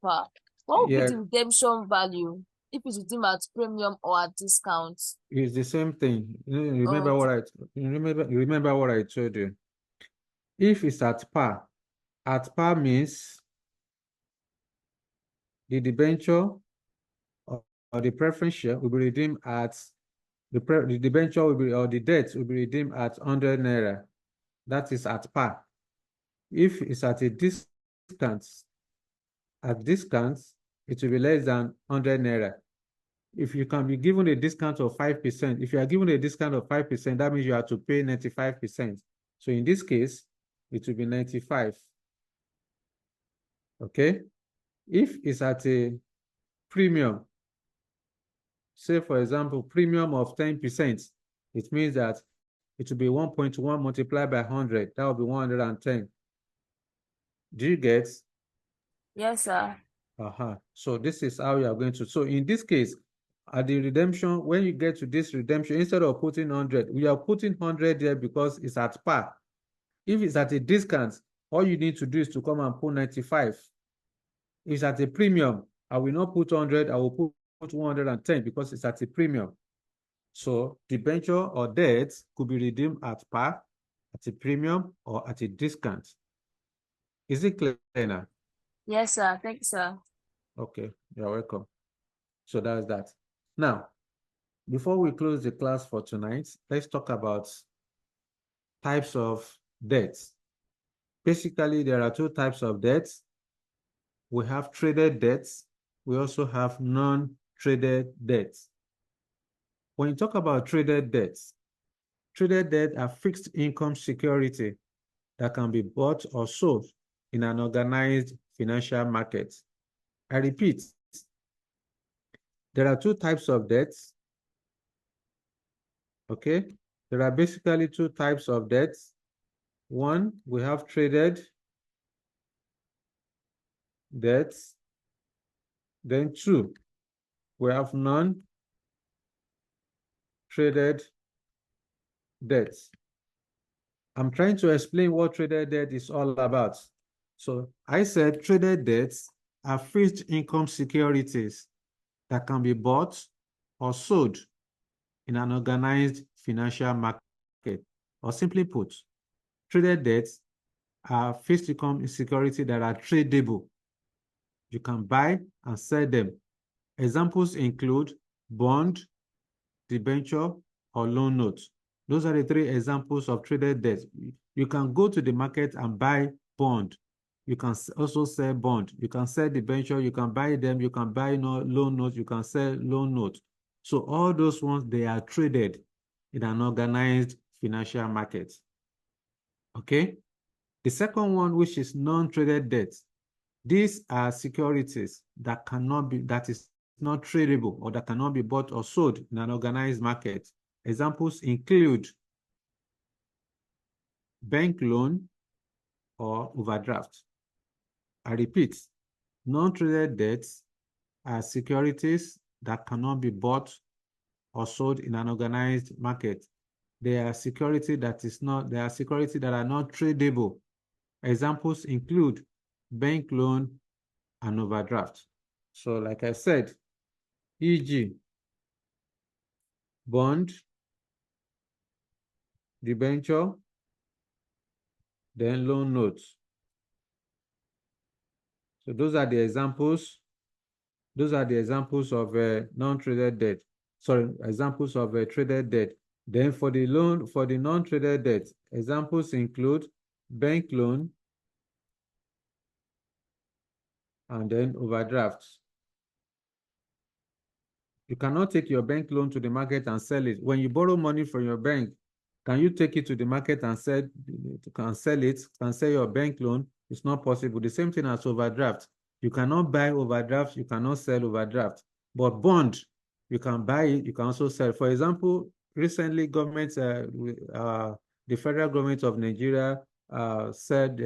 What would be Yeah, the redemption value if it's redeemed at premium or at discount? it's the same thing. Remember Okay. remember what I told you. If it's at par means the debenture or the preference share will be redeemed at the debenture will be, or the debt will be redeemed at 100 naira. That is at par. If it's at a discount, it will be less than 100 naira. If you can be given a discount of 5%, if you are given a discount of 5%, that means you have to pay 95%. So in this case, it will be 95. Okay? If it's at a premium, say for example, premium of 10%, it means that it will be 1.1 multiplied by 100. That will be 110. Do you get? Yes, sir. So this is how you are going to. So in this case, at the redemption, when you get to this redemption, instead of putting 100, we are putting 100 there because it's at par. If it's at a discount, all you need to do is to come and put 95. If it's at a premium, I will not put 100, I will put 110 because it's at a premium. So debenture or debt could be redeemed at par, at a premium, or at a discount. Is it clear now? Yes, sir. Thank you, sir. Okay, you're welcome. So that's that. Now, before we close the class for tonight, let's talk about types of debts. Basically, there are two types of debts. We have traded debts. We also have non-traded debts. When you talk about traded debts are fixed income security that can be bought or sold in an organized financial market. I repeat, there are two types of debts. Okay, there are basically two types of debts. One, we have traded debts. Then two, we have non-traded debts. I'm trying to explain what traded debt is all about. So I said traded debts are fixed income securities that can be bought or sold in an organized financial market. Or simply put, traded debts are fixed income securities that are tradable. You can buy and sell them. Examples include bond, debenture, or loan notes. Those are the three examples of traded debts. You can go to the market and buy bond. You can also sell bond. You can sell debenture. You can buy them. You can buy loan notes. You can sell loan notes. So all those ones, they are traded in an organized financial market. Okay? The second one, which is non-traded debts. These are securities that is not tradable or that cannot be bought or sold in an organized market. Examples include bank loan or overdraft. I repeat, non-traded debts are securities that cannot be bought or sold in an organized market. They are security that are not tradable. Examples include bank loan and overdraft. So like I said, e.g., bond, debenture, then loan notes. So those are the examples. Those are the examples of non-traded debt. Sorry, examples of traded debt. Then for the non-traded debt, examples include bank loan and then overdrafts. You cannot take your bank loan to the market and sell it. When you borrow money from your bank, can you take it to the market and sell your bank loan? It's not possible. The same thing as overdraft. You cannot buy overdraft, you cannot sell overdraft. But bond, you can buy it, you can also sell. For example, recently the federal government of Nigeria said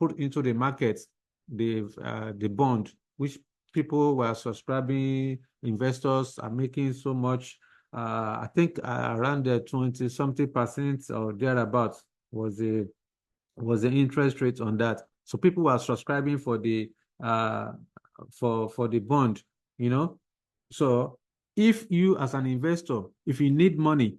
put into the market the bond, which people were subscribing, investors are making so much. I think around the 20-something% or thereabouts was the interest rate on that. So people were subscribing for the bond, you know. So if you as an investor, if you need money,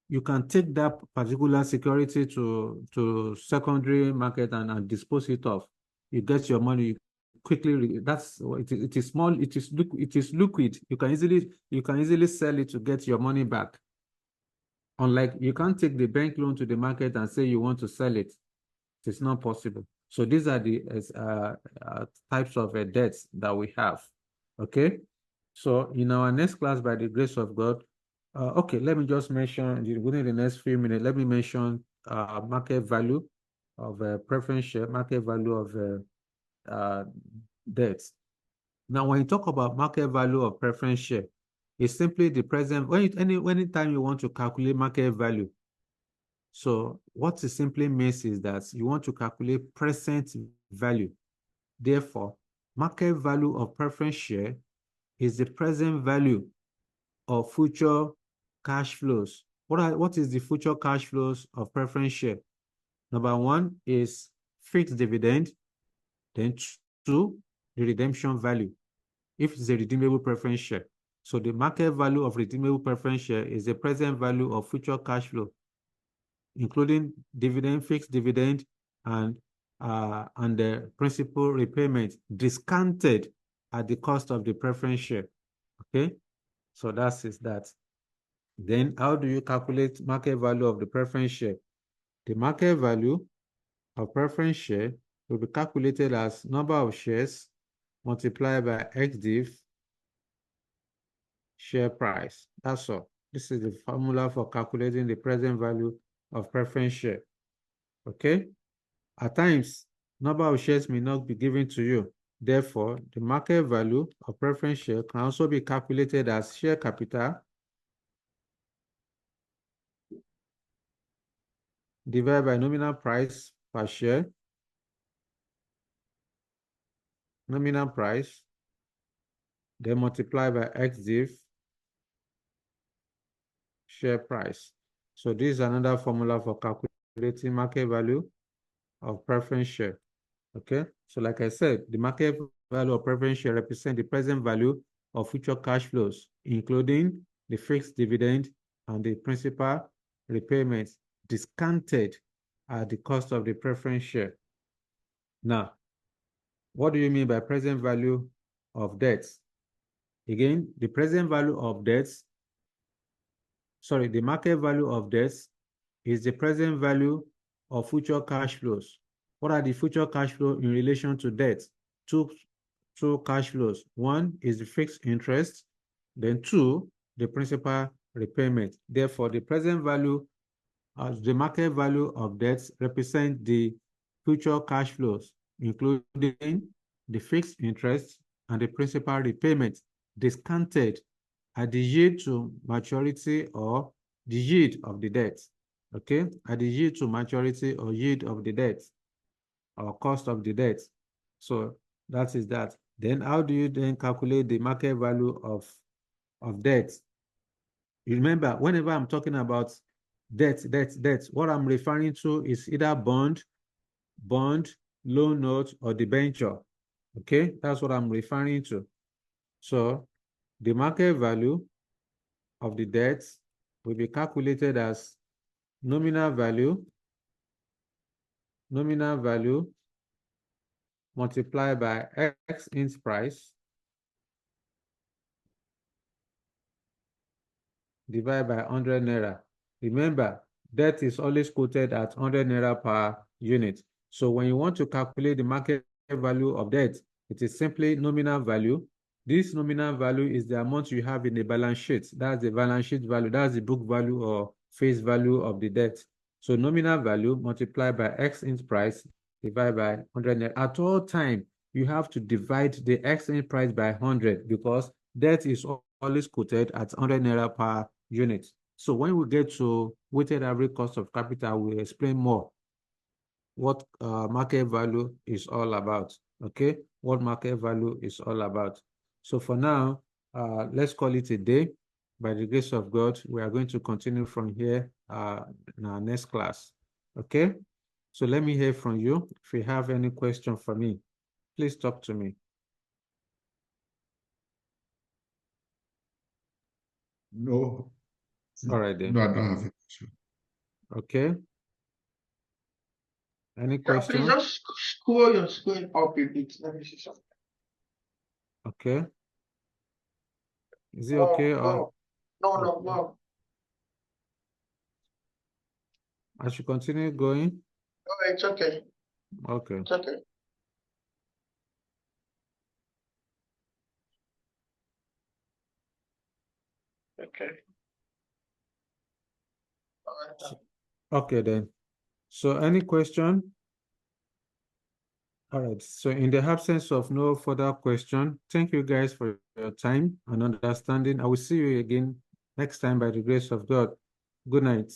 you can take that particular security to secondary market and dispose it off. You get your money quickly. It is small. It is liquid. You can easily sell it to get your money back. Unlike, you can't take the bank loan to the market and say you want to sell it. It's not possible. So these are the types of debts that we have. Okay. So in our next class, by the grace of God, okay, let me just mention within the next few minutes. Let me mention market value. of preference share, market value of debts. Now, when you talk about market value of preference share, it's simply the present, anytime you want to calculate market value. So what it simply means is that you want to calculate present value. Therefore, market value of preference share is the present value of future cash flows. What is the future cash flows of preference share? Number one is fixed dividend. Then two, the redemption value, if it's a redeemable preference share. So the market value of redeemable preference share is the present value of future cash flow, including dividend, fixed dividend, and the principal repayment discounted at the cost of the preference share. Okay, so that is that. Then how do you calculate market value of the preference share? The market value of preference share will be calculated as number of shares multiplied by XDIV share price. That's all. This is the formula for calculating the present value of preference share. Okay? At times, number of shares may not be given to you. Therefore, the market value of preference share can also be calculated as share capital divided by nominal price per share, nominal price, then multiply by XDIV share price. So this is another formula for calculating market value of preference share. Okay, so like I said, the market value of preference share represents the present value of future cash flows, including the fixed dividend and the principal repayments discounted at the cost of the preference share. Now, what do you mean by present value of debts? Again, the present value of debts, the market value of debts is the present value of future cash flows. What are the future cash flows in relation to debt? Two cash flows. One is the fixed interest, then two, the principal repayment. Therefore, the present value, the market value of debts represent the future cash flows, including the fixed interest and the principal repayment discounted at the yield to maturity or the yield of the debt. Okay, at the yield to maturity or yield of the debt or cost of the debt. So that is that. Then how do you then calculate the market value of debt? You remember, whenever I'm talking about debt, what I'm referring to is either bond, loan note, or debenture. Okay, that's what I'm referring to. So the market value of the debt will be calculated as nominal value multiplied by X int price divided by 100 naira. Remember, debt is always quoted at 100 naira per unit. So when you want to calculate the market value of debt, it is simply nominal value. This nominal value is the amount you have in the balance sheet. That's the balance sheet value. That's the book value or face value of the debt. So nominal value multiplied by X int price divided by 100 naira. At all time, you have to divide the X int price by 100 because debt is always quoted at 100 naira per unit. So when we get to weighted average cost of capital, we'll explain more what market value is all about. Okay, what market value is all about. So for now, let's call it a day. By the grace of God, we are going to continue from here in our next class. Okay, so let me hear from you. If you have any question for me, please talk to me. No. All right then. No, I don't have a question. Okay. Any Yeah, question? please just scroll your screen up a bit. Let me see something. Okay. Is it okay or No. I should continue going? No, it's okay. Okay. It's okay. Okay. All right. Okay then. So any question? All right. So in the absence of no further question, thank you guys for your time and understanding. I will see you again next time by the grace of God. Good night.